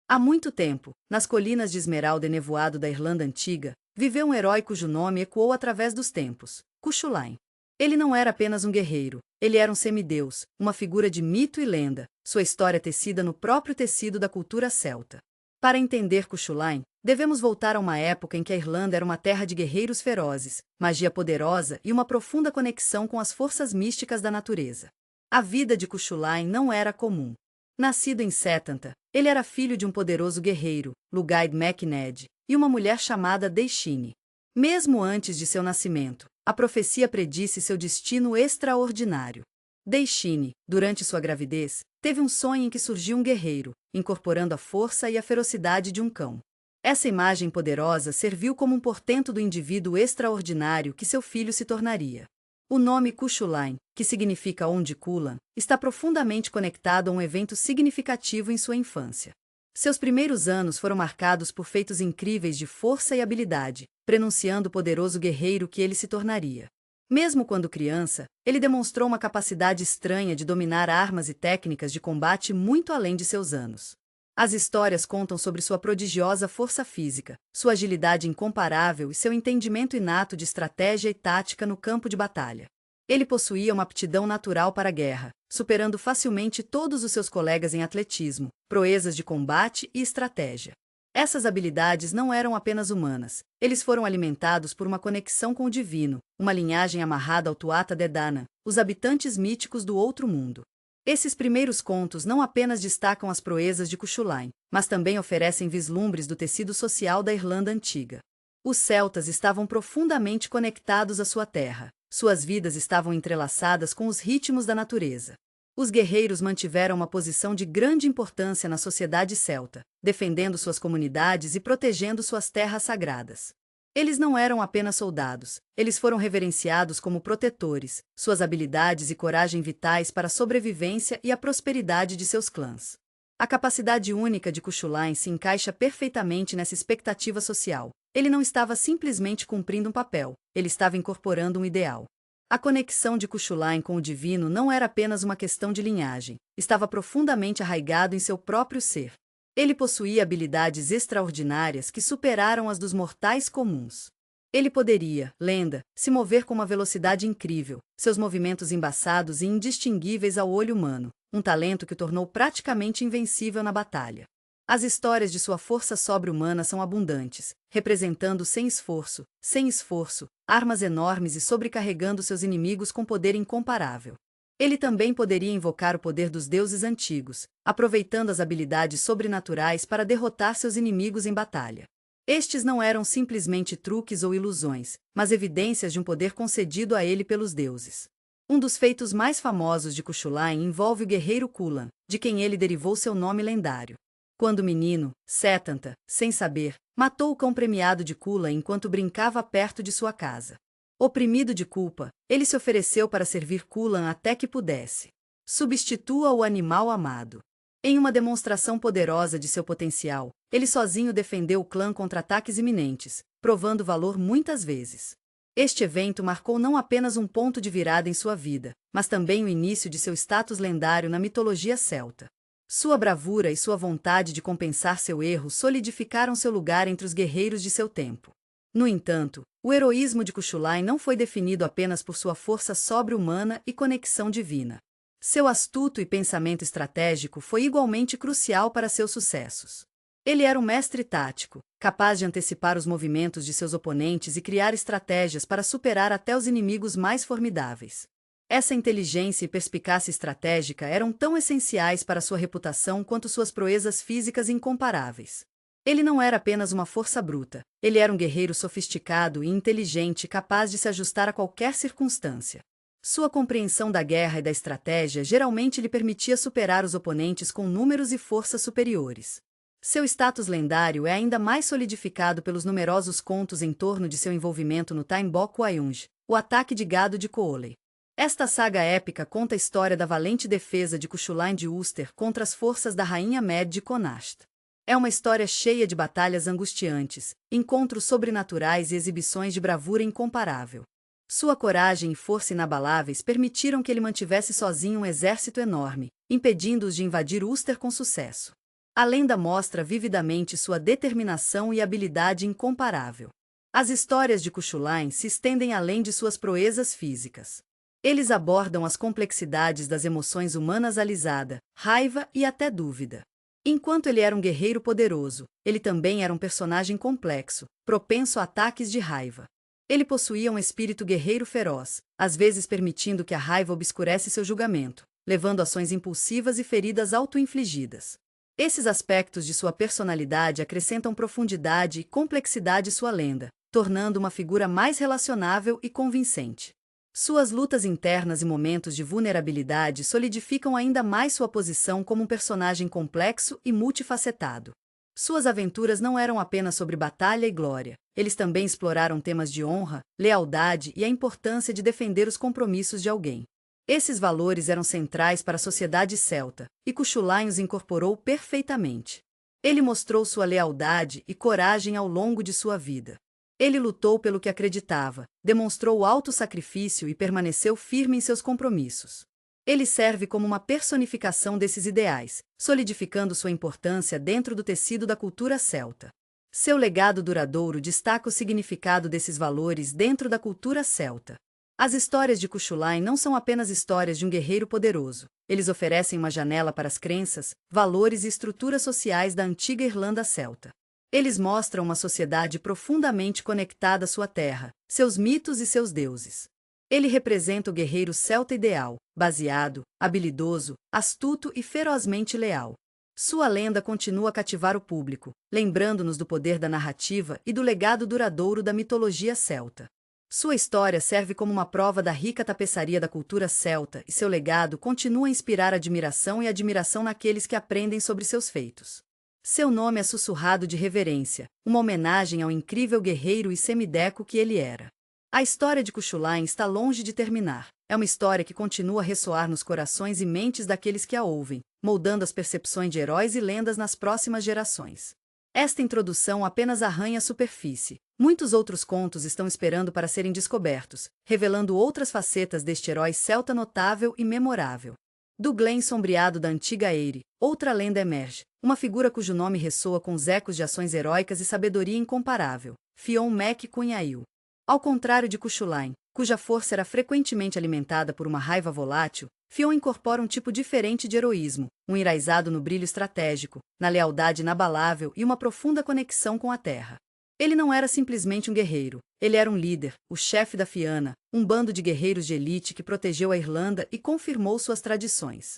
Há muito tempo, nas colinas de esmeralda e nevoado da Irlanda Antiga, viveu um herói cujo nome ecoou através dos tempos, Cuchulainn. Ele não era apenas um guerreiro, ele era um semideus, uma figura de mito e lenda, sua história tecida no próprio tecido da cultura celta. Para entender Cuchulainn, devemos voltar a uma época em que a Irlanda era uma terra de guerreiros ferozes, magia poderosa e uma profunda conexão com as forças místicas da natureza. A vida de Cuchulainn não era comum. Nascido em Setanta, ele era filho de um poderoso guerreiro, Lugaid mac Ned, e uma mulher chamada Deishine. Mesmo antes de seu nascimento, a profecia predisse seu destino extraordinário. Deishine, durante sua gravidez, teve um sonho em que surgiu um guerreiro, incorporando a força e a ferocidade de um cão. Essa imagem poderosa serviu como um portento do indivíduo extraordinário que seu filho se tornaria. O nome Cuchulainn, que significa onde Culann, está profundamente conectado a um evento significativo em sua infância. Seus primeiros anos foram marcados por feitos incríveis de força e habilidade, prenunciando o poderoso guerreiro que ele se tornaria. Mesmo quando criança, ele demonstrou uma capacidade estranha de dominar armas e técnicas de combate muito além de seus anos. As histórias contam sobre sua prodigiosa força física, sua agilidade incomparável e seu entendimento inato de estratégia e tática no campo de batalha. Ele possuía uma aptidão natural para a guerra, superando facilmente todos os seus colegas em atletismo, proezas de combate e estratégia. Essas habilidades não eram apenas humanas, eles foram alimentados por uma conexão com o divino, uma linhagem amarrada ao Tuatha Dé Danann, os habitantes míticos do outro mundo. Esses primeiros contos não apenas destacam as proezas de Cuchulainn, mas também oferecem vislumbres do tecido social da Irlanda Antiga. Os celtas estavam profundamente conectados à sua terra, suas vidas estavam entrelaçadas com os ritmos da natureza. Os guerreiros mantiveram uma posição de grande importância na sociedade celta, defendendo suas comunidades e protegendo suas terras sagradas. Eles não eram apenas soldados, eles foram reverenciados como protetores, suas habilidades e coragem vitais para a sobrevivência e a prosperidade de seus clãs. A capacidade única de Cuchulainn se encaixa perfeitamente nessa expectativa social. Ele não estava simplesmente cumprindo um papel, ele estava incorporando um ideal. A conexão de Cuchulainn com o divino não era apenas uma questão de linhagem, estava profundamente arraigado em seu próprio ser. Ele possuía habilidades extraordinárias que superaram as dos mortais comuns. Ele poderia, lenda, se mover com uma velocidade incrível, seus movimentos embaçados e indistinguíveis ao olho humano, um talento que o tornou praticamente invencível na batalha. As histórias de sua força sobre-humana são abundantes, representando sem esforço, armas enormes e sobrecarregando seus inimigos com poder incomparável. Ele também poderia invocar o poder dos deuses antigos, aproveitando as habilidades sobrenaturais para derrotar seus inimigos em batalha. Estes não eram simplesmente truques ou ilusões, mas evidências de um poder concedido a ele pelos deuses. Um dos feitos mais famosos de Cuchulainn envolve o guerreiro Culann, de quem ele derivou seu nome lendário. Quando menino, Setanta, sem saber, matou o cão premiado de Culann enquanto brincava perto de sua casa. Oprimido de culpa, ele se ofereceu para servir Culann até que pudesse. Substitua o animal amado. Em uma demonstração poderosa de seu potencial, ele sozinho defendeu o clã contra ataques iminentes, provando valor muitas vezes. Este evento marcou não apenas um ponto de virada em sua vida, mas também o início de seu status lendário na mitologia celta. Sua bravura e sua vontade de compensar seu erro solidificaram seu lugar entre os guerreiros de seu tempo. No entanto, o heroísmo de Cuchulainn não foi definido apenas por sua força sobre-humana e conexão divina. Seu astuto e pensamento estratégico foi igualmente crucial para seus sucessos. Ele era um mestre tático, capaz de antecipar os movimentos de seus oponentes e criar estratégias para superar até os inimigos mais formidáveis. Essa inteligência e perspicácia estratégica eram tão essenciais para sua reputação quanto suas proezas físicas incomparáveis. Ele não era apenas uma força bruta, ele era um guerreiro sofisticado e inteligente capaz de se ajustar a qualquer circunstância. Sua compreensão da guerra e da estratégia geralmente lhe permitia superar os oponentes com números e forças superiores. Seu status lendário é ainda mais solidificado pelos numerosos contos em torno de seu envolvimento no Tainbok Wayoung, o ataque de gado de Cooley. Esta saga épica conta a história da valente defesa de Cuchulainn de Ulster contra as forças da rainha Med de Connacht. É uma história cheia de batalhas angustiantes, encontros sobrenaturais e exibições de bravura incomparável. Sua coragem e força inabaláveis permitiram que ele mantivesse sozinho um exército enorme, impedindo-os de invadir Ulster com sucesso. A lenda mostra vividamente sua determinação e habilidade incomparável. As histórias de Cuchulainn se estendem além de suas proezas físicas. Eles abordam as complexidades das emoções humanas, alisada, raiva e até dúvida. Enquanto ele era um guerreiro poderoso, ele também era um personagem complexo, propenso a ataques de raiva. Ele possuía um espírito guerreiro feroz, às vezes permitindo que a raiva obscurece seu julgamento, levando ações impulsivas e feridas auto-infligidas. Esses aspectos de sua personalidade acrescentam profundidade e complexidade à sua lenda, tornando uma figura mais relacionável e convincente. Suas lutas internas e momentos de vulnerabilidade solidificam ainda mais sua posição como um personagem complexo e multifacetado. Suas aventuras não eram apenas sobre batalha e glória, eles também exploraram temas de honra, lealdade e a importância de defender os compromissos de alguém. Esses valores eram centrais para a sociedade celta, e Cuchulainn os incorporou perfeitamente. Ele mostrou sua lealdade e coragem ao longo de sua vida. Ele lutou pelo que acreditava, demonstrou autossacrifício e permaneceu firme em seus compromissos. Ele serve como uma personificação desses ideais, solidificando sua importância dentro do tecido da cultura celta. Seu legado duradouro destaca o significado desses valores dentro da cultura celta. As histórias de Cuchulainn não são apenas histórias de um guerreiro poderoso. Eles oferecem uma janela para as crenças, valores e estruturas sociais da antiga Irlanda celta. Eles mostram uma sociedade profundamente conectada à sua terra, seus mitos e seus deuses. Ele representa o guerreiro celta ideal, baseado, habilidoso, astuto e ferozmente leal. Sua lenda continua a cativar o público, lembrando-nos do poder da narrativa e do legado duradouro da mitologia celta. Sua história serve como uma prova da rica tapeçaria da cultura celta e seu legado continua a inspirar admiração e admiração naqueles que aprendem sobre seus feitos. Seu nome é sussurrado de reverência, uma homenagem ao incrível guerreiro e semideco que ele era. A história de Cuchulainn está longe de terminar. É uma história que continua a ressoar nos corações e mentes daqueles que a ouvem, moldando as percepções de heróis e lendas nas próximas gerações. Esta introdução apenas arranha a superfície. Muitos outros contos estão esperando para serem descobertos, revelando outras facetas deste herói celta notável e memorável. Do Glen sombreado da antiga Eire, outra lenda emerge, uma figura cujo nome ressoa com os ecos de ações heróicas e sabedoria incomparável, Fionn Mac Cunhail. Ao contrário de Cuchulainn, cuja força era frequentemente alimentada por uma raiva volátil, Fionn incorpora um tipo diferente de heroísmo, um enraizado no brilho estratégico, na lealdade inabalável e uma profunda conexão com a terra. Ele não era simplesmente um guerreiro, ele era um líder, o chefe da Fianna, um bando de guerreiros de elite que protegeu a Irlanda e confirmou suas tradições.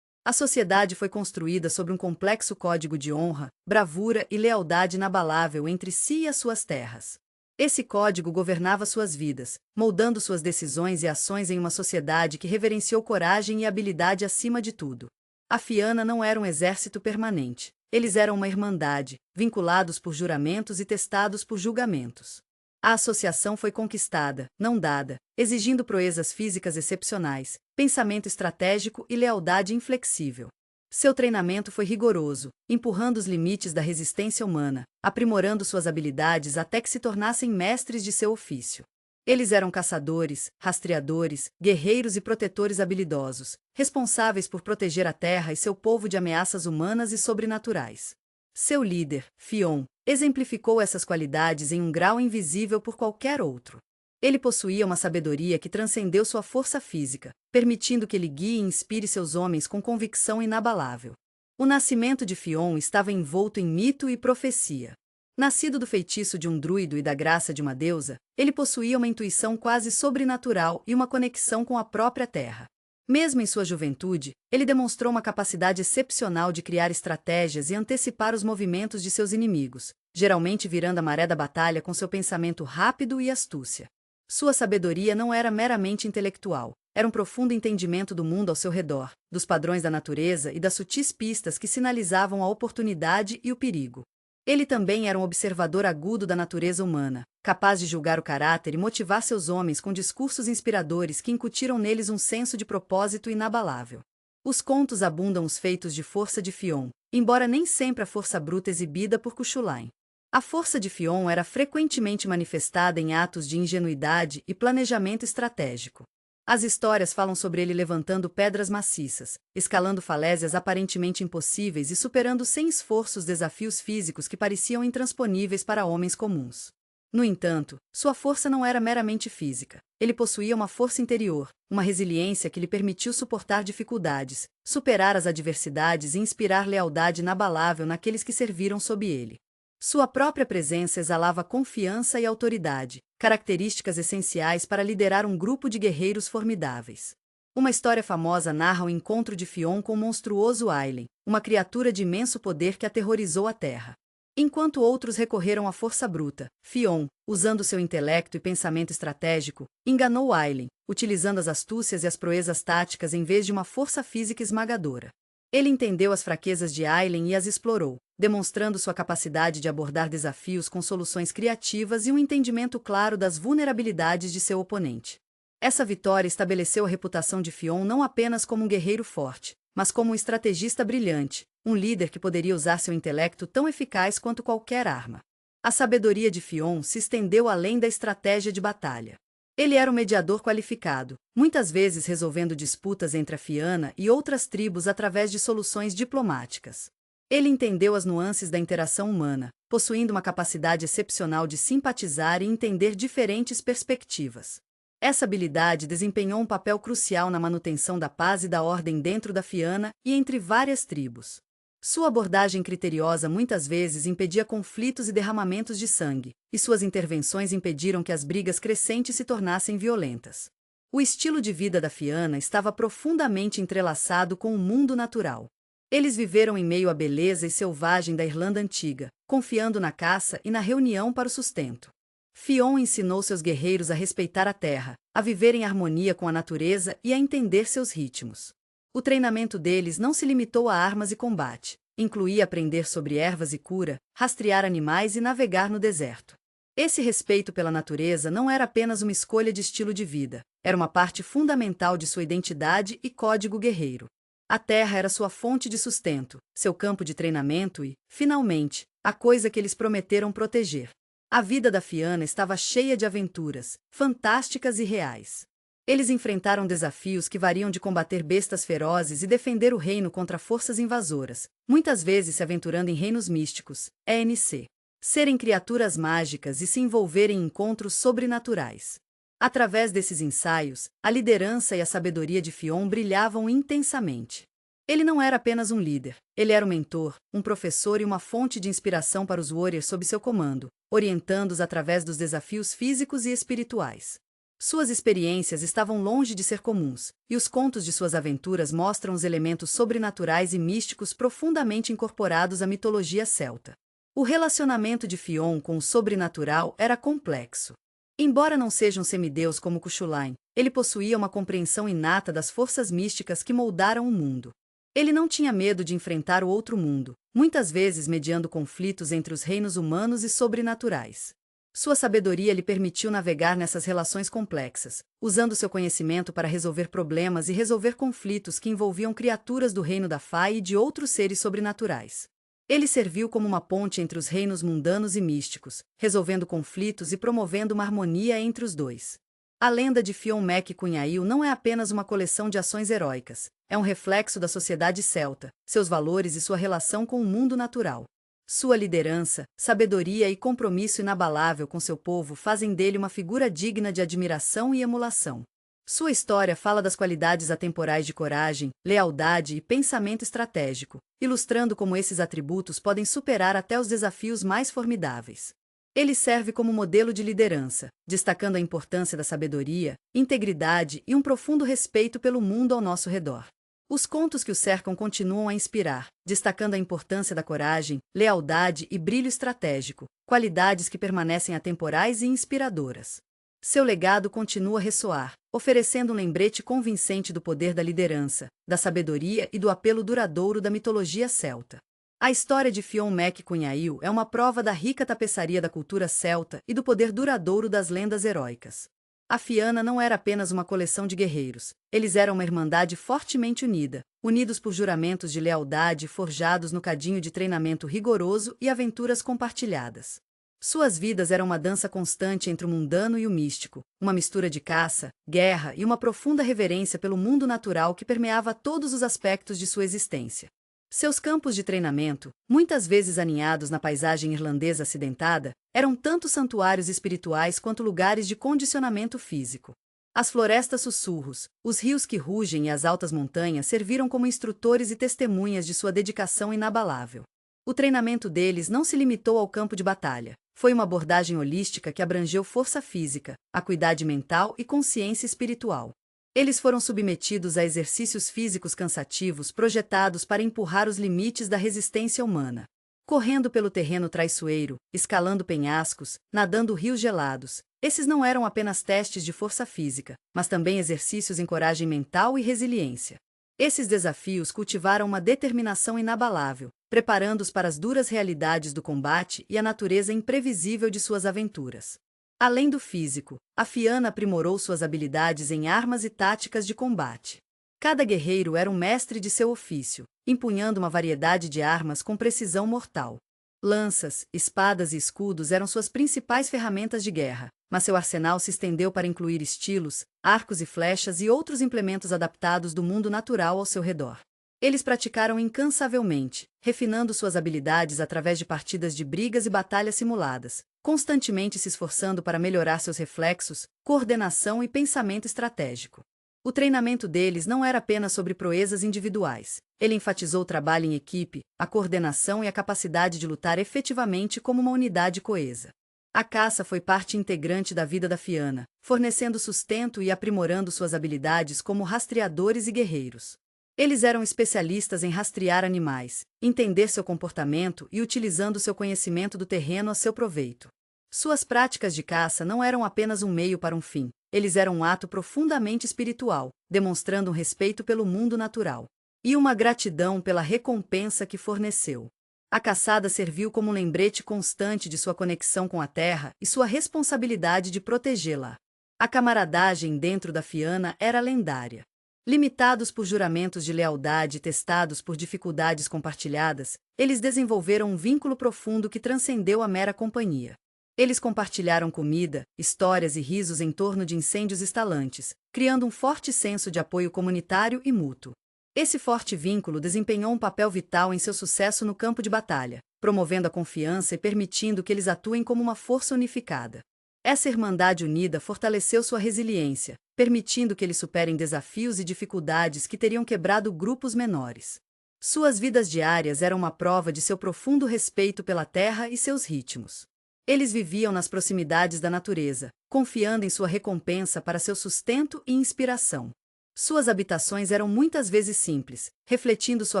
A sociedade foi construída sobre um complexo código de honra, bravura e lealdade inabalável entre si e as suas terras. Esse código governava suas vidas, moldando suas decisões e ações em uma sociedade que reverenciou coragem e habilidade acima de tudo. A Fianna não era um exército permanente. Eles eram uma irmandade, vinculados por juramentos e testados por julgamentos. A associação foi conquistada, não dada, exigindo proezas físicas excepcionais, pensamento estratégico e lealdade inflexível. Seu treinamento foi rigoroso, empurrando os limites da resistência humana, aprimorando suas habilidades até que se tornassem mestres de seu ofício. Eles eram caçadores, rastreadores, guerreiros e protetores habilidosos, responsáveis por proteger a terra e seu povo de ameaças humanas e sobrenaturais. Seu líder, Fionn, exemplificou essas qualidades em um grau invisível por qualquer outro. Ele possuía uma sabedoria que transcendeu sua força física, permitindo que ele guie e inspire seus homens com convicção inabalável. O nascimento de Fionn estava envolto em mito e profecia. Nascido do feitiço de um druido e da graça de uma deusa, ele possuía uma intuição quase sobrenatural e uma conexão com a própria terra. Mesmo em sua juventude, ele demonstrou uma capacidade excepcional de criar estratégias e antecipar os movimentos de seus inimigos, geralmente virando a maré da batalha com seu pensamento rápido e astúcia. Sua sabedoria não era meramente intelectual, era um profundo entendimento do mundo ao seu redor, dos padrões da natureza e das sutis pistas que sinalizavam a oportunidade e o perigo. Ele também era um observador agudo da natureza humana, capaz de julgar o caráter e motivar seus homens com discursos inspiradores que incutiram neles um senso de propósito inabalável. Os contos abundam os feitos de força de Fionn, embora nem sempre a força bruta exibida por Cuchulainn. A força de Fionn era frequentemente manifestada em atos de ingenuidade e planejamento estratégico. As histórias falam sobre ele levantando pedras maciças, escalando falésias aparentemente impossíveis e superando sem esforço os desafios físicos que pareciam intransponíveis para homens comuns. No entanto, sua força não era meramente física. Ele possuía uma força interior, uma resiliência que lhe permitiu suportar dificuldades, superar as adversidades e inspirar lealdade inabalável naqueles que serviram sob ele. Sua própria presença exalava confiança e autoridade, características essenciais para liderar um grupo de guerreiros formidáveis. Uma história famosa narra o encontro de Fionn com o monstruoso Ailen, uma criatura de imenso poder que aterrorizou a Terra. Enquanto outros recorreram à força bruta, Fionn, usando seu intelecto e pensamento estratégico, enganou Ailen, utilizando as astúcias e as proezas táticas em vez de uma força física esmagadora. Ele entendeu as fraquezas de Ailen e as explorou, demonstrando sua capacidade de abordar desafios com soluções criativas e um entendimento claro das vulnerabilidades de seu oponente. Essa vitória estabeleceu a reputação de Fionn não apenas como um guerreiro forte, mas como um estrategista brilhante, um líder que poderia usar seu intelecto tão eficaz quanto qualquer arma. A sabedoria de Fionn se estendeu além da estratégia de batalha. Ele era um mediador qualificado, muitas vezes resolvendo disputas entre a Fianna e outras tribos através de soluções diplomáticas. Ele entendeu as nuances da interação humana, possuindo uma capacidade excepcional de simpatizar e entender diferentes perspectivas. Essa habilidade desempenhou um papel crucial na manutenção da paz e da ordem dentro da Fianna e entre várias tribos. Sua abordagem criteriosa muitas vezes impedia conflitos e derramamentos de sangue, e suas intervenções impediram que as brigas crescentes se tornassem violentas. O estilo de vida da Fianna estava profundamente entrelaçado com o mundo natural. Eles viveram em meio à beleza e selvagem da Irlanda Antiga, confiando na caça e na reunião para o sustento. Fionn ensinou seus guerreiros a respeitar a terra, a viver em harmonia com a natureza e a entender seus ritmos. O treinamento deles não se limitou a armas e combate, incluía aprender sobre ervas e cura, rastrear animais e navegar no deserto. Esse respeito pela natureza não era apenas uma escolha de estilo de vida, era uma parte fundamental de sua identidade e código guerreiro. A terra era sua fonte de sustento, seu campo de treinamento e, finalmente, a coisa que eles prometeram proteger. A vida da Fianna estava cheia de aventuras, fantásticas e reais. Eles enfrentaram desafios que variam de combater bestas ferozes e defender o reino contra forças invasoras, muitas vezes se aventurando em reinos místicos, ENC. Serem criaturas mágicas e se envolverem em encontros sobrenaturais. Através desses ensaios, a liderança e a sabedoria de Fionn brilhavam intensamente. Ele não era apenas um líder, ele era um mentor, um professor e uma fonte de inspiração para os warriors sob seu comando, orientando-os através dos desafios físicos e espirituais. Suas experiências estavam longe de ser comuns, e os contos de suas aventuras mostram os elementos sobrenaturais e místicos profundamente incorporados à mitologia celta. O relacionamento de Fionn com o sobrenatural era complexo. Embora não seja um semideus como Cuchulainn, ele possuía uma compreensão inata das forças místicas que moldaram o mundo. Ele não tinha medo de enfrentar o outro mundo, muitas vezes mediando conflitos entre os reinos humanos e sobrenaturais. Sua sabedoria lhe permitiu navegar nessas relações complexas, usando seu conhecimento para resolver problemas e resolver conflitos que envolviam criaturas do reino da Fae e de outros seres sobrenaturais. Ele serviu como uma ponte entre os reinos mundanos e místicos, resolvendo conflitos e promovendo uma harmonia entre os dois. A lenda de Fionn Mac Cunhail não é apenas uma coleção de ações heróicas, é um reflexo da sociedade celta, seus valores e sua relação com o mundo natural. Sua liderança, sabedoria e compromisso inabalável com seu povo fazem dele uma figura digna de admiração e emulação. Sua história fala das qualidades atemporais de coragem, lealdade e pensamento estratégico, ilustrando como esses atributos podem superar até os desafios mais formidáveis. Ele serve como modelo de liderança, destacando a importância da sabedoria, integridade e um profundo respeito pelo mundo ao nosso redor. Os contos que o cercam continuam a inspirar, destacando a importância da coragem, lealdade e brilho estratégico, qualidades que permanecem atemporais e inspiradoras. Seu legado continua a ressoar, oferecendo um lembrete convincente do poder da liderança, da sabedoria e do apelo duradouro da mitologia celta. A história de Fionn Mac Cunhail é uma prova da rica tapeçaria da cultura celta e do poder duradouro das lendas heróicas. A Fianna não era apenas uma coleção de guerreiros, eles eram uma irmandade fortemente unida, unidos por juramentos de lealdade forjados no cadinho de treinamento rigoroso e aventuras compartilhadas. Suas vidas eram uma dança constante entre o mundano e o místico, uma mistura de caça, guerra e uma profunda reverência pelo mundo natural que permeava todos os aspectos de sua existência. Seus campos de treinamento, muitas vezes aninhados na paisagem irlandesa acidentada, eram tanto santuários espirituais quanto lugares de condicionamento físico. As florestas sussurros, os rios que rugem e as altas montanhas serviram como instrutores e testemunhas de sua dedicação inabalável. O treinamento deles não se limitou ao campo de batalha. Foi uma abordagem holística que abrangeu força física, acuidade mental e consciência espiritual. Eles foram submetidos a exercícios físicos cansativos projetados para empurrar os limites da resistência humana. Correndo pelo terreno traiçoeiro, escalando penhascos, nadando rios gelados, esses não eram apenas testes de força física, mas também exercícios em coragem mental e resiliência. Esses desafios cultivaram uma determinação inabalável, preparando-os para as duras realidades do combate e a natureza imprevisível de suas aventuras. Além do físico, a Fianna aprimorou suas habilidades em armas e táticas de combate. Cada guerreiro era um mestre de seu ofício, empunhando uma variedade de armas com precisão mortal. Lanças, espadas e escudos eram suas principais ferramentas de guerra, mas seu arsenal se estendeu para incluir estilos, arcos e flechas e outros implementos adaptados do mundo natural ao seu redor. Eles praticaram incansavelmente, refinando suas habilidades através de partidas de brigas e batalhas simuladas, constantemente se esforçando para melhorar seus reflexos, coordenação e pensamento estratégico. O treinamento deles não era apenas sobre proezas individuais. Ele enfatizou o trabalho em equipe, a coordenação e a capacidade de lutar efetivamente como uma unidade coesa. A caça foi parte integrante da vida da Fianna, fornecendo sustento e aprimorando suas habilidades como rastreadores e guerreiros. Eles eram especialistas em rastrear animais, entender seu comportamento e utilizando seu conhecimento do terreno a seu proveito. Suas práticas de caça não eram apenas um meio para um fim, eles eram um ato profundamente espiritual, demonstrando um respeito pelo mundo natural e uma gratidão pela recompensa que forneceu. A caçada serviu como um lembrete constante de sua conexão com a terra e sua responsabilidade de protegê-la. A camaradagem dentro da Fianna era lendária. Limitados por juramentos de lealdade e testados por dificuldades compartilhadas, eles desenvolveram um vínculo profundo que transcendeu a mera companhia. Eles compartilharam comida, histórias e risos em torno de incêndios estalantes, criando um forte senso de apoio comunitário e mútuo. Esse forte vínculo desempenhou um papel vital em seu sucesso no campo de batalha, promovendo a confiança e permitindo que eles atuem como uma força unificada. Essa irmandade unida fortaleceu sua resiliência, permitindo que eles superem desafios e dificuldades que teriam quebrado grupos menores. Suas vidas diárias eram uma prova de seu profundo respeito pela terra e seus ritmos. Eles viviam nas proximidades da natureza, confiando em sua recompensa para seu sustento e inspiração. Suas habitações eram muitas vezes simples, refletindo sua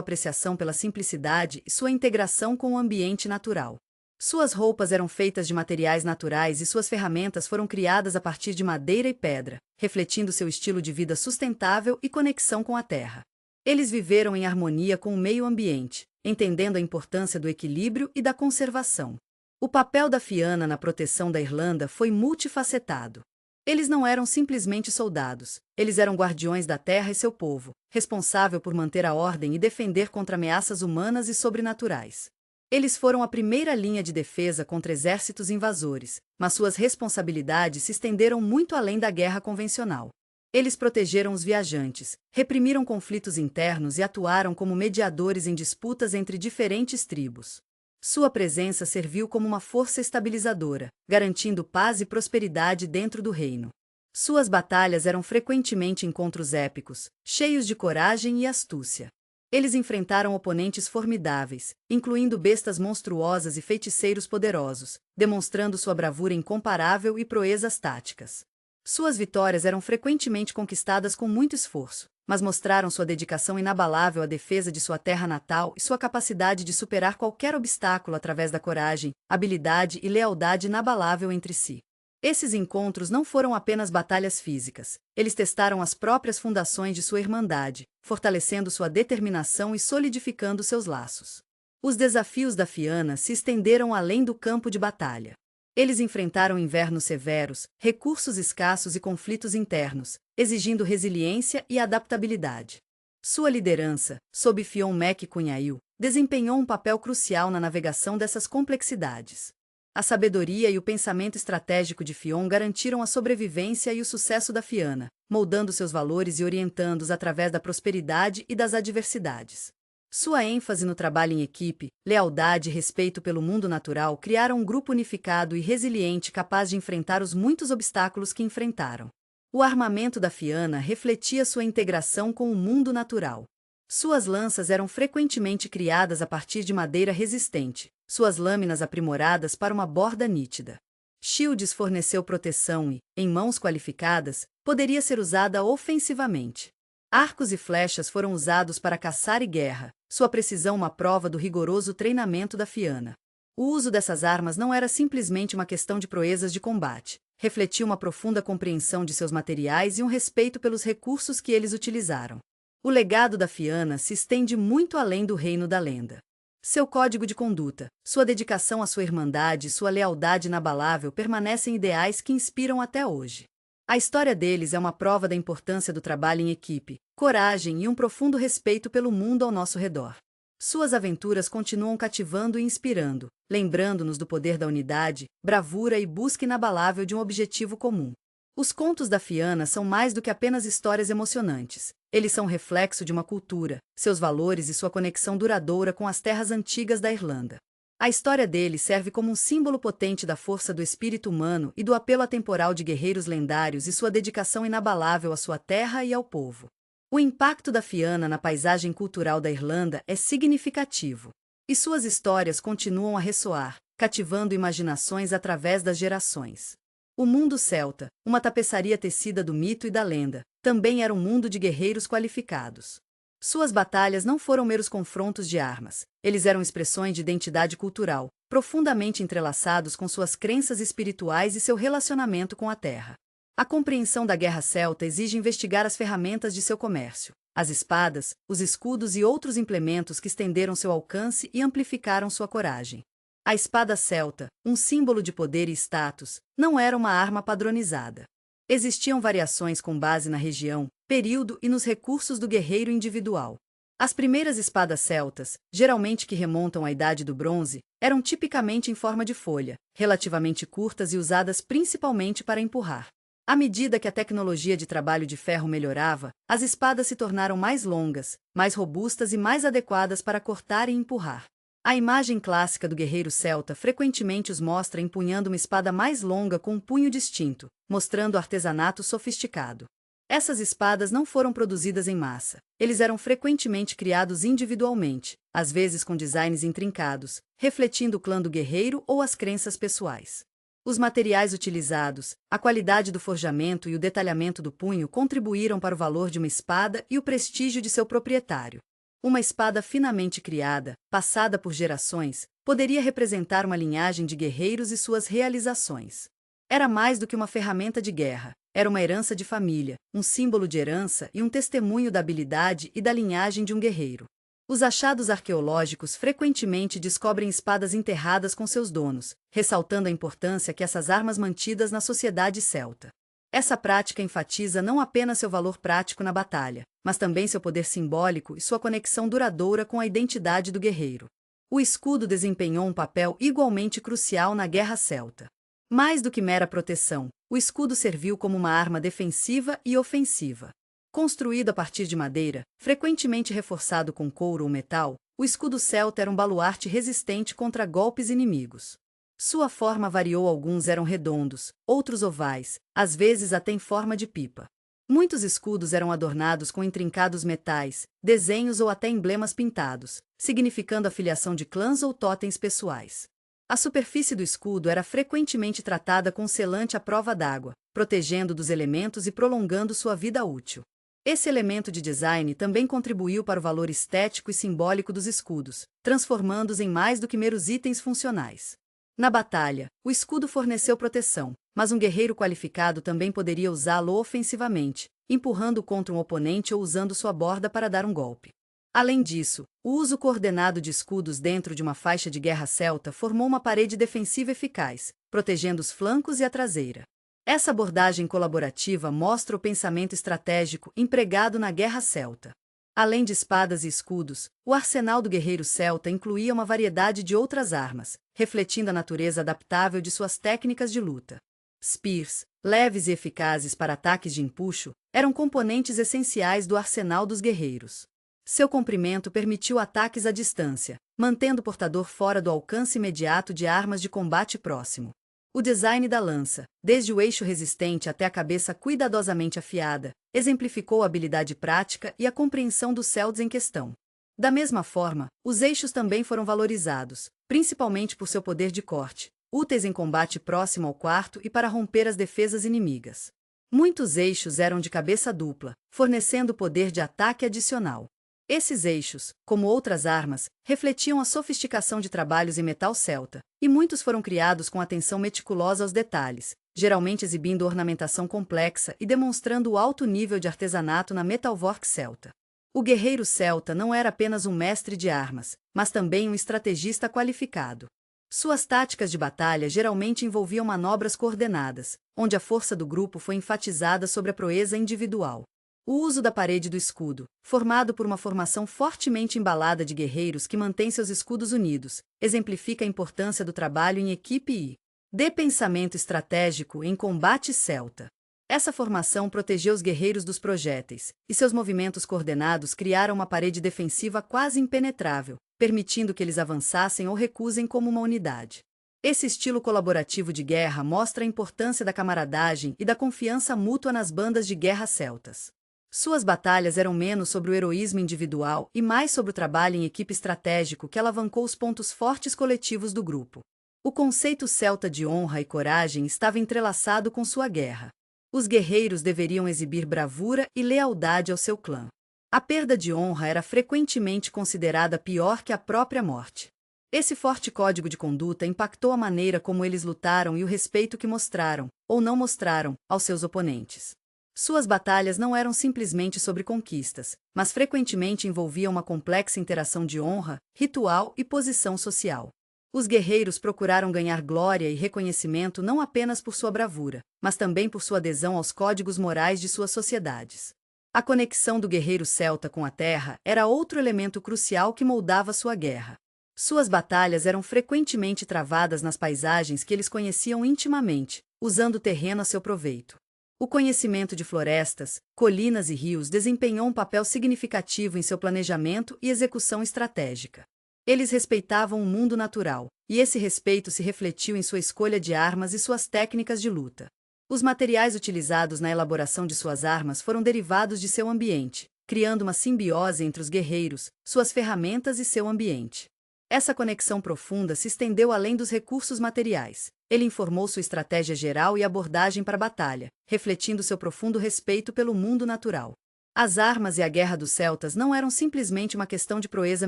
apreciação pela simplicidade e sua integração com o ambiente natural. Suas roupas eram feitas de materiais naturais e suas ferramentas foram criadas a partir de madeira e pedra, refletindo seu estilo de vida sustentável e conexão com a terra. Eles viveram em harmonia com o meio ambiente, entendendo a importância do equilíbrio e da conservação. O papel da Fianna na proteção da Irlanda foi multifacetado. Eles não eram simplesmente soldados, eles eram guardiões da terra e seu povo, responsável por manter a ordem e defender contra ameaças humanas e sobrenaturais. Eles foram a primeira linha de defesa contra exércitos invasores, mas suas responsabilidades se estenderam muito além da guerra convencional. Eles protegeram os viajantes, reprimiram conflitos internos e atuaram como mediadores em disputas entre diferentes tribos. Sua presença serviu como uma força estabilizadora, garantindo paz e prosperidade dentro do reino. Suas batalhas eram frequentemente encontros épicos, cheios de coragem e astúcia. Eles enfrentaram oponentes formidáveis, incluindo bestas monstruosas e feiticeiros poderosos, demonstrando sua bravura incomparável e proezas táticas. Suas vitórias eram frequentemente conquistadas com muito esforço, mas mostraram sua dedicação inabalável à defesa de sua terra natal e sua capacidade de superar qualquer obstáculo através da coragem, habilidade e lealdade inabalável entre si. Esses encontros não foram apenas batalhas físicas, eles testaram as próprias fundações de sua irmandade, fortalecendo sua determinação e solidificando seus laços. Os desafios da Fianna se estenderam além do campo de batalha. Eles enfrentaram invernos severos, recursos escassos e conflitos internos, exigindo resiliência e adaptabilidade. Sua liderança, sob Fionn Mac Cunhail, desempenhou um papel crucial na navegação dessas complexidades. A sabedoria e o pensamento estratégico de Fionn garantiram a sobrevivência e o sucesso da Fianna, moldando seus valores e orientando-os através da prosperidade e das adversidades. Sua ênfase no trabalho em equipe, lealdade e respeito pelo mundo natural criaram um grupo unificado e resiliente capaz de enfrentar os muitos obstáculos que enfrentaram. O armamento da Fianna refletia sua integração com o mundo natural. Suas lanças eram frequentemente criadas a partir de madeira resistente, suas lâminas aprimoradas para uma borda nítida. Shields forneceu proteção e, em mãos qualificadas, poderia ser usada ofensivamente. Arcos e flechas foram usados para caçar e guerra, sua precisão uma prova do rigoroso treinamento da Fianna. O uso dessas armas não era simplesmente uma questão de proezas de combate, refletia uma profunda compreensão de seus materiais e um respeito pelos recursos que eles utilizaram. O legado da Fianna se estende muito além do reino da lenda. Seu código de conduta, sua dedicação à sua irmandade e sua lealdade inabalável permanecem ideais que inspiram até hoje. A história deles é uma prova da importância do trabalho em equipe, coragem e um profundo respeito pelo mundo ao nosso redor. Suas aventuras continuam cativando e inspirando, lembrando-nos do poder da unidade, bravura e busca inabalável de um objetivo comum. Os contos da Fianna são mais do que apenas histórias emocionantes. Eles são reflexo de uma cultura, seus valores e sua conexão duradoura com as terras antigas da Irlanda. A história deles serve como um símbolo potente da força do espírito humano e do apelo atemporal de guerreiros lendários e sua dedicação inabalável à sua terra e ao povo. O impacto da Fianna na paisagem cultural da Irlanda é significativo, e suas histórias continuam a ressoar, cativando imaginações através das gerações. O mundo celta, uma tapeçaria tecida do mito e da lenda, também era um mundo de guerreiros qualificados. Suas batalhas não foram meros confrontos de armas, eles eram expressões de identidade cultural, profundamente entrelaçados com suas crenças espirituais e seu relacionamento com a terra. A compreensão da guerra celta exige investigar as ferramentas de seu comércio, as espadas, os escudos e outros implementos que estenderam seu alcance e amplificaram sua coragem. A espada celta, um símbolo de poder e status, não era uma arma padronizada. Existiam variações com base na região, período e nos recursos do guerreiro individual. As primeiras espadas celtas, geralmente que remontam à Idade do Bronze, eram tipicamente em forma de folha, relativamente curtas e usadas principalmente para empurrar. À medida que a tecnologia de trabalho de ferro melhorava, as espadas se tornaram mais longas, mais robustas e mais adequadas para cortar e empurrar. A imagem clássica do guerreiro celta frequentemente os mostra empunhando uma espada mais longa com um punho distinto, mostrando artesanato sofisticado. Essas espadas não foram produzidas em massa. Eles eram frequentemente criados individualmente, às vezes com designs intrincados, refletindo o clã do guerreiro ou as crenças pessoais. Os materiais utilizados, a qualidade do forjamento e o detalhamento do punho contribuíram para o valor de uma espada e o prestígio de seu proprietário. Uma espada finamente criada, passada por gerações, poderia representar uma linhagem de guerreiros e suas realizações. Era mais do que uma ferramenta de guerra, era uma herança de família, um símbolo de herança e um testemunho da habilidade e da linhagem de um guerreiro. Os achados arqueológicos frequentemente descobrem espadas enterradas com seus donos, ressaltando a importância que essas armas mantidas na sociedade celta. Essa prática enfatiza não apenas seu valor prático na batalha, mas também seu poder simbólico e sua conexão duradoura com a identidade do guerreiro. O escudo desempenhou um papel igualmente crucial na Guerra Celta. Mais do que mera proteção, o escudo serviu como uma arma defensiva e ofensiva. Construído a partir de madeira, frequentemente reforçado com couro ou metal, o escudo celta era um baluarte resistente contra golpes inimigos. Sua forma variou, alguns eram redondos, outros ovais, às vezes até em forma de pipa. Muitos escudos eram adornados com intrincados metais, desenhos ou até emblemas pintados, significando a filiação de clãs ou totens pessoais. A superfície do escudo era frequentemente tratada com selante à prova d'água, protegendo dos elementos e prolongando sua vida útil. Esse elemento de design também contribuiu para o valor estético e simbólico dos escudos, transformando-os em mais do que meros itens funcionais. Na batalha, o escudo forneceu proteção, mas um guerreiro qualificado também poderia usá-lo ofensivamente, empurrando contra um oponente ou usando sua borda para dar um golpe. Além disso, o uso coordenado de escudos dentro de uma faixa de guerra celta formou uma parede defensiva eficaz, protegendo os flancos e a traseira. Essa abordagem colaborativa mostra o pensamento estratégico empregado na guerra celta. Além de espadas e escudos, o arsenal do guerreiro celta incluía uma variedade de outras armas, refletindo a natureza adaptável de suas técnicas de luta. Spears, leves e eficazes para ataques de empuxo, eram componentes essenciais do arsenal dos guerreiros. Seu comprimento permitiu ataques à distância, mantendo o portador fora do alcance imediato de armas de combate próximo. O design da lança, desde o eixo resistente até a cabeça cuidadosamente afiada, exemplificou a habilidade prática e a compreensão dos celts em questão. Da mesma forma, os eixos também foram valorizados, principalmente por seu poder de corte, úteis em combate próximo ao quarto e para romper as defesas inimigas. Muitos eixos eram de cabeça dupla, fornecendo poder de ataque adicional. Esses eixos, como outras armas, refletiam a sofisticação de trabalhos em metal celta, e muitos foram criados com atenção meticulosa aos detalhes, geralmente exibindo ornamentação complexa e demonstrando o alto nível de artesanato na metalwork celta. O guerreiro celta não era apenas um mestre de armas, mas também um estrategista qualificado. Suas táticas de batalha geralmente envolviam manobras coordenadas, onde a força do grupo foi enfatizada sobre a proeza individual. O uso da parede do escudo, formado por uma formação fortemente embalada de guerreiros que mantém seus escudos unidos, exemplifica a importância do trabalho em equipe e de pensamento estratégico em combate celta. Essa formação protegeu os guerreiros dos projéteis, e seus movimentos coordenados criaram uma parede defensiva quase impenetrável, permitindo que eles avançassem ou recusem como uma unidade. Esse estilo colaborativo de guerra mostra a importância da camaradagem e da confiança mútua nas bandas de guerra celtas. Suas batalhas eram menos sobre o heroísmo individual e mais sobre o trabalho em equipe estratégico que alavancou os pontos fortes coletivos do grupo. O conceito celta de honra e coragem estava entrelaçado com sua guerra. Os guerreiros deveriam exibir bravura e lealdade ao seu clã. A perda de honra era frequentemente considerada pior que a própria morte. Esse forte código de conduta impactou a maneira como eles lutaram e o respeito que mostraram, ou não mostraram, aos seus oponentes. Suas batalhas não eram simplesmente sobre conquistas, mas frequentemente envolviam uma complexa interação de honra, ritual e posição social. Os guerreiros procuraram ganhar glória e reconhecimento não apenas por sua bravura, mas também por sua adesão aos códigos morais de suas sociedades. A conexão do guerreiro celta com a terra era outro elemento crucial que moldava sua guerra. Suas batalhas eram frequentemente travadas nas paisagens que eles conheciam intimamente, usando o terreno a seu proveito. O conhecimento de florestas, colinas e rios desempenhou um papel significativo em seu planejamento e execução estratégica. Eles respeitavam o mundo natural, e esse respeito se refletiu em sua escolha de armas e suas técnicas de luta. Os materiais utilizados na elaboração de suas armas foram derivados de seu ambiente, criando uma simbiose entre os guerreiros, suas ferramentas e seu ambiente. Essa conexão profunda se estendeu além dos recursos materiais. Ele informou sua estratégia geral e abordagem para a batalha, refletindo seu profundo respeito pelo mundo natural. As armas e a guerra dos celtas não eram simplesmente uma questão de proeza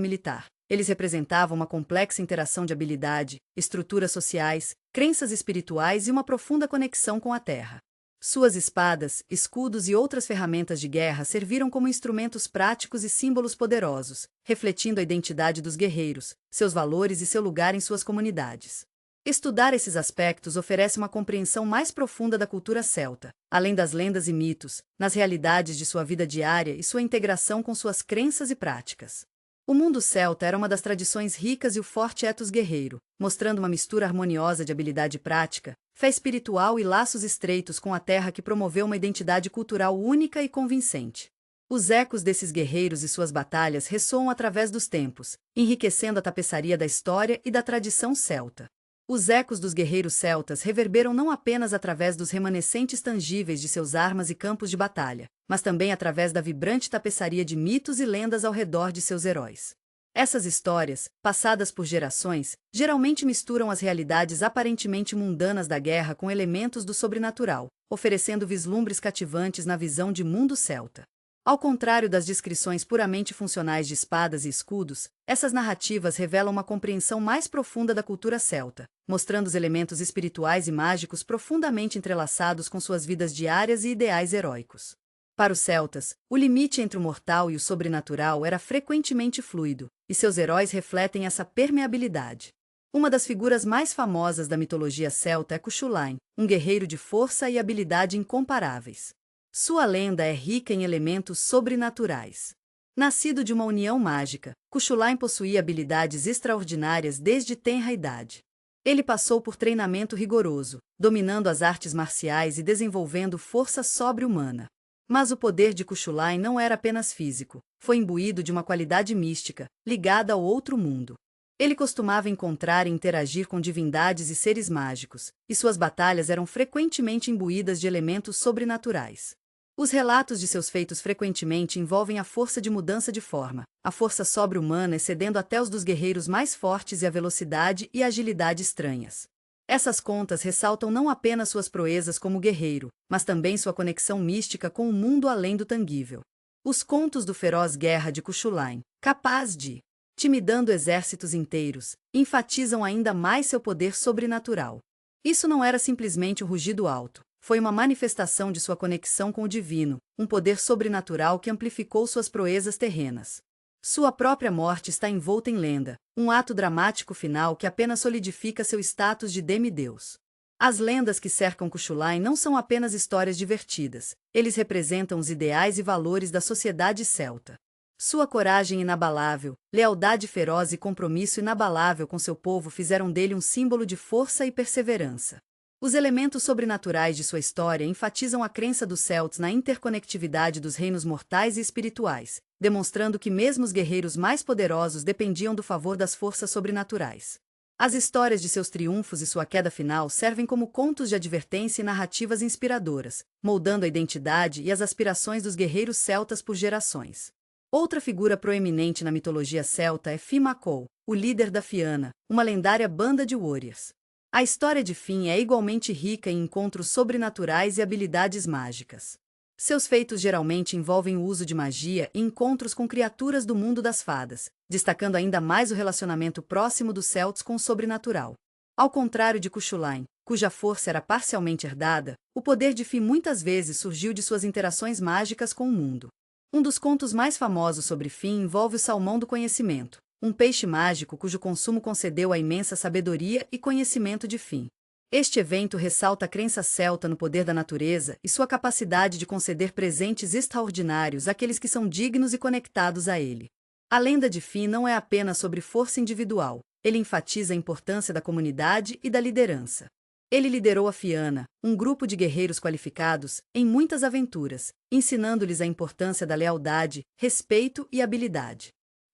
militar. Eles representavam uma complexa interação de habilidade, estruturas sociais, crenças espirituais e uma profunda conexão com a terra. Suas espadas, escudos e outras ferramentas de guerra serviram como instrumentos práticos e símbolos poderosos, refletindo a identidade dos guerreiros, seus valores e seu lugar em suas comunidades. Estudar esses aspectos oferece uma compreensão mais profunda da cultura celta, além das lendas e mitos, nas realidades de sua vida diária e sua integração com suas crenças e práticas. O mundo celta era uma das tradições ricas e o forte ethos guerreiro, mostrando uma mistura harmoniosa de habilidade prática, fé espiritual e laços estreitos com a terra que promoveu uma identidade cultural única e convincente. Os ecos desses guerreiros e suas batalhas ressoam através dos tempos, enriquecendo a tapeçaria da história e da tradição celta. Os ecos dos guerreiros celtas reverberam não apenas através dos remanescentes tangíveis de seus armas e campos de batalha, mas também através da vibrante tapeçaria de mitos e lendas ao redor de seus heróis. Essas histórias, passadas por gerações, geralmente misturam as realidades aparentemente mundanas da guerra com elementos do sobrenatural, oferecendo vislumbres cativantes na visão de mundo celta. Ao contrário das descrições puramente funcionais de espadas e escudos, essas narrativas revelam uma compreensão mais profunda da cultura celta, mostrando os elementos espirituais e mágicos profundamente entrelaçados com suas vidas diárias e ideais heróicos. Para os celtas, o limite entre o mortal e o sobrenatural era frequentemente fluido, e seus heróis refletem essa permeabilidade. Uma das figuras mais famosas da mitologia celta é Cuchulainn, um guerreiro de força e habilidade incomparáveis. Sua lenda é rica em elementos sobrenaturais. Nascido de uma união mágica, Cuchulainn possuía habilidades extraordinárias desde tenra idade. Ele passou por treinamento rigoroso, dominando as artes marciais e desenvolvendo força sobre-humana. Mas o poder de Cuchulainn não era apenas físico, foi imbuído de uma qualidade mística, ligada ao outro mundo. Ele costumava encontrar e interagir com divindades e seres mágicos, e suas batalhas eram frequentemente imbuídas de elementos sobrenaturais. Os relatos de seus feitos frequentemente envolvem a força de mudança de forma, a força sobre-humana excedendo até os dos guerreiros mais fortes e a velocidade e agilidade estranhas. Essas contas ressaltam não apenas suas proezas como guerreiro, mas também sua conexão mística com o mundo além do tangível. Os contos do feroz guerra de Cuchulainn, capaz de intimidando exércitos inteiros, enfatizam ainda mais seu poder sobrenatural. Isso não era simplesmente um rugido alto, foi uma manifestação de sua conexão com o divino, um poder sobrenatural que amplificou suas proezas terrenas. Sua própria morte está envolta em lenda, um ato dramático final que apenas solidifica seu status de demideus. As lendas que cercam Cuchulainn não são apenas histórias divertidas, eles representam os ideais e valores da sociedade celta. Sua coragem inabalável, lealdade feroz e compromisso inabalável com seu povo fizeram dele um símbolo de força e perseverança. Os elementos sobrenaturais de sua história enfatizam a crença dos celtas na interconectividade dos reinos mortais e espirituais, demonstrando que mesmo os guerreiros mais poderosos dependiam do favor das forças sobrenaturais. As histórias de seus triunfos e sua queda final servem como contos de advertência e narrativas inspiradoras, moldando a identidade e as aspirações dos guerreiros celtas por gerações. Outra figura proeminente na mitologia celta é Finn McCool, o líder da Fianna, uma lendária banda de warriors. A história de Finn é igualmente rica em encontros sobrenaturais e habilidades mágicas. Seus feitos geralmente envolvem o uso de magia e encontros com criaturas do mundo das fadas, destacando ainda mais o relacionamento próximo dos celtas com o sobrenatural. Ao contrário de Cuchulainn, cuja força era parcialmente herdada, o poder de Finn muitas vezes surgiu de suas interações mágicas com o mundo. Um dos contos mais famosos sobre Finn envolve o salmão do conhecimento, um peixe mágico cujo consumo concedeu a imensa sabedoria e conhecimento de Finn. Este evento ressalta a crença celta no poder da natureza e sua capacidade de conceder presentes extraordinários àqueles que são dignos e conectados a ele. A lenda de Finn não é apenas sobre força individual, ele enfatiza a importância da comunidade e da liderança. Ele liderou a Fianna, um grupo de guerreiros qualificados, em muitas aventuras, ensinando-lhes a importância da lealdade, respeito e habilidade.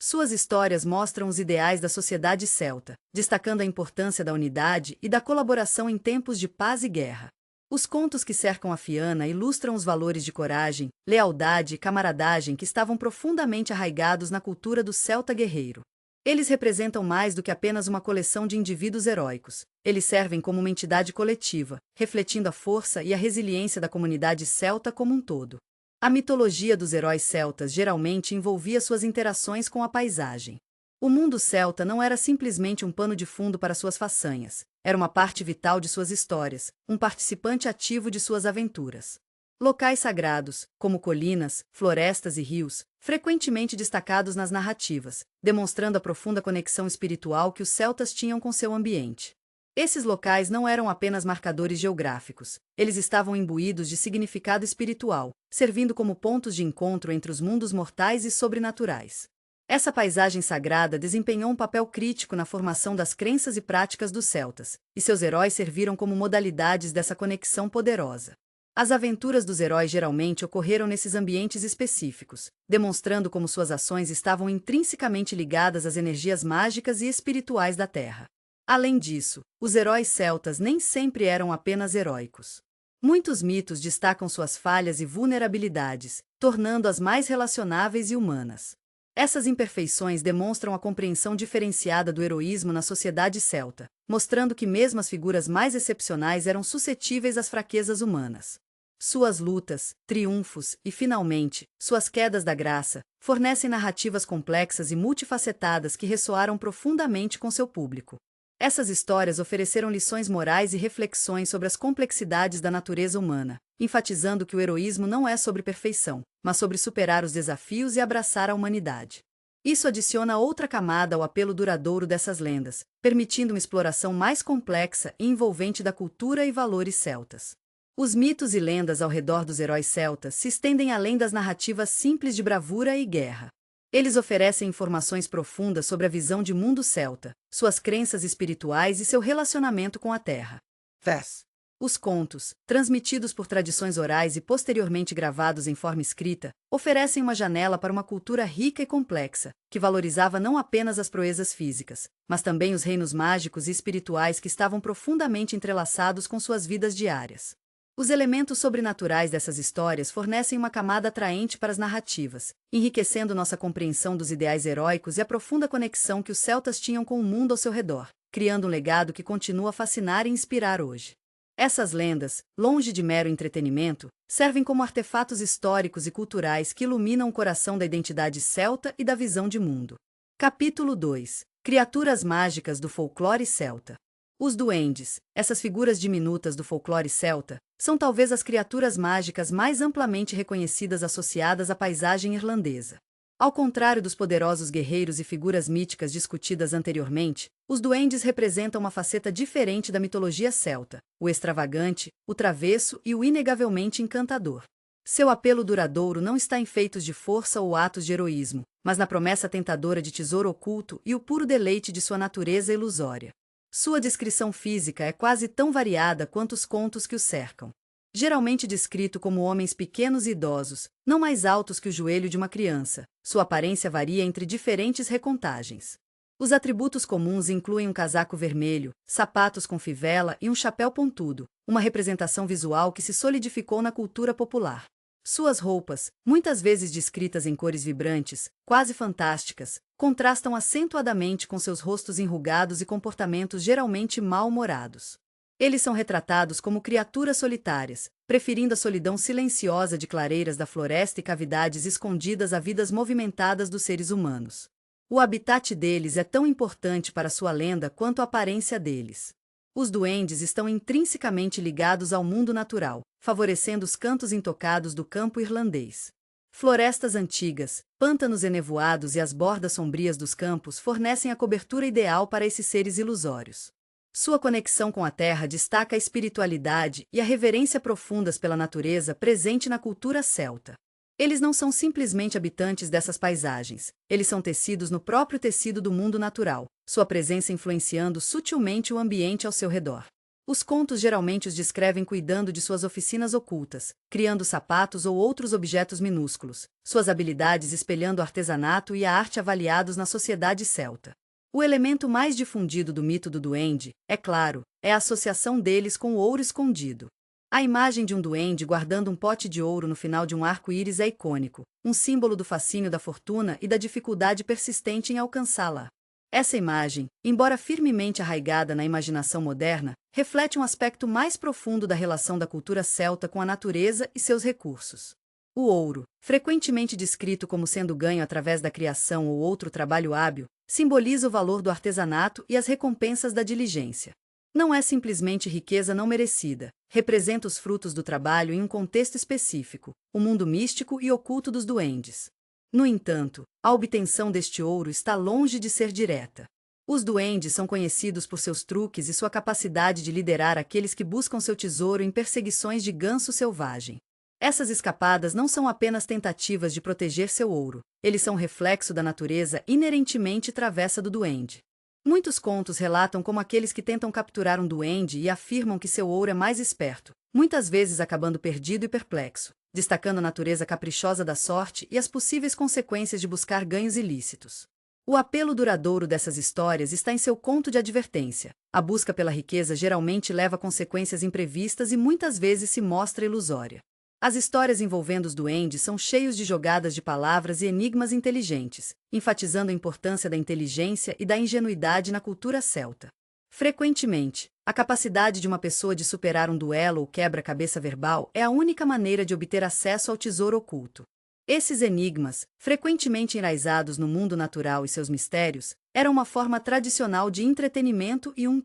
Suas histórias mostram os ideais da sociedade celta, destacando a importância da unidade e da colaboração em tempos de paz e guerra. Os contos que cercam a Fianna ilustram os valores de coragem, lealdade e camaradagem que estavam profundamente arraigados na cultura do celta guerreiro. Eles representam mais do que apenas uma coleção de indivíduos heróicos. Eles servem como uma entidade coletiva, refletindo a força e a resiliência da comunidade celta como um todo. A mitologia dos heróis celtas geralmente envolvia suas interações com a paisagem. O mundo celta não era simplesmente um pano de fundo para suas façanhas, era uma parte vital de suas histórias, um participante ativo de suas aventuras. Locais sagrados, como colinas, florestas e rios, frequentemente destacados nas narrativas, demonstrando a profunda conexão espiritual que os celtas tinham com seu ambiente. Esses locais não eram apenas marcadores geográficos, eles estavam imbuídos de significado espiritual, servindo como pontos de encontro entre os mundos mortais e sobrenaturais. Essa paisagem sagrada desempenhou um papel crítico na formação das crenças e práticas dos celtas, e seus heróis serviram como modalidades dessa conexão poderosa. As aventuras dos heróis geralmente ocorreram nesses ambientes específicos, demonstrando como suas ações estavam intrinsecamente ligadas às energias mágicas e espirituais da Terra. Além disso, os heróis celtas nem sempre eram apenas heróicos. Muitos mitos destacam suas falhas e vulnerabilidades, tornando-as mais relacionáveis e humanas. Essas imperfeições demonstram a compreensão diferenciada do heroísmo na sociedade celta, mostrando que mesmo as figuras mais excepcionais eram suscetíveis às fraquezas humanas. Suas lutas, triunfos e, finalmente, suas quedas da graça, fornecem narrativas complexas e multifacetadas que ressoaram profundamente com seu público. Essas histórias ofereceram lições morais e reflexões sobre as complexidades da natureza humana, enfatizando que o heroísmo não é sobre perfeição, mas sobre superar os desafios e abraçar a humanidade. Isso adiciona outra camada ao apelo duradouro dessas lendas, permitindo uma exploração mais complexa e envolvente da cultura e valores celtas. Os mitos e lendas ao redor dos heróis celtas se estendem além das narrativas simples de bravura e guerra. Eles oferecem informações profundas sobre a visão de mundo celta, suas crenças espirituais e seu relacionamento com a terra. Fez. Os contos, transmitidos por tradições orais e posteriormente gravados em forma escrita, oferecem uma janela para uma cultura rica e complexa, que valorizava não apenas as proezas físicas, mas também os reinos mágicos e espirituais que estavam profundamente entrelaçados com suas vidas diárias. Os elementos sobrenaturais dessas histórias fornecem uma camada atraente para as narrativas, enriquecendo nossa compreensão dos ideais heróicos e a profunda conexão que os celtas tinham com o mundo ao seu redor, criando um legado que continua a fascinar e inspirar hoje. Essas lendas, longe de mero entretenimento, servem como artefatos históricos e culturais que iluminam o coração da identidade celta e da visão de mundo. Capítulo 2. Criaturas mágicas do folclore celta. Os duendes, essas figuras diminutas do folclore celta, são talvez as criaturas mágicas mais amplamente reconhecidas associadas à paisagem irlandesa. Ao contrário dos poderosos guerreiros e figuras míticas discutidas anteriormente, os duendes representam uma faceta diferente da mitologia celta, o extravagante, o travesso e o inegavelmente encantador. Seu apelo duradouro não está em feitos de força ou atos de heroísmo, mas na promessa tentadora de tesouro oculto e o puro deleite de sua natureza ilusória. Sua descrição física é quase tão variada quanto os contos que o cercam. Geralmente descrito como homens pequenos e idosos, não mais altos que o joelho de uma criança, sua aparência varia entre diferentes recontagens. Os atributos comuns incluem um casaco vermelho, sapatos com fivela e um chapéu pontudo, uma representação visual que se solidificou na cultura popular. Suas roupas, muitas vezes descritas em cores vibrantes, quase fantásticas, contrastam acentuadamente com seus rostos enrugados e comportamentos geralmente mal-humorados. Eles são retratados como criaturas solitárias, preferindo a solidão silenciosa de clareiras da floresta e cavidades escondidas a vidas movimentadas dos seres humanos. O habitat deles é tão importante para sua lenda quanto a aparência deles. Os duendes estão intrinsecamente ligados ao mundo natural, favorecendo os cantos intocados do campo irlandês. Florestas antigas, pântanos enevoados e as bordas sombrias dos campos fornecem a cobertura ideal para esses seres ilusórios. Sua conexão com a terra destaca a espiritualidade e a reverência profundas pela natureza presente na cultura celta. Eles não são simplesmente habitantes dessas paisagens, eles são tecidos no próprio tecido do mundo natural, sua presença influenciando sutilmente o ambiente ao seu redor. Os contos geralmente os descrevem cuidando de suas oficinas ocultas, criando sapatos ou outros objetos minúsculos, suas habilidades espelhando o artesanato e a arte avaliados na sociedade celta. O elemento mais difundido do mito do duende, é claro, é a associação deles com o ouro escondido. A imagem de um duende guardando um pote de ouro no final de um arco-íris é icônico, um símbolo do fascínio da fortuna e da dificuldade persistente em alcançá-la. Essa imagem, embora firmemente arraigada na imaginação moderna, reflete um aspecto mais profundo da relação da cultura celta com a natureza e seus recursos. O ouro, frequentemente descrito como sendo ganho através da criação ou outro trabalho hábil, simboliza o valor do artesanato e as recompensas da diligência. Não é simplesmente riqueza não merecida, representa os frutos do trabalho em um contexto específico, o mundo místico e oculto dos duendes. No entanto, a obtenção deste ouro está longe de ser direta. Os duendes são conhecidos por seus truques e sua capacidade de liderar aqueles que buscam seu tesouro em perseguições de ganso selvagem. Essas escapadas não são apenas tentativas de proteger seu ouro, eles são reflexo da natureza inerentemente travessa do duende. Muitos contos relatam como aqueles que tentam capturar um duende e afirmam que seu ouro é mais esperto, muitas vezes acabando perdido e perplexo, destacando a natureza caprichosa da sorte e as possíveis consequências de buscar ganhos ilícitos. O apelo duradouro dessas histórias está em seu conto de advertência. A busca pela riqueza geralmente leva a consequências imprevistas e muitas vezes se mostra ilusória. As histórias envolvendo os duendes são cheios de jogadas de palavras e enigmas inteligentes, enfatizando a importância da inteligência e da ingenuidade na cultura celta. Frequentemente, a capacidade de uma pessoa de superar um duelo ou quebra-cabeça verbal é a única maneira de obter acesso ao tesouro oculto. Esses enigmas, frequentemente enraizados no mundo natural e seus mistérios, eram uma forma tradicional de entretenimento e um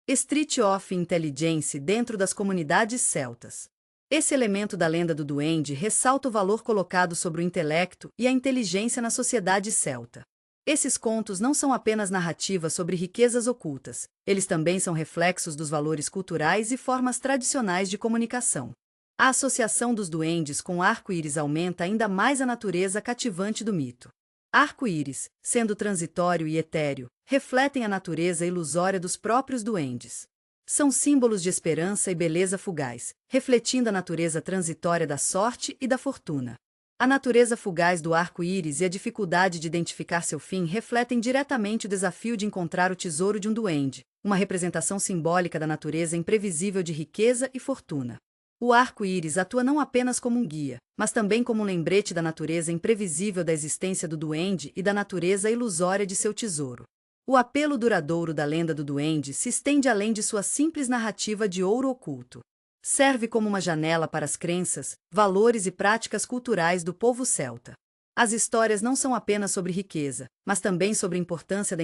street of intelligence dentro das comunidades celtas. Esse elemento da lenda do duende ressalta o valor colocado sobre o intelecto e a inteligência na sociedade celta. Esses contos não são apenas narrativas sobre riquezas ocultas, eles também são reflexos dos valores culturais e formas tradicionais de comunicação. A associação dos duendes com o arco-íris aumenta ainda mais a natureza cativante do mito. Arco-íris, sendo transitório e etéreo, refletem a natureza ilusória dos próprios duendes. São símbolos de esperança e beleza fugaz, refletindo a natureza transitória da sorte e da fortuna. A natureza fugaz do arco-íris e a dificuldade de identificar seu fim refletem diretamente o desafio de encontrar o tesouro de um duende, uma representação simbólica da natureza imprevisível de riqueza e fortuna. O arco-íris atua não apenas como um guia, mas também como um lembrete da natureza imprevisível da existência do duende e da natureza ilusória de seu tesouro. O apelo duradouro da lenda do duende se estende além de sua simples narrativa de ouro oculto. Serve como uma janela para as crenças, valores e práticas culturais do povo celta. As histórias não são apenas sobre riqueza, mas também sobre a importância da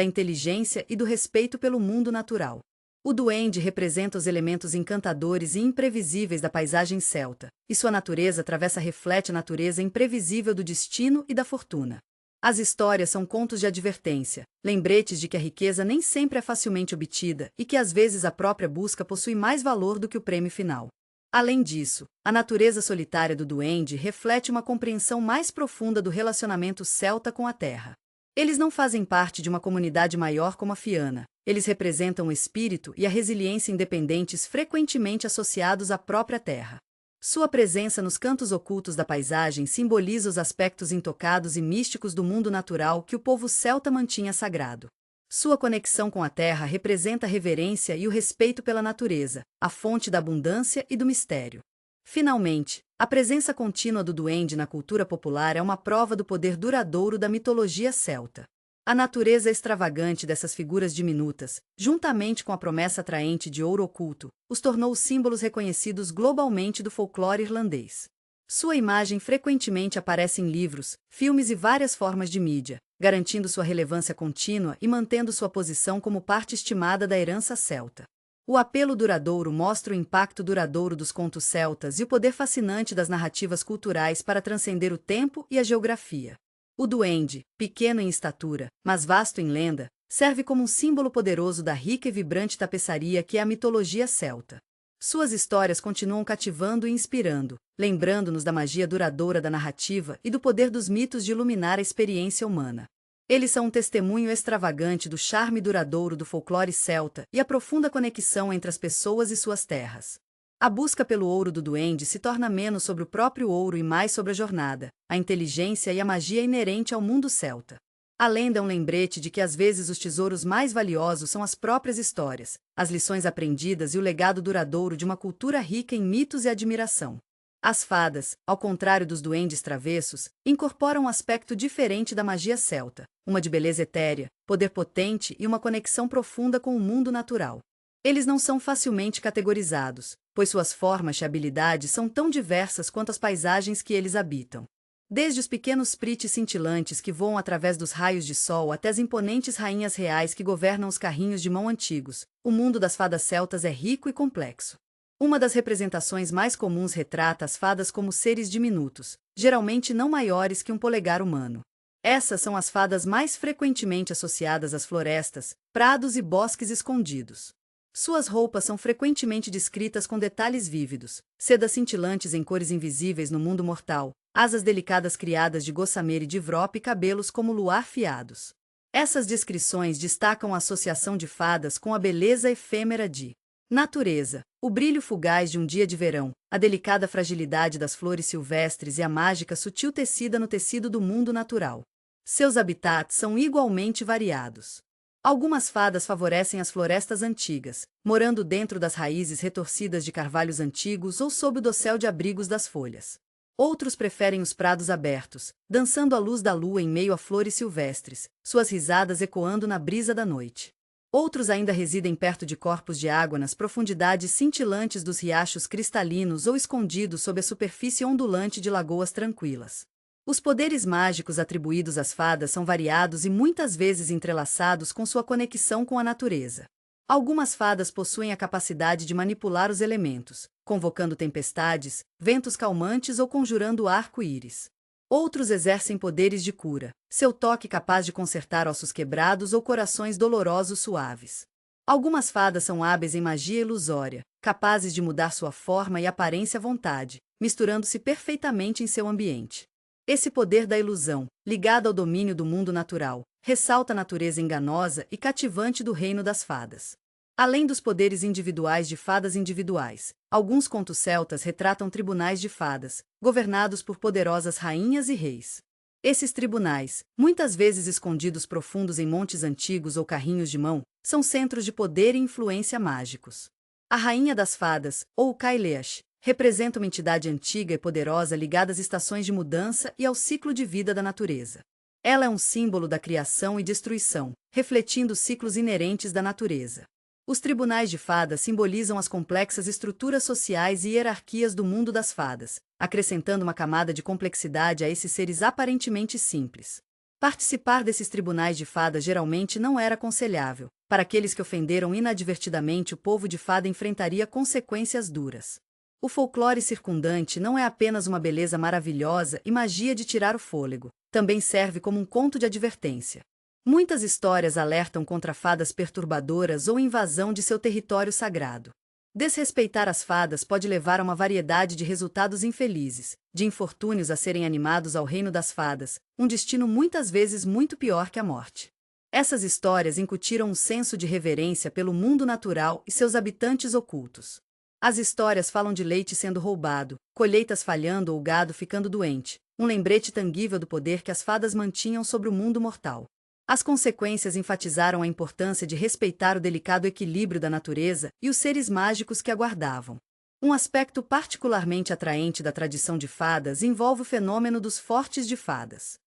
inteligência e do respeito pelo mundo natural. O duende representa os elementos encantadores e imprevisíveis da paisagem celta, e sua natureza travessa reflete a natureza imprevisível do destino e da fortuna. As histórias são contos de advertência, lembretes de que a riqueza nem sempre é facilmente obtida e que às vezes a própria busca possui mais valor do que o prêmio final. Além disso, a natureza solitária do duende reflete uma compreensão mais profunda do relacionamento celta com a terra. Eles não fazem parte de uma comunidade maior como a Fiana, eles representam o espírito e a resiliência independentes frequentemente associados à própria terra. Sua presença nos cantos ocultos da paisagem simboliza os aspectos intocados e místicos do mundo natural que o povo celta mantinha sagrado. Sua conexão com a terra representa a reverência e o respeito pela natureza, a fonte da abundância e do mistério. Finalmente, a presença contínua do duende na cultura popular é uma prova do poder duradouro da mitologia celta. A natureza extravagante dessas figuras diminutas, juntamente com a promessa atraente de ouro oculto, os tornou símbolos reconhecidos globalmente do folclore irlandês. Sua imagem frequentemente aparece em livros, filmes e várias formas de mídia, garantindo sua relevância contínua e mantendo sua posição como parte estimada da herança celta. O apelo duradouro mostra o impacto duradouro dos contos celtas e o poder fascinante das narrativas culturais para transcender o tempo e a geografia. O duende, pequeno em estatura, mas vasto em lenda, serve como um símbolo poderoso da rica e vibrante tapeçaria que é a mitologia celta. Suas histórias continuam cativando e inspirando, lembrando-nos da magia duradoura da narrativa e do poder dos mitos de iluminar a experiência humana. Eles são um testemunho extravagante do charme duradouro do folclore celta e a profunda conexão entre as pessoas e suas terras. A busca pelo ouro do duende se torna menos sobre o próprio ouro e mais sobre a jornada, a inteligência e a magia inerente ao mundo celta. A lenda é um lembrete de que às vezes os tesouros mais valiosos são as próprias histórias, as lições aprendidas e o legado duradouro de uma cultura rica em mitos e admiração. As fadas, ao contrário dos duendes travessos, incorporam um aspecto diferente da magia celta, uma de beleza etérea, poder potente e uma conexão profunda com o mundo natural. Eles não são facilmente categorizados, pois suas formas e habilidades são tão diversas quanto as paisagens que eles habitam. Desde os pequenos prites cintilantes que voam através dos raios de sol até as imponentes rainhas reais que governam os carrinhos de mão antigos, o mundo das fadas celtas é rico e complexo. Uma das representações mais comuns retrata as fadas como seres diminutos, geralmente não maiores que um polegar humano. Essas são as fadas mais frequentemente associadas às florestas, prados e bosques escondidos. Suas roupas são frequentemente descritas com detalhes vívidos, sedas cintilantes em cores invisíveis no mundo mortal, asas delicadas criadas de gossamer e de vrop e cabelos como luar fiados. Essas descrições destacam a associação de fadas com a beleza efêmera de natureza, o brilho fugaz de um dia de verão, a delicada fragilidade das flores silvestres e a mágica sutil tecida no tecido do mundo natural. Seus habitats são igualmente variados. Algumas fadas favorecem as florestas antigas, morando dentro das raízes retorcidas de carvalhos antigos ou sob o dossel de abrigos das folhas. Outros preferem os prados abertos, dançando à luz da lua em meio a flores silvestres, suas risadas ecoando na brisa da noite. Outros ainda residem perto de corpos de água nas profundidades cintilantes dos riachos cristalinos ou escondidos sob a superfície ondulante de lagoas tranquilas. Os poderes mágicos atribuídos às fadas são variados e muitas vezes entrelaçados com sua conexão com a natureza. Algumas fadas possuem a capacidade de manipular os elementos, convocando tempestades, ventos calmantes ou conjurando arco-íris. Outros exercem poderes de cura, seu toque capaz de consertar ossos quebrados ou corações dolorosos suaves. Algumas fadas são hábeis em magia ilusória, capazes de mudar sua forma e aparência à vontade, misturando-se perfeitamente em seu ambiente. Esse poder da ilusão, ligado ao domínio do mundo natural, ressalta a natureza enganosa e cativante do reino das fadas. Além dos poderes individuais de fadas individuais, alguns contos celtas retratam tribunais de fadas, governados por poderosas rainhas e reis. Esses tribunais, muitas vezes escondidos profundos em montes antigos ou carrinhos de mão, são centros de poder e influência mágicos. A Rainha das Fadas, ou Kailash, representa uma entidade antiga e poderosa ligada às estações de mudança e ao ciclo de vida da natureza. Ela é um símbolo da criação e destruição, refletindo os ciclos inerentes da natureza. Os tribunais de fadas simbolizam as complexas estruturas sociais e hierarquias do mundo das fadas, acrescentando uma camada de complexidade a esses seres aparentemente simples. Participar desses tribunais de fadas geralmente não era aconselhável. Para aqueles que ofenderam inadvertidamente, o povo de fada enfrentaria consequências duras. O folclore circundante não é apenas uma beleza maravilhosa e magia de tirar o fôlego, também serve como um conto de advertência. Muitas histórias alertam contra fadas perturbadoras ou invasão de seu território sagrado. Desrespeitar as fadas pode levar a uma variedade de resultados infelizes, de infortúnios a serem animados ao reino das fadas, um destino muitas vezes muito pior que a morte. Essas histórias incutiram um senso de reverência pelo mundo natural e seus habitantes ocultos. As histórias falam de leite sendo roubado, colheitas falhando ou gado ficando doente, um lembrete tangível do poder que as fadas mantinham sobre o mundo mortal. As consequências enfatizaram a importância de respeitar o delicado equilíbrio da natureza e os seres mágicos que aguardavam. Um aspecto particularmente atraente da tradição de fadas envolve o fenômeno dos fortes de fadas.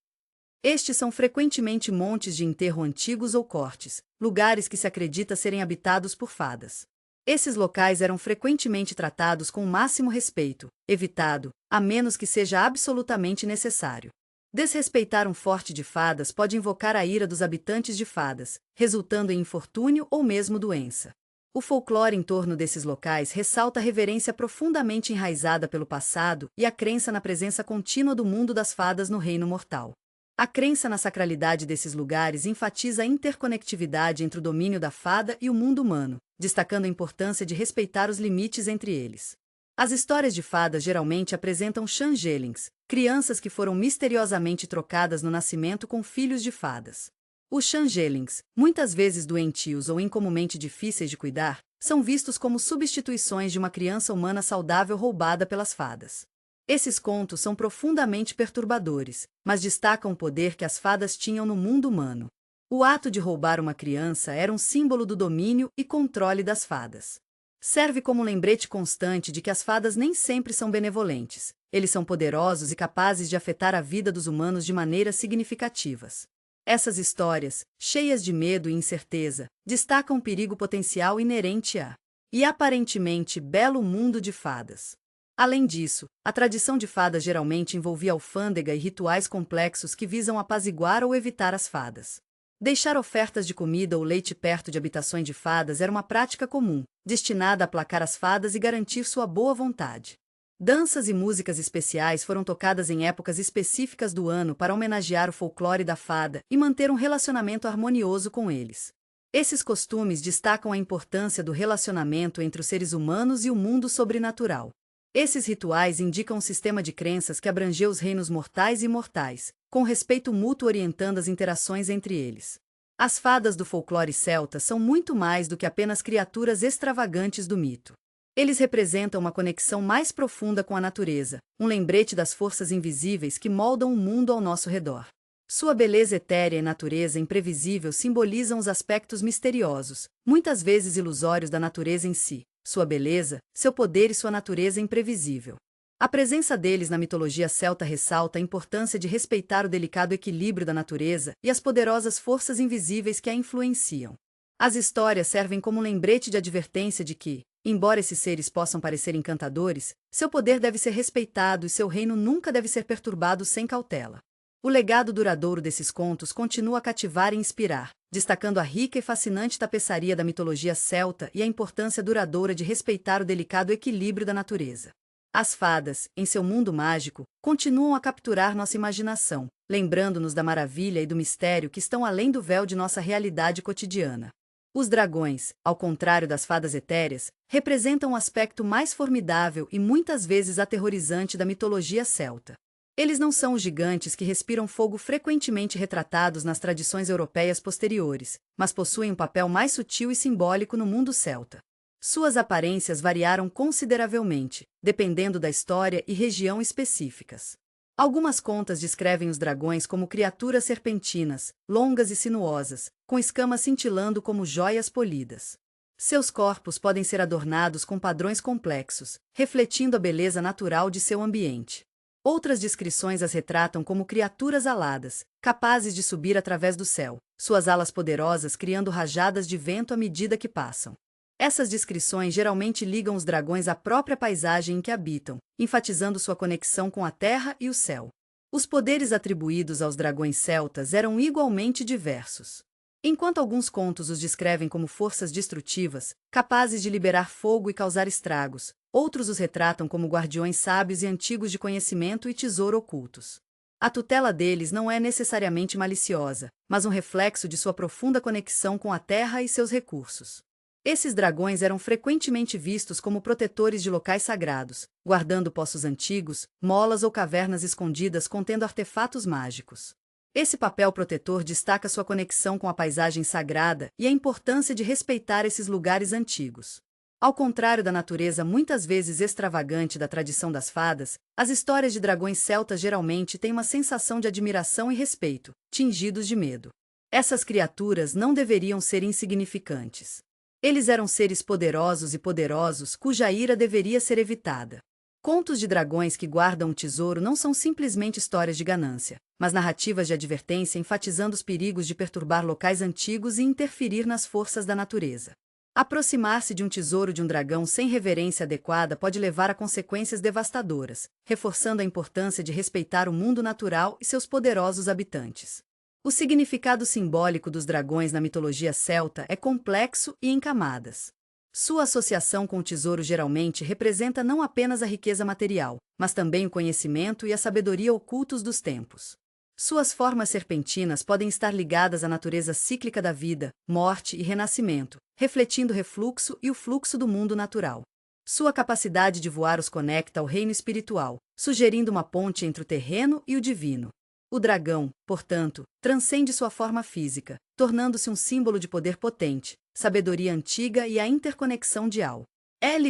Estes são frequentemente montes de enterro antigos ou cortes, lugares que se acredita serem habitados por fadas. Esses locais eram frequentemente tratados com o máximo respeito, evitado, a menos que seja absolutamente necessário. Desrespeitar um forte de fadas pode invocar a ira dos habitantes de fadas, resultando em infortúnio ou mesmo doença. O folclore em torno desses locais ressalta a reverência profundamente enraizada pelo passado e a crença na presença contínua do mundo das fadas no reino mortal. A crença na sacralidade desses lugares enfatiza a interconectividade entre o domínio da fada e o mundo humano, destacando a importância de respeitar os limites entre eles. As histórias de fadas geralmente apresentam changelings, crianças que foram misteriosamente trocadas no nascimento com filhos de fadas. Os changelings, muitas vezes doentios ou incomumente difíceis de cuidar, são vistos como substituições de uma criança humana saudável roubada pelas fadas. Esses contos são profundamente perturbadores, mas destacam o poder que as fadas tinham no mundo humano. O ato de roubar uma criança era um símbolo do domínio e controle das fadas. Serve como um lembrete constante de que as fadas nem sempre são benevolentes. Eles são poderosos e capazes de afetar a vida dos humanos de maneiras significativas. Essas histórias, cheias de medo e incerteza, destacam o perigo potencial inerente a e aparentemente belo mundo de fadas. Além disso, a tradição de fadas geralmente envolvia alfândega e rituais complexos que visam apaziguar ou evitar as fadas. Deixar ofertas de comida ou leite perto de habitações de fadas era uma prática comum, destinada a aplacar as fadas e garantir sua boa vontade. Danças e músicas especiais foram tocadas em épocas específicas do ano para homenagear o folclore da fada e manter um relacionamento harmonioso com eles. Esses costumes destacam a importância do relacionamento entre os seres humanos e o mundo sobrenatural. Esses rituais indicam um sistema de crenças que abrangeu os reinos mortais e imortais, com respeito mútuo orientando as interações entre eles. As fadas do folclore celta são muito mais do que apenas criaturas extravagantes do mito. Eles representam uma conexão mais profunda com a natureza, um lembrete das forças invisíveis que moldam o mundo ao nosso redor. Sua beleza etérea e natureza imprevisível simbolizam os aspectos misteriosos, muitas vezes ilusórios da natureza em si. Sua beleza, seu poder e sua natureza imprevisível. A presença deles na mitologia celta ressalta a importância de respeitar o delicado equilíbrio da natureza e as poderosas forças invisíveis que a influenciam. As histórias servem como um lembrete de advertência de que, embora esses seres possam parecer encantadores, seu poder deve ser respeitado e seu reino nunca deve ser perturbado sem cautela. O legado duradouro desses contos continua a cativar e inspirar, destacando a rica e fascinante tapeçaria da mitologia celta e a importância duradoura de respeitar o delicado equilíbrio da natureza. As fadas, em seu mundo mágico, continuam a capturar nossa imaginação, lembrando-nos da maravilha e do mistério que estão além do véu de nossa realidade cotidiana. Os dragões, ao contrário das fadas etéreas, representam um aspecto mais formidável e muitas vezes aterrorizante da mitologia celta. Eles não são os gigantes que respiram fogo frequentemente retratados nas tradições europeias posteriores, mas possuem um papel mais sutil e simbólico no mundo celta. Suas aparências variaram consideravelmente, dependendo da história e região específicas. Algumas contas descrevem os dragões como criaturas serpentinas, longas e sinuosas, com escamas cintilando como joias polidas. Seus corpos podem ser adornados com padrões complexos, refletindo a beleza natural de seu ambiente. Outras descrições as retratam como criaturas aladas, capazes de subir através do céu, suas alas poderosas criando rajadas de vento à medida que passam. Essas descrições geralmente ligam os dragões à própria paisagem em que habitam, enfatizando sua conexão com a terra e o céu. Os poderes atribuídos aos dragões celtas eram igualmente diversos. Enquanto alguns contos os descrevem como forças destrutivas, capazes de liberar fogo e causar estragos, outros os retratam como guardiões sábios e antigos de conhecimento e tesouro ocultos. A tutela deles não é necessariamente maliciosa, mas um reflexo de sua profunda conexão com a terra e seus recursos. Esses dragões eram frequentemente vistos como protetores de locais sagrados, guardando poços antigos, molas ou cavernas escondidas contendo artefatos mágicos. Esse papel protetor destaca sua conexão com a paisagem sagrada e a importância de respeitar esses lugares antigos. Ao contrário da natureza muitas vezes extravagante da tradição das fadas, as histórias de dragões celtas geralmente têm uma sensação de admiração e respeito, tingidos de medo. Essas criaturas não deveriam ser insignificantes. Eles eram seres poderosos e poderosos cuja ira deveria ser evitada. Contos de dragões que guardam um tesouro não são simplesmente histórias de ganância, mas narrativas de advertência enfatizando os perigos de perturbar locais antigos e interferir nas forças da natureza. Aproximar-se de um tesouro de um dragão sem reverência adequada pode levar a consequências devastadoras, reforçando a importância de respeitar o mundo natural e seus poderosos habitantes. O significado simbólico dos dragões na mitologia celta é complexo e em camadas. Sua associação com o tesouro geralmente representa não apenas a riqueza material, mas também o conhecimento e a sabedoria ocultos dos tempos. Suas formas serpentinas podem estar ligadas à natureza cíclica da vida, morte e renascimento, refletindo o refluxo e o fluxo do mundo natural. Sua capacidade de voar os conecta ao reino espiritual, sugerindo uma ponte entre o terreno e o divino. O dragão, portanto, transcende sua forma física, tornando-se um símbolo de poder potente, sabedoria antiga e a interconexão de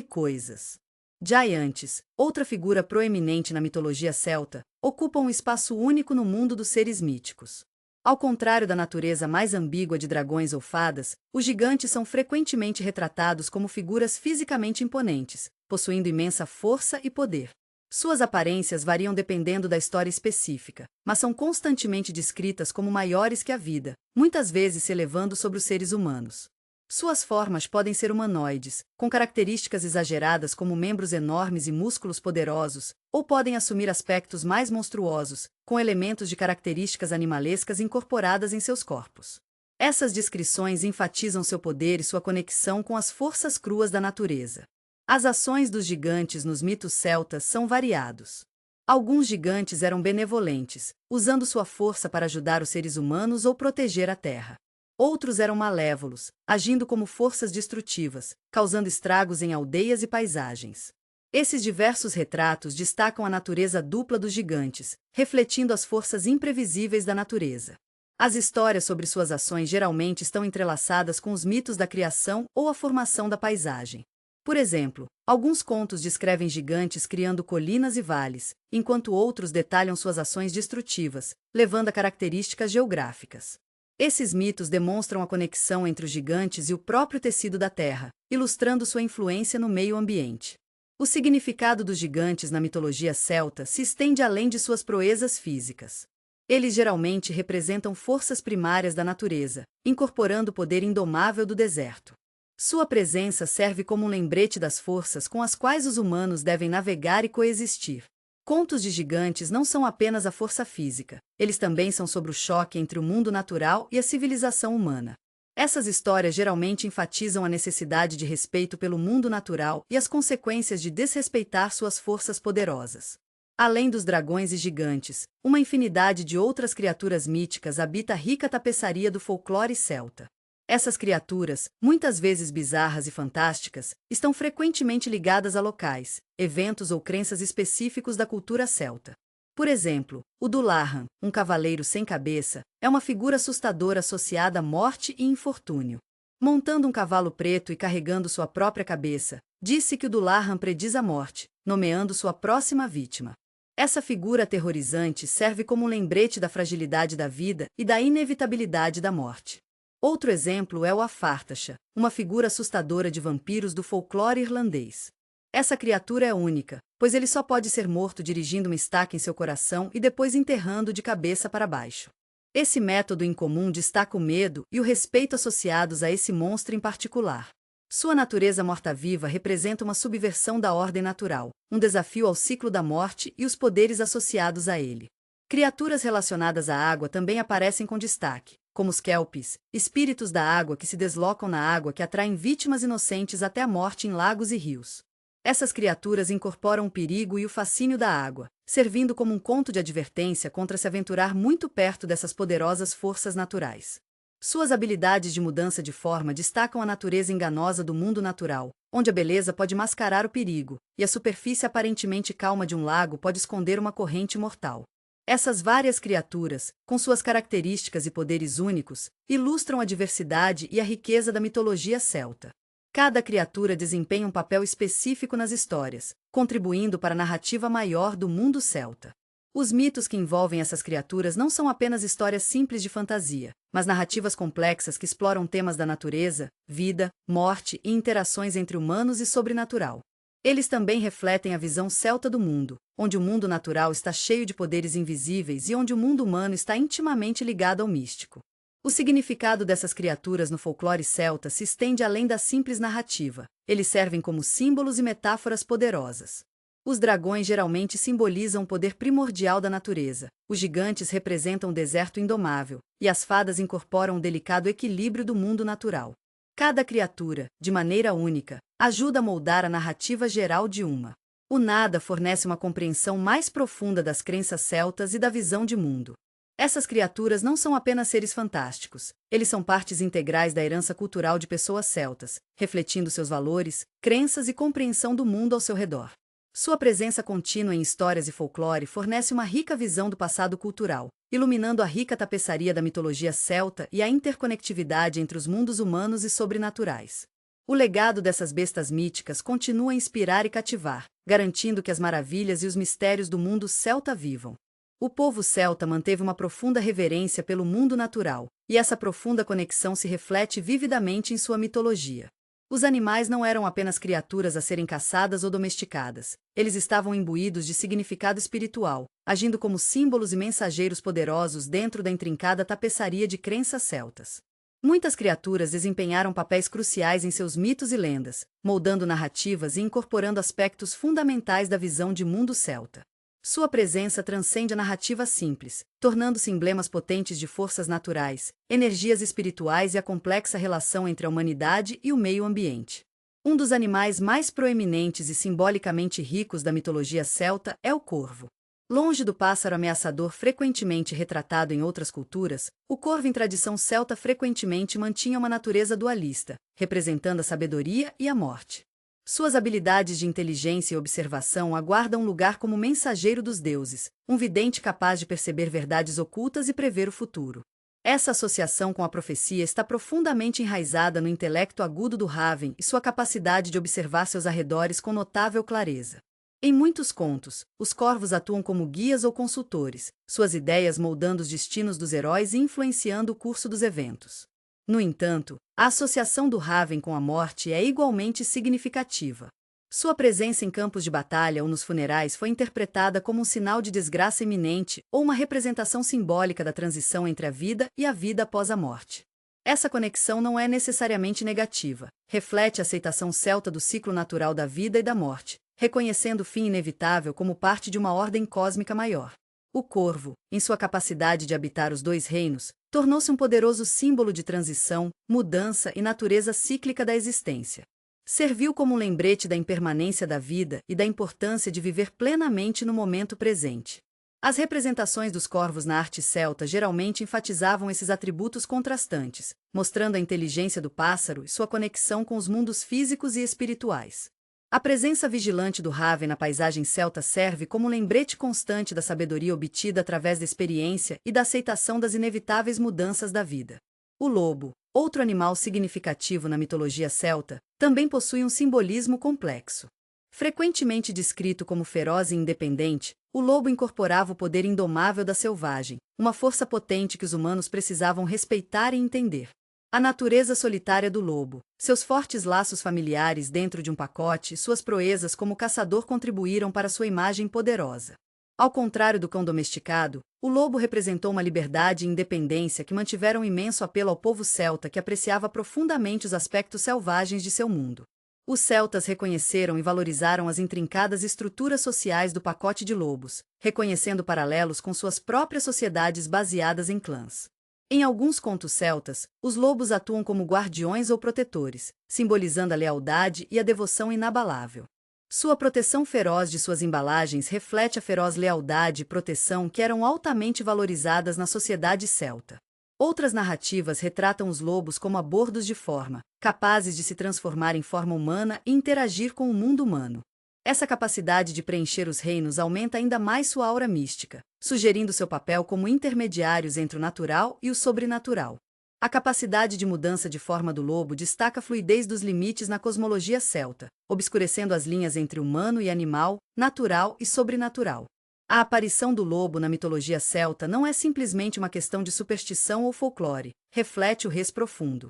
coisas. Giantes, outra figura proeminente na mitologia celta, ocupam um espaço único no mundo dos seres míticos. Ao contrário da natureza mais ambígua de dragões ou fadas, os gigantes são frequentemente retratados como figuras fisicamente imponentes, possuindo imensa força e poder. Suas aparências variam dependendo da história específica, mas são constantemente descritas como maiores que a vida, muitas vezes se elevando sobre os seres humanos. Suas formas podem ser humanoides, com características exageradas como membros enormes e músculos poderosos, ou podem assumir aspectos mais monstruosos, com elementos de características animalescas incorporadas em seus corpos. Essas descrições enfatizam seu poder e sua conexão com as forças cruas da natureza. As ações dos gigantes nos mitos celtas são variados. Alguns gigantes eram benevolentes, usando sua força para ajudar os seres humanos ou proteger a terra. Outros eram malévolos, agindo como forças destrutivas, causando estragos em aldeias e paisagens. Esses diversos retratos destacam a natureza dupla dos gigantes, refletindo as forças imprevisíveis da natureza. As histórias sobre suas ações geralmente estão entrelaçadas com os mitos da criação ou a formação da paisagem. Por exemplo, alguns contos descrevem gigantes criando colinas e vales, enquanto outros detalham suas ações destrutivas, levando a características geográficas. Esses mitos demonstram a conexão entre os gigantes e o próprio tecido da terra, ilustrando sua influência no meio ambiente. O significado dos gigantes na mitologia celta se estende além de suas proezas físicas. Eles geralmente representam forças primárias da natureza, incorporando o poder indomável do deserto. Sua presença serve como um lembrete das forças com as quais os humanos devem navegar e coexistir. Contos de gigantes não são apenas a força física, eles também são sobre o choque entre o mundo natural e a civilização humana. Essas histórias geralmente enfatizam a necessidade de respeito pelo mundo natural e as consequências de desrespeitar suas forças poderosas. Além dos dragões e gigantes, uma infinidade de outras criaturas míticas habita a rica tapeçaria do folclore celta. Essas criaturas, muitas vezes bizarras e fantásticas, estão frequentemente ligadas a locais, eventos ou crenças específicos da cultura celta. Por exemplo, o Dullahan, um cavaleiro sem cabeça, é uma figura assustadora associada à morte e infortúnio. Montando um cavalo preto e carregando sua própria cabeça, disse que o Dullahan prediz a morte, nomeando sua próxima vítima. Essa figura aterrorizante serve como um lembrete da fragilidade da vida e da inevitabilidade da morte. Outro exemplo é o Afartasha, uma figura assustadora de vampiros do folclore irlandês. Essa criatura é única, pois ele só pode ser morto dirigindo uma estaca em seu coração e depois enterrando de cabeça para baixo. Esse método incomum destaca o medo e o respeito associados a esse monstro em particular. Sua natureza morta-viva representa uma subversão da ordem natural, um desafio ao ciclo da morte e os poderes associados a ele. Criaturas relacionadas à água também aparecem com destaque, como os kelpies, espíritos da água que se deslocam na água que atraem vítimas inocentes até a morte em lagos e rios. Essas criaturas incorporam o perigo e o fascínio da água, servindo como um conto de advertência contra se aventurar muito perto dessas poderosas forças naturais. Suas habilidades de mudança de forma destacam a natureza enganosa do mundo natural, onde a beleza pode mascarar o perigo, e a superfície aparentemente calma de um lago pode esconder uma corrente mortal. Essas várias criaturas, com suas características e poderes únicos, ilustram a diversidade e a riqueza da mitologia celta. Cada criatura desempenha um papel específico nas histórias, contribuindo para a narrativa maior do mundo celta. Os mitos que envolvem essas criaturas não são apenas histórias simples de fantasia, mas narrativas complexas que exploram temas da natureza, vida, morte e interações entre humanos e sobrenatural. Eles também refletem a visão celta do mundo, onde o mundo natural está cheio de poderes invisíveis e onde o mundo humano está intimamente ligado ao místico. O significado dessas criaturas no folclore celta se estende além da simples narrativa. Eles servem como símbolos e metáforas poderosas. Os dragões geralmente simbolizam o poder primordial da natureza, os gigantes representam o deserto indomável, e as fadas incorporam o delicado equilíbrio do mundo natural. Cada criatura, de maneira única, ajuda a moldar a narrativa geral de uma. O nada fornece uma compreensão mais profunda das crenças celtas e da visão de mundo. Essas criaturas não são apenas seres fantásticos, eles são partes integrais da herança cultural de pessoas celtas, refletindo seus valores, crenças e compreensão do mundo ao seu redor. Sua presença contínua em histórias e folclore fornece uma rica visão do passado cultural, iluminando a rica tapeçaria da mitologia celta e a interconectividade entre os mundos humanos e sobrenaturais. O legado dessas bestas míticas continua a inspirar e cativar, garantindo que as maravilhas e os mistérios do mundo celta vivam. O povo celta manteve uma profunda reverência pelo mundo natural, e essa profunda conexão se reflete vividamente em sua mitologia. Os animais não eram apenas criaturas a serem caçadas ou domesticadas, eles estavam imbuídos de significado espiritual, agindo como símbolos e mensageiros poderosos dentro da intrincada tapeçaria de crenças celtas. Muitas criaturas desempenharam papéis cruciais em seus mitos e lendas, moldando narrativas e incorporando aspectos fundamentais da visão de mundo celta. Sua presença transcende a narrativa simples, tornando-se emblemas potentes de forças naturais, energias espirituais e a complexa relação entre a humanidade e o meio ambiente. Um dos animais mais proeminentes e simbolicamente ricos da mitologia celta é o corvo. Longe do pássaro ameaçador frequentemente retratado em outras culturas, o corvo em tradição celta frequentemente mantinha uma natureza dualista, representando a sabedoria e a morte. Suas habilidades de inteligência e observação aguardam um lugar como mensageiro dos deuses, um vidente capaz de perceber verdades ocultas e prever o futuro. Essa associação com a profecia está profundamente enraizada no intelecto agudo do Raven e sua capacidade de observar seus arredores com notável clareza. Em muitos contos, os corvos atuam como guias ou consultores, suas ideias moldando os destinos dos heróis e influenciando o curso dos eventos. No entanto, a associação do Raven com a morte é igualmente significativa. Sua presença em campos de batalha ou nos funerais foi interpretada como um sinal de desgraça iminente ou uma representação simbólica da transição entre a vida e a vida após a morte. Essa conexão não é necessariamente negativa, reflete a aceitação celta do ciclo natural da vida e da morte, reconhecendo o fim inevitável como parte de uma ordem cósmica maior. O corvo, em sua capacidade de habitar os dois reinos, tornou-se um poderoso símbolo de transição, mudança e natureza cíclica da existência. Serviu como um lembrete da impermanência da vida e da importância de viver plenamente no momento presente. As representações dos corvos na arte celta geralmente enfatizavam esses atributos contrastantes, mostrando a inteligência do pássaro e sua conexão com os mundos físicos e espirituais. A presença vigilante do Raven na paisagem celta serve como um lembrete constante da sabedoria obtida através da experiência e da aceitação das inevitáveis mudanças da vida. O lobo, outro animal significativo na mitologia celta, também possui um simbolismo complexo. Frequentemente descrito como feroz e independente, o lobo incorporava o poder indomável da selvagem, uma força potente que os humanos precisavam respeitar e entender. A natureza solitária do lobo, seus fortes laços familiares dentro de um pacote e suas proezas como caçador contribuíram para sua imagem poderosa. Ao contrário do cão domesticado, o lobo representou uma liberdade e independência que mantiveram imenso apelo ao povo celta que apreciava profundamente os aspectos selvagens de seu mundo. Os celtas reconheceram e valorizaram as intrincadas estruturas sociais do pacote de lobos, reconhecendo paralelos com suas próprias sociedades baseadas em clãs. Em alguns contos celtas, os lobos atuam como guardiões ou protetores, simbolizando a lealdade e a devoção inabalável. Sua proteção feroz de suas embalagens reflete a feroz lealdade e proteção que eram altamente valorizadas na sociedade celta. Outras narrativas retratam os lobos como abordos de forma, capazes de se transformar em forma humana e interagir com o mundo humano. Essa capacidade de preencher os reinos aumenta ainda mais sua aura mística, sugerindo seu papel como intermediários entre o natural e o sobrenatural. A capacidade de mudança de forma do lobo destaca a fluidez dos limites na cosmologia celta, obscurecendo as linhas entre humano e animal, natural e sobrenatural. A aparição do lobo na mitologia celta não é simplesmente uma questão de superstição ou folclore, reflete o res profundo.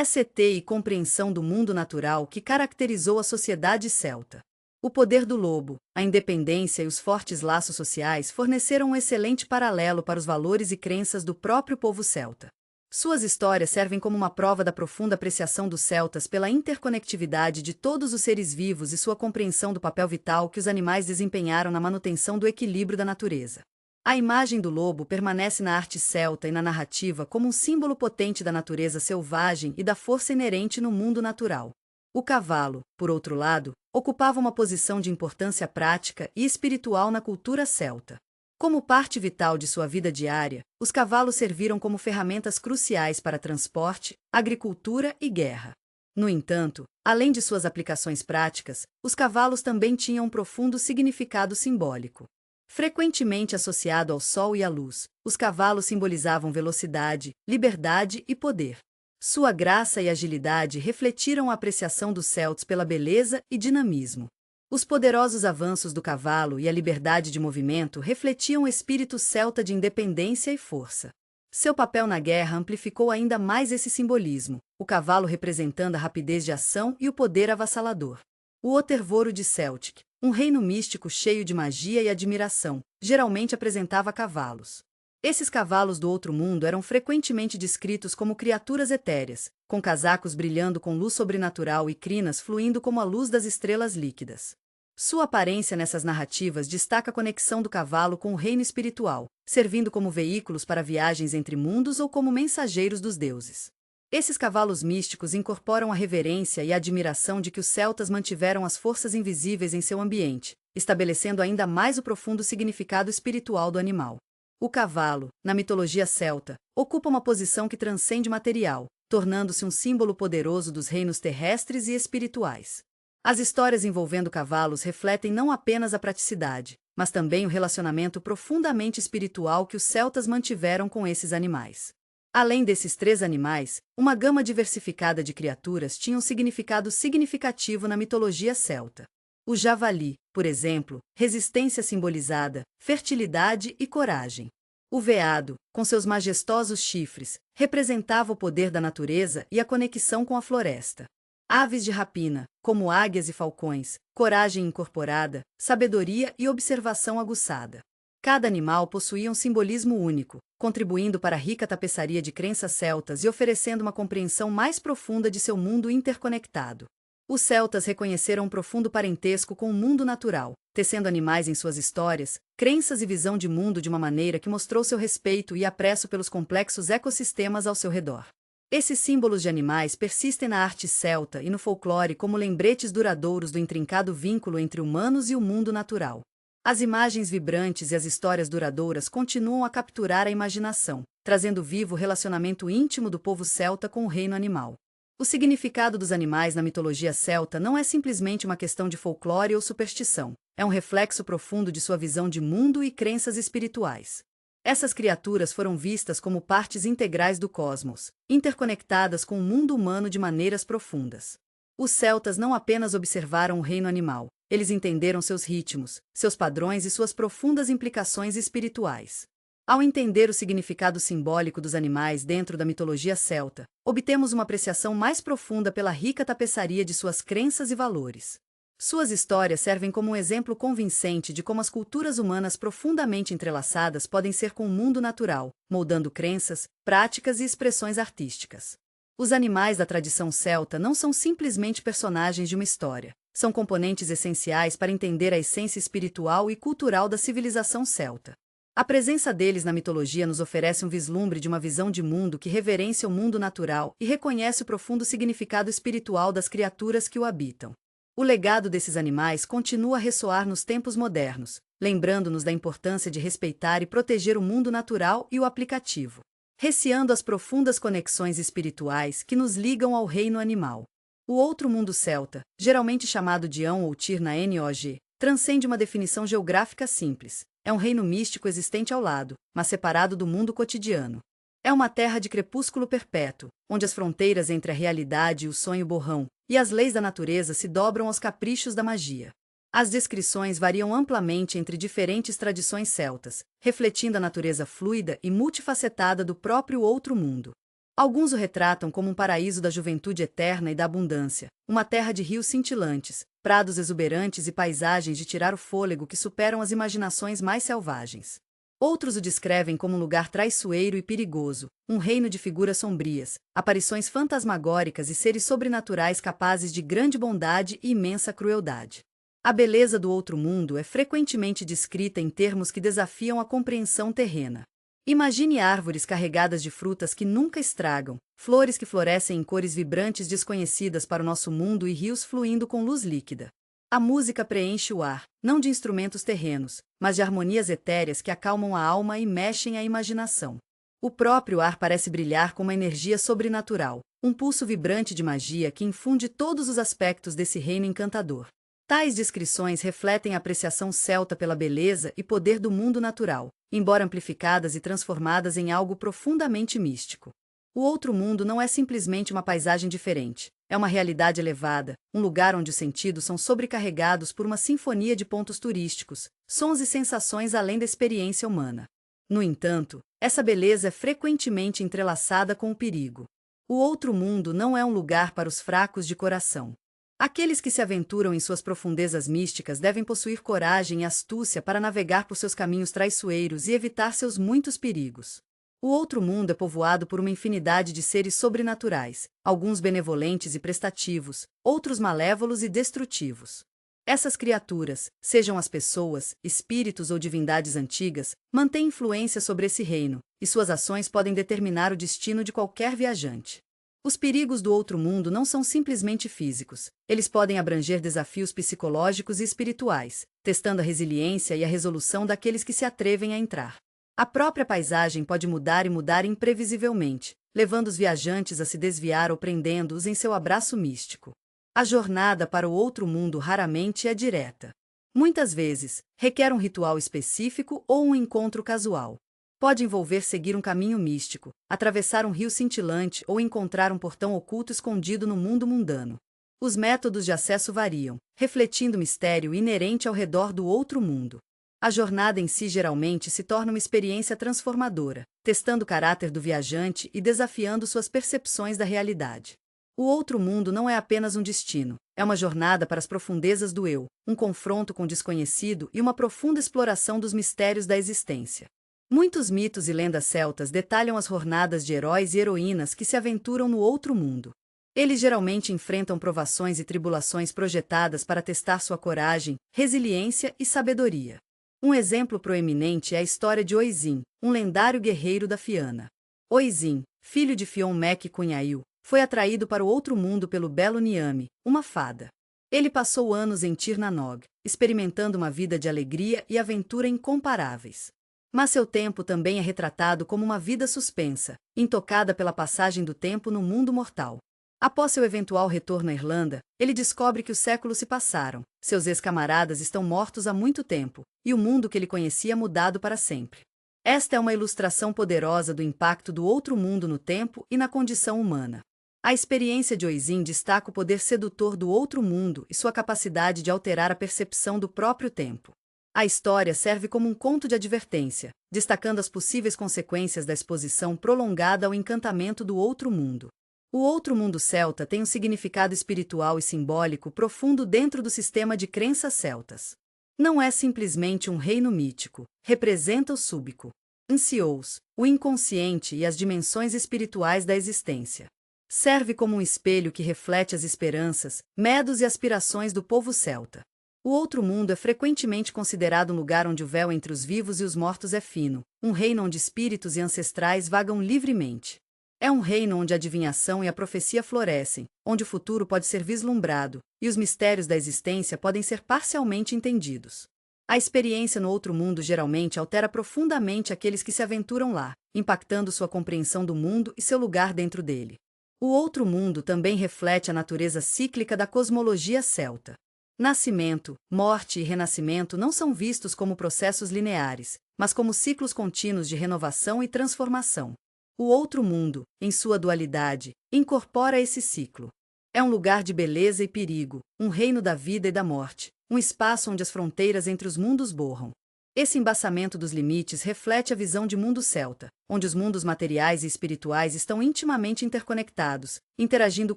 ST e compreensão do mundo natural que caracterizou a sociedade celta. O poder do lobo, a independência e os fortes laços sociais forneceram um excelente paralelo para os valores e crenças do próprio povo celta. Suas histórias servem como uma prova da profunda apreciação dos celtas pela interconectividade de todos os seres vivos e sua compreensão do papel vital que os animais desempenharam na manutenção do equilíbrio da natureza. A imagem do lobo permanece na arte celta e na narrativa como um símbolo potente da natureza selvagem e da força inerente no mundo natural. O cavalo, por outro lado, ocupava uma posição de importância prática e espiritual na cultura celta. Como parte vital de sua vida diária, os cavalos serviram como ferramentas cruciais para transporte, agricultura e guerra. No entanto, além de suas aplicações práticas, os cavalos também tinham um profundo significado simbólico. Frequentemente associado ao sol e à luz, os cavalos simbolizavam velocidade, liberdade e poder. Sua graça e agilidade refletiram a apreciação dos celtas pela beleza e dinamismo. Os poderosos avanços do cavalo e a liberdade de movimento refletiam o espírito celta de independência e força. Seu papel na guerra amplificou ainda mais esse simbolismo, o cavalo representando a rapidez de ação e o poder avassalador. O Otervoro de Celtic, um reino místico cheio de magia e admiração, geralmente apresentava cavalos. Esses cavalos do outro mundo eram frequentemente descritos como criaturas etéreas, com casacos brilhando com luz sobrenatural e crinas fluindo como a luz das estrelas líquidas. Sua aparência nessas narrativas destaca a conexão do cavalo com o reino espiritual, servindo como veículos para viagens entre mundos ou como mensageiros dos deuses. Esses cavalos místicos incorporam a reverência e a admiração de que os celtas mantiveram as forças invisíveis em seu ambiente, estabelecendo ainda mais o profundo significado espiritual do animal. O cavalo, na mitologia celta, ocupa uma posição que transcende material, tornando-se um símbolo poderoso dos reinos terrestres e espirituais. As histórias envolvendo cavalos refletem não apenas a praticidade, mas também o relacionamento profundamente espiritual que os celtas mantiveram com esses animais. Além desses três animais, uma gama diversificada de criaturas tinha um significado significativo na mitologia celta. O javali, por exemplo, resistência simbolizada, fertilidade e coragem. O veado, com seus majestosos chifres, representava o poder da natureza e a conexão com a floresta. Aves de rapina, como águias e falcões, coragem incorporada, sabedoria e observação aguçada. Cada animal possuía um simbolismo único, contribuindo para a rica tapeçaria de crenças celtas e oferecendo uma compreensão mais profunda de seu mundo interconectado. Os celtas reconheceram um profundo parentesco com o mundo natural, tecendo animais em suas histórias, crenças e visão de mundo de uma maneira que mostrou seu respeito e apreço pelos complexos ecossistemas ao seu redor. Esses símbolos de animais persistem na arte celta e no folclore como lembretes duradouros do intrincado vínculo entre humanos e o mundo natural. As imagens vibrantes e as histórias duradouras continuam a capturar a imaginação, trazendo vivo o relacionamento íntimo do povo celta com o reino animal. O significado dos animais na mitologia celta não é simplesmente uma questão de folclore ou superstição, é um reflexo profundo de sua visão de mundo e crenças espirituais. Essas criaturas foram vistas como partes integrais do cosmos, interconectadas com o mundo humano de maneiras profundas. Os celtas não apenas observaram o reino animal, eles entenderam seus ritmos, seus padrões e suas profundas implicações espirituais. Ao entender o significado simbólico dos animais dentro da mitologia celta, obtemos uma apreciação mais profunda pela rica tapeçaria de suas crenças e valores. Suas histórias servem como um exemplo convincente de como as culturas humanas profundamente entrelaçadas podem ser com o mundo natural, moldando crenças, práticas e expressões artísticas. Os animais da tradição celta não são simplesmente personagens de uma história, são componentes essenciais para entender a essência espiritual e cultural da civilização celta. A presença deles na mitologia nos oferece um vislumbre de uma visão de mundo que reverencia o mundo natural e reconhece o profundo significado espiritual das criaturas que o habitam. O legado desses animais continua a ressoar nos tempos modernos, lembrando-nos da importância de respeitar e proteger o mundo natural e o aplicativo, receando as profundas conexões espirituais que nos ligam ao reino animal. O outro mundo celta, geralmente chamado de Ão ou Tir-na-Nog, transcende uma definição geográfica simples. É um reino místico existente ao lado, mas separado do mundo cotidiano. É uma terra de crepúsculo perpétuo, onde as fronteiras entre a realidade e o sonho borram, e as leis da natureza se dobram aos caprichos da magia. As descrições variam amplamente entre diferentes tradições celtas, refletindo a natureza fluida e multifacetada do próprio outro mundo. Alguns o retratam como um paraíso da juventude eterna e da abundância, uma terra de rios cintilantes, prados exuberantes e paisagens de tirar o fôlego que superam as imaginações mais selvagens. Outros o descrevem como um lugar traiçoeiro e perigoso, um reino de figuras sombrias, aparições fantasmagóricas e seres sobrenaturais capazes de grande bondade e imensa crueldade. A beleza do outro mundo é frequentemente descrita em termos que desafiam a compreensão terrena. Imagine árvores carregadas de frutas que nunca estragam, flores que florescem em cores vibrantes desconhecidas para o nosso mundo e rios fluindo com luz líquida. A música preenche o ar, não de instrumentos terrenos, mas de harmonias etéreas que acalmam a alma e mexem a imaginação. O próprio ar parece brilhar com uma energia sobrenatural, um pulso vibrante de magia que infunde todos os aspectos desse reino encantador. Tais descrições refletem a apreciação celta pela beleza e poder do mundo natural, embora amplificadas e transformadas em algo profundamente místico. O outro mundo não é simplesmente uma paisagem diferente, é uma realidade elevada, um lugar onde os sentidos são sobrecarregados por uma sinfonia de pontos turísticos, sons e sensações além da experiência humana. No entanto, essa beleza é frequentemente entrelaçada com o perigo. O outro mundo não é um lugar para os fracos de coração. Aqueles que se aventuram em suas profundezas místicas devem possuir coragem e astúcia para navegar por seus caminhos traiçoeiros e evitar seus muitos perigos. O outro mundo é povoado por uma infinidade de seres sobrenaturais, alguns benevolentes e prestativos, outros malévolos e destrutivos. Essas criaturas, sejam as pessoas, espíritos ou divindades antigas, mantêm influência sobre esse reino, e suas ações podem determinar o destino de qualquer viajante. Os perigos do outro mundo não são simplesmente físicos, eles podem abranger desafios psicológicos e espirituais, testando a resiliência e a resolução daqueles que se atrevem a entrar. A própria paisagem pode mudar e mudar imprevisivelmente, levando os viajantes a se desviar ou prendendo-os em seu abraço místico. A jornada para o outro mundo raramente é direta. Muitas vezes, requer um ritual específico ou um encontro casual. Pode envolver seguir um caminho místico, atravessar um rio cintilante ou encontrar um portão oculto escondido no mundo mundano. Os métodos de acesso variam, refletindo o mistério inerente ao redor do outro mundo. A jornada em si geralmente se torna uma experiência transformadora, testando o caráter do viajante e desafiando suas percepções da realidade. O outro mundo não é apenas um destino, é uma jornada para as profundezas do eu, um confronto com o desconhecido e uma profunda exploração dos mistérios da existência. Muitos mitos e lendas celtas detalham as jornadas de heróis e heroínas que se aventuram no outro mundo. Eles geralmente enfrentam provações e tribulações projetadas para testar sua coragem, resiliência e sabedoria. Um exemplo proeminente é a história de Oisin, um lendário guerreiro da Fianna. Oisin, filho de Fionn Mac Cunhail, foi atraído para o outro mundo pelo belo Niamh, uma fada. Ele passou anos em Tir-na-Nog, experimentando uma vida de alegria e aventura incomparáveis. Mas seu tempo também é retratado como uma vida suspensa, intocada pela passagem do tempo no mundo mortal. Após seu eventual retorno à Irlanda, ele descobre que os séculos se passaram, seus ex-camaradas estão mortos há muito tempo, e o mundo que ele conhecia mudado para sempre. Esta é uma ilustração poderosa do impacto do outro mundo no tempo e na condição humana. A experiência de Oisin destaca o poder sedutor do outro mundo e sua capacidade de alterar a percepção do próprio tempo. A história serve como um conto de advertência, destacando as possíveis consequências da exposição prolongada ao encantamento do outro mundo. O outro mundo celta tem um significado espiritual e simbólico profundo dentro do sistema de crenças celtas. Não é simplesmente um reino mítico, representa o súbico, ancious, o inconsciente e as dimensões espirituais da existência. Serve como um espelho que reflete as esperanças, medos e aspirações do povo celta. O outro mundo é frequentemente considerado um lugar onde o véu entre os vivos e os mortos é fino, um reino onde espíritos e ancestrais vagam livremente. É um reino onde a adivinhação e a profecia florescem, onde o futuro pode ser vislumbrado, e os mistérios da existência podem ser parcialmente entendidos. A experiência no outro mundo geralmente altera profundamente aqueles que se aventuram lá, impactando sua compreensão do mundo e seu lugar dentro dele. O outro mundo também reflete a natureza cíclica da cosmologia celta. Nascimento, morte e renascimento não são vistos como processos lineares, mas como ciclos contínuos de renovação e transformação. O outro mundo, em sua dualidade, incorpora esse ciclo. É um lugar de beleza e perigo, um reino da vida e da morte, um espaço onde as fronteiras entre os mundos borram. Esse embaçamento dos limites reflete a visão de mundo celta, onde os mundos materiais e espirituais estão intimamente interconectados, interagindo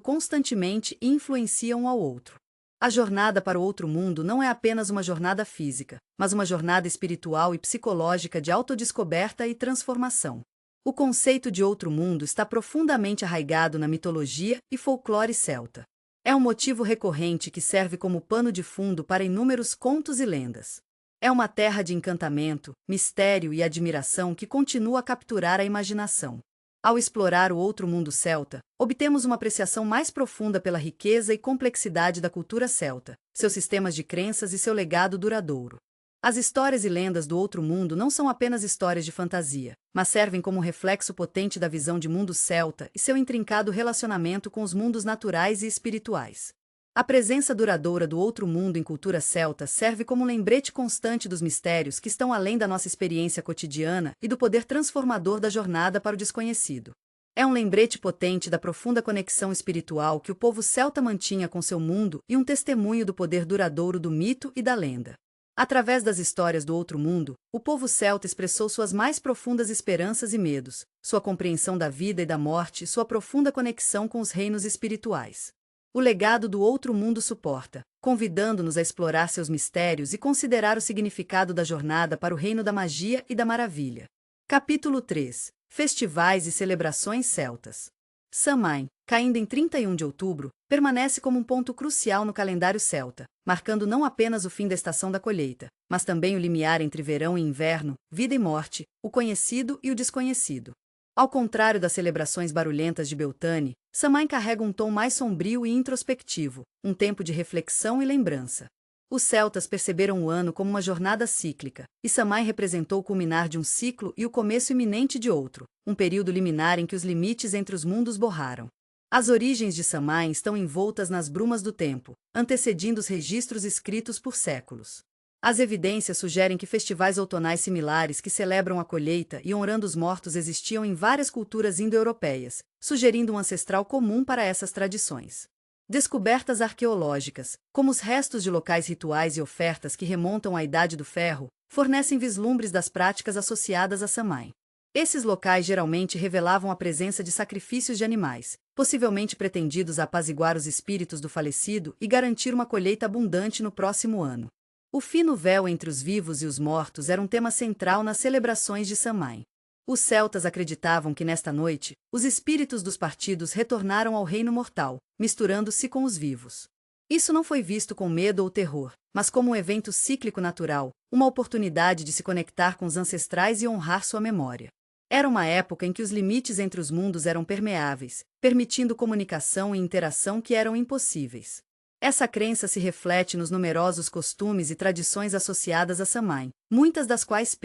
constantemente e influenciam um ao outro. A jornada para o outro mundo não é apenas uma jornada física, mas uma jornada espiritual e psicológica de autodescoberta e transformação. O conceito de outro mundo está profundamente arraigado na mitologia e folclore celta. É um motivo recorrente que serve como pano de fundo para inúmeros contos e lendas. É uma terra de encantamento, mistério e admiração que continua a capturar a imaginação. Ao explorar o outro mundo celta, obtemos uma apreciação mais profunda pela riqueza e complexidade da cultura celta, seus sistemas de crenças e seu legado duradouro. As histórias e lendas do outro mundo não são apenas histórias de fantasia, mas servem como um reflexo potente da visão de mundo celta e seu intrincado relacionamento com os mundos naturais e espirituais. A presença duradoura do outro mundo em cultura celta serve como um lembrete constante dos mistérios que estão além da nossa experiência cotidiana e do poder transformador da jornada para o desconhecido. É um lembrete potente da profunda conexão espiritual que o povo celta mantinha com seu mundo e um testemunho do poder duradouro do mito e da lenda. Através das histórias do outro mundo, o povo celta expressou suas mais profundas esperanças e medos, sua compreensão da vida e da morte e sua profunda conexão com os reinos espirituais. O legado do outro mundo suporta, convidando-nos a explorar seus mistérios e considerar o significado da jornada para o reino da magia e da maravilha. Capítulo 3. Festivais e celebrações celtas. Samhain, caindo em 31 de outubro, permanece como um ponto crucial no calendário celta, marcando não apenas o fim da estação da colheita, mas também o limiar entre verão e inverno, vida e morte, o conhecido e o desconhecido. Ao contrário das celebrações barulhentas de Beltane, Samhain carrega um tom mais sombrio e introspectivo, um tempo de reflexão e lembrança. Os celtas perceberam o ano como uma jornada cíclica, e Samhain representou o culminar de um ciclo e o começo iminente de outro, um período liminar em que os limites entre os mundos borraram. As origens de Samhain estão envoltas nas brumas do tempo, antecedindo os registros escritos por séculos. As evidências sugerem que festivais outonais similares que celebram a colheita e honrando os mortos existiam em várias culturas indo-europeias, sugerindo um ancestral comum para essas tradições. Descobertas arqueológicas, como os restos de locais rituais e ofertas que remontam à Idade do Ferro, fornecem vislumbres das práticas associadas a Samhain. Esses locais geralmente revelavam a presença de sacrifícios de animais, possivelmente pretendidos a apaziguar os espíritos do falecido e garantir uma colheita abundante no próximo ano. O fino véu entre os vivos e os mortos era um tema central nas celebrações de Samhain. Os celtas acreditavam que nesta noite, os espíritos dos partidos retornaram ao reino mortal, misturando-se com os vivos. Isso não foi visto com medo ou terror, mas como um evento cíclico natural, uma oportunidade de se conectar com os ancestrais e honrar sua memória. Era uma época em que os limites entre os mundos eram permeáveis, permitindo comunicação e interação que eram impossíveis. Essa crença se reflete nos numerosos costumes e tradições associadas a Samhain, muitas das quais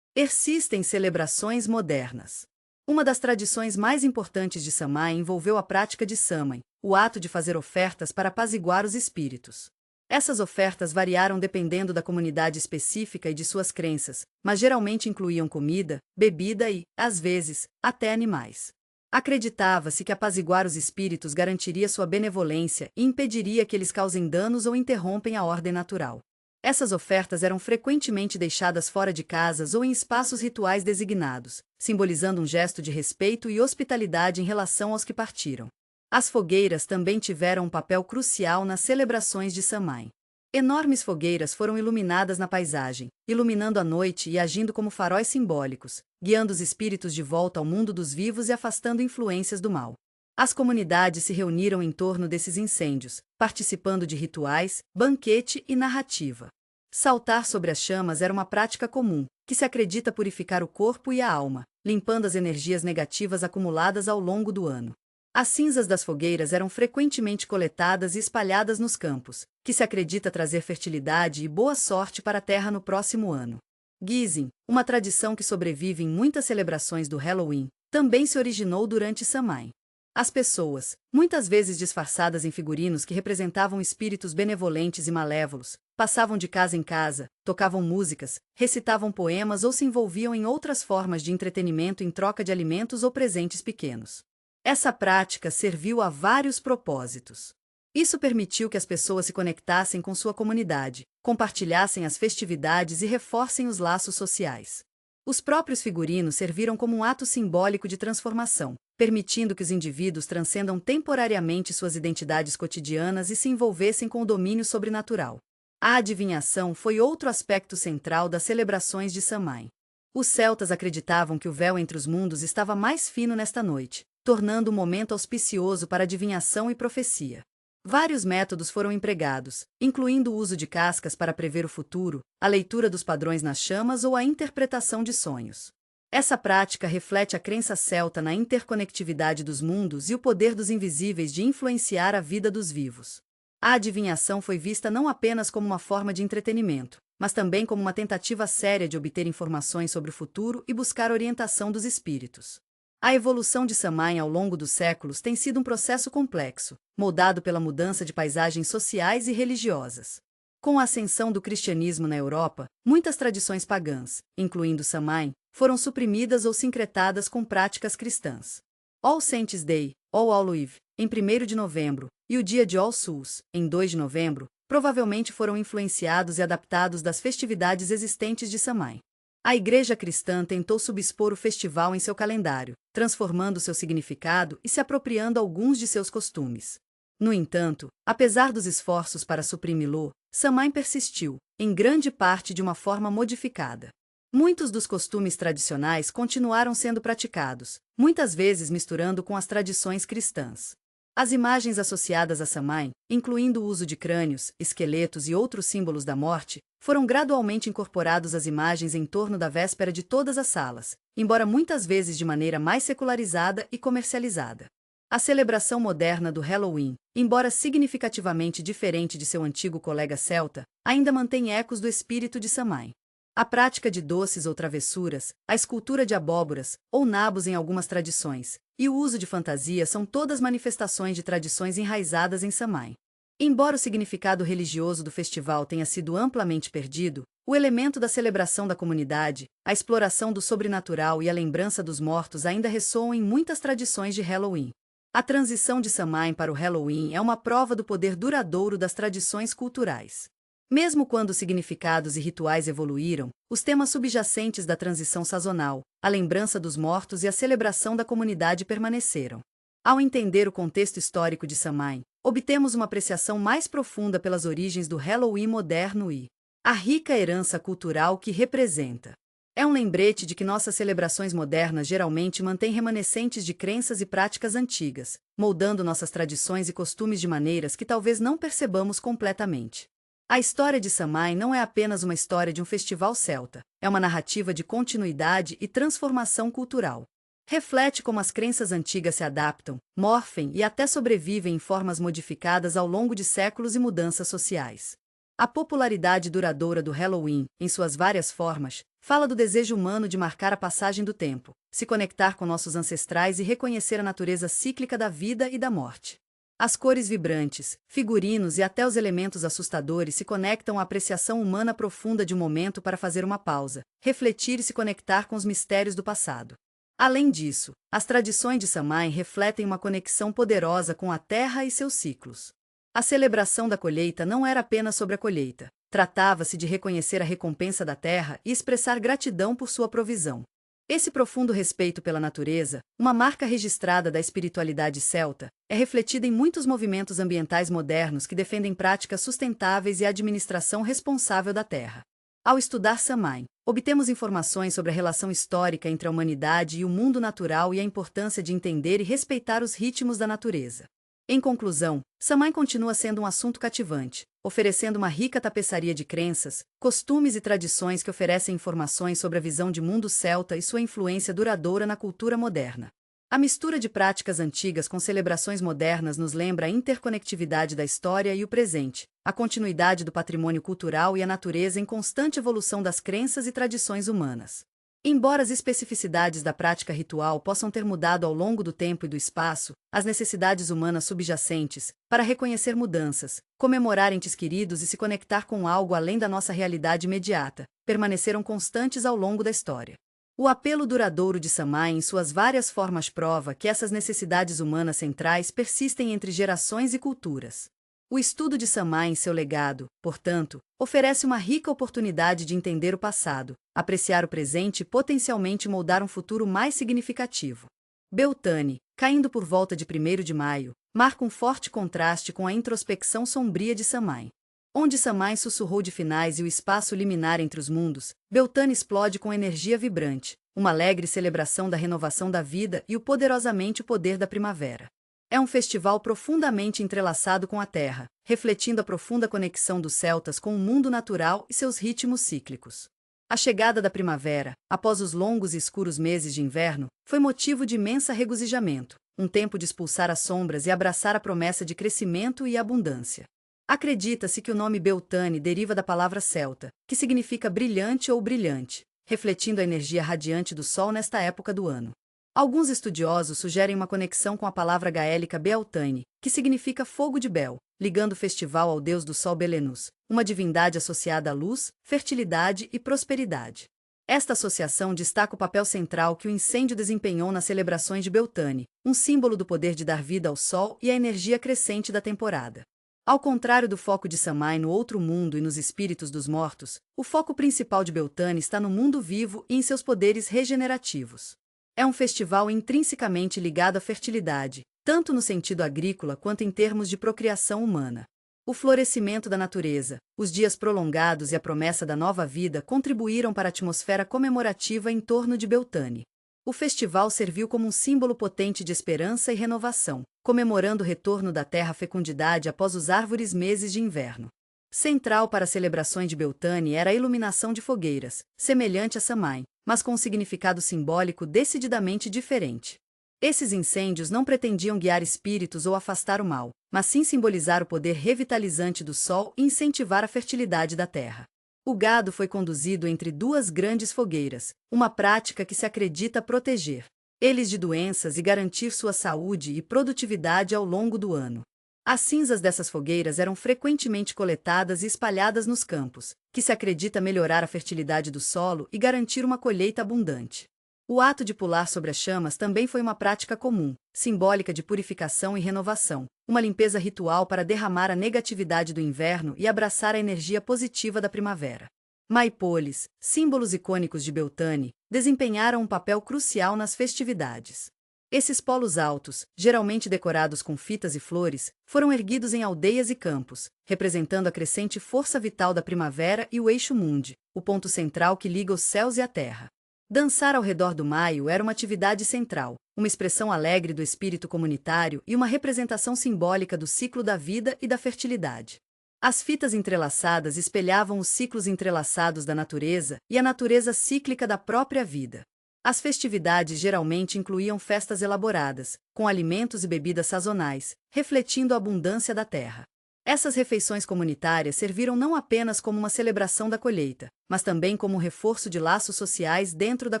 persistem em celebrações modernas. Uma das tradições mais importantes de Samhain envolveu a prática de Samhain, o ato de fazer ofertas para apaziguar os espíritos. Essas ofertas variaram dependendo da comunidade específica e de suas crenças, mas geralmente incluíam comida, bebida e, às vezes, até animais. Acreditava-se que apaziguar os espíritos garantiria sua benevolência e impediria que eles causem danos ou interrompem a ordem natural. Essas ofertas eram frequentemente deixadas fora de casas ou em espaços rituais designados, simbolizando um gesto de respeito e hospitalidade em relação aos que partiram. As fogueiras também tiveram um papel crucial nas celebrações de Samhain. Enormes fogueiras foram iluminadas na paisagem, iluminando a noite e agindo como faróis simbólicos, guiando os espíritos de volta ao mundo dos vivos e afastando influências do mal. As comunidades se reuniram em torno desses incêndios, participando de rituais, banquete e narrativa. Saltar sobre as chamas era uma prática comum, que se acredita purificar o corpo e a alma, limpando as energias negativas acumuladas ao longo do ano. As cinzas das fogueiras eram frequentemente coletadas e espalhadas nos campos, que se acredita trazer fertilidade e boa sorte para a terra no próximo ano. Gizem, uma tradição que sobrevive em muitas celebrações do Halloween, também se originou durante Samhain. As pessoas, muitas vezes disfarçadas em figurinos que representavam espíritos benevolentes e malévolos, passavam de casa em casa, tocavam músicas, recitavam poemas ou se envolviam em outras formas de entretenimento em troca de alimentos ou presentes pequenos. Essa prática serviu a vários propósitos. Isso permitiu que as pessoas se conectassem com sua comunidade, compartilhassem as festividades e reforcem os laços sociais. Os próprios figurinos serviram como um ato simbólico de transformação, permitindo que os indivíduos transcendam temporariamente suas identidades cotidianas e se envolvessem com o domínio sobrenatural. A adivinhação foi outro aspecto central das celebrações de Samhain. Os celtas acreditavam que o véu entre os mundos estava mais fino nesta noite, tornando o momento auspicioso para adivinhação e profecia. Vários métodos foram empregados, incluindo o uso de cascas para prever o futuro, a leitura dos padrões nas chamas ou a interpretação de sonhos. Essa prática reflete a crença celta na interconectividade dos mundos e o poder dos invisíveis de influenciar a vida dos vivos. A adivinhação foi vista não apenas como uma forma de entretenimento, mas também como uma tentativa séria de obter informações sobre o futuro e buscar orientação dos espíritos. A evolução de Samhain ao longo dos séculos tem sido um processo complexo, moldado pela mudança de paisagens sociais e religiosas. Com a ascensão do cristianismo na Europa, muitas tradições pagãs, incluindo Samhain, foram suprimidas ou sincretadas com práticas cristãs. All Saints' Day, All Hallow-Eve, em 1º de novembro, e o dia de All Souls, em 2 de novembro, provavelmente foram influenciados e adaptados das festividades existentes de Samhain. A Igreja cristã tentou subspor o festival em seu calendário, transformando seu significado e se apropriando alguns de seus costumes. No entanto, apesar dos esforços para suprimi-lo, Samhain persistiu, em grande parte de uma forma modificada. Muitos dos costumes tradicionais continuaram sendo praticados, muitas vezes misturando com as tradições cristãs. As imagens associadas a Samhain, incluindo o uso de crânios, esqueletos e outros símbolos da morte, foram gradualmente incorporados às imagens em torno da véspera de todas as salas, embora muitas vezes de maneira mais secularizada e comercializada. A celebração moderna do Halloween, embora significativamente diferente de seu antigo colega celta, ainda mantém ecos do espírito de Samhain. A prática de doces ou travessuras, a escultura de abóboras, ou nabos em algumas tradições, e o uso de fantasia são todas manifestações de tradições enraizadas em Samhain. Embora o significado religioso do festival tenha sido amplamente perdido, o elemento da celebração da comunidade, a exploração do sobrenatural e a lembrança dos mortos ainda ressoam em muitas tradições de Halloween. A transição de Samhain para o Halloween é uma prova do poder duradouro das tradições culturais. Mesmo quando significados e rituais evoluíram, os temas subjacentes da transição sazonal, a lembrança dos mortos e a celebração da comunidade permaneceram. Ao entender o contexto histórico de Samhain, obtemos uma apreciação mais profunda pelas origens do Halloween moderno e a rica herança cultural que representa. É um lembrete de que nossas celebrações modernas geralmente mantêm remanescentes de crenças e práticas antigas, moldando nossas tradições e costumes de maneiras que talvez não percebamos completamente. A história de Samhain não é apenas uma história de um festival celta, é uma narrativa de continuidade e transformação cultural. Reflete como as crenças antigas se adaptam, morfem e até sobrevivem em formas modificadas ao longo de séculos e mudanças sociais. A popularidade duradoura do Halloween, em suas várias formas, fala do desejo humano de marcar a passagem do tempo, se conectar com nossos ancestrais e reconhecer a natureza cíclica da vida e da morte. As cores vibrantes, figurinos e até os elementos assustadores se conectam à apreciação humana profunda de um momento para fazer uma pausa, refletir e se conectar com os mistérios do passado. Além disso, as tradições de Samhain refletem uma conexão poderosa com a terra e seus ciclos. A celebração da colheita não era apenas sobre a colheita. Tratava-se de reconhecer a recompensa da terra e expressar gratidão por sua provisão. Esse profundo respeito pela natureza, uma marca registrada da espiritualidade celta, é refletida em muitos movimentos ambientais modernos que defendem práticas sustentáveis e administração responsável da terra. Ao estudar Samhain, obtemos informações sobre a relação histórica entre a humanidade e o mundo natural e a importância de entender e respeitar os ritmos da natureza. Em conclusão, Samhain continua sendo um assunto cativante, oferecendo uma rica tapeçaria de crenças, costumes e tradições que oferecem informações sobre a visão de mundo celta e sua influência duradoura na cultura moderna. A mistura de práticas antigas com celebrações modernas nos lembra a interconectividade da história e o presente, a continuidade do patrimônio cultural e a natureza em constante evolução das crenças e tradições humanas. Embora as especificidades da prática ritual possam ter mudado ao longo do tempo e do espaço, as necessidades humanas subjacentes, para reconhecer mudanças, comemorar entes queridos e se conectar com algo além da nossa realidade imediata, permaneceram constantes ao longo da história. O apelo duradouro de Samhain em suas várias formas prova que essas necessidades humanas centrais persistem entre gerações e culturas. O estudo de Samhain e seu legado, portanto, oferece uma rica oportunidade de entender o passado, apreciar o presente e potencialmente moldar um futuro mais significativo. Beltane, caindo por volta de 1º de maio, marca um forte contraste com a introspecção sombria de Samhain. Onde Samhain sussurrou de finais e o espaço liminar entre os mundos, Beltane explode com energia vibrante, uma alegre celebração da renovação da vida e poderosamente o poder da primavera. É um festival profundamente entrelaçado com a terra, refletindo a profunda conexão dos celtas com o mundo natural e seus ritmos cíclicos. A chegada da primavera, após os longos e escuros meses de inverno, foi motivo de imenso regozijamento, um tempo de expulsar as sombras e abraçar a promessa de crescimento e abundância. Acredita-se que o nome Beltane deriva da palavra celta, que significa brilhante ou brilhante, refletindo a energia radiante do sol nesta época do ano. Alguns estudiosos sugerem uma conexão com a palavra gaélica Bealtaine, que significa fogo de Bel, ligando o festival ao deus do sol Belenus, uma divindade associada à luz, fertilidade e prosperidade. Esta associação destaca o papel central que o incêndio desempenhou nas celebrações de Beltane, um símbolo do poder de dar vida ao sol e à energia crescente da temporada. Ao contrário do foco de Samhain no outro mundo e nos espíritos dos mortos, o foco principal de Beltane está no mundo vivo e em seus poderes regenerativos. É um festival intrinsecamente ligado à fertilidade, tanto no sentido agrícola quanto em termos de procriação humana. O florescimento da natureza, os dias prolongados e a promessa da nova vida contribuíram para a atmosfera comemorativa em torno de Beltane. O festival serviu como um símbolo potente de esperança e renovação, comemorando o retorno da terra à fecundidade após os árvores meses de inverno. Central para as celebrações de Beltane era a iluminação de fogueiras, semelhante a Samhain, mas com um significado simbólico decididamente diferente. Esses incêndios não pretendiam guiar espíritos ou afastar o mal, mas sim simbolizar o poder revitalizante do sol e incentivar a fertilidade da terra. O gado foi conduzido entre duas grandes fogueiras, uma prática que se acredita proteger eles de doenças e garantir sua saúde e produtividade ao longo do ano. As cinzas dessas fogueiras eram frequentemente coletadas e espalhadas nos campos, que se acredita melhorar a fertilidade do solo e garantir uma colheita abundante. O ato de pular sobre as chamas também foi uma prática comum, simbólica de purificação e renovação, uma limpeza ritual para derramar a negatividade do inverno e abraçar a energia positiva da primavera. Maipoles, símbolos icônicos de Beltane, desempenharam um papel crucial nas festividades. Esses polos altos, geralmente decorados com fitas e flores, foram erguidos em aldeias e campos, representando a crescente força vital da primavera e o eixo mundi, o ponto central que liga os céus e a terra. Dançar ao redor do maio era uma atividade central, uma expressão alegre do espírito comunitário e uma representação simbólica do ciclo da vida e da fertilidade. As fitas entrelaçadas espelhavam os ciclos entrelaçados da natureza e a natureza cíclica da própria vida. As festividades geralmente incluíam festas elaboradas, com alimentos e bebidas sazonais, refletindo a abundância da terra. Essas refeições comunitárias serviram não apenas como uma celebração da colheita, mas também como um reforço de laços sociais dentro da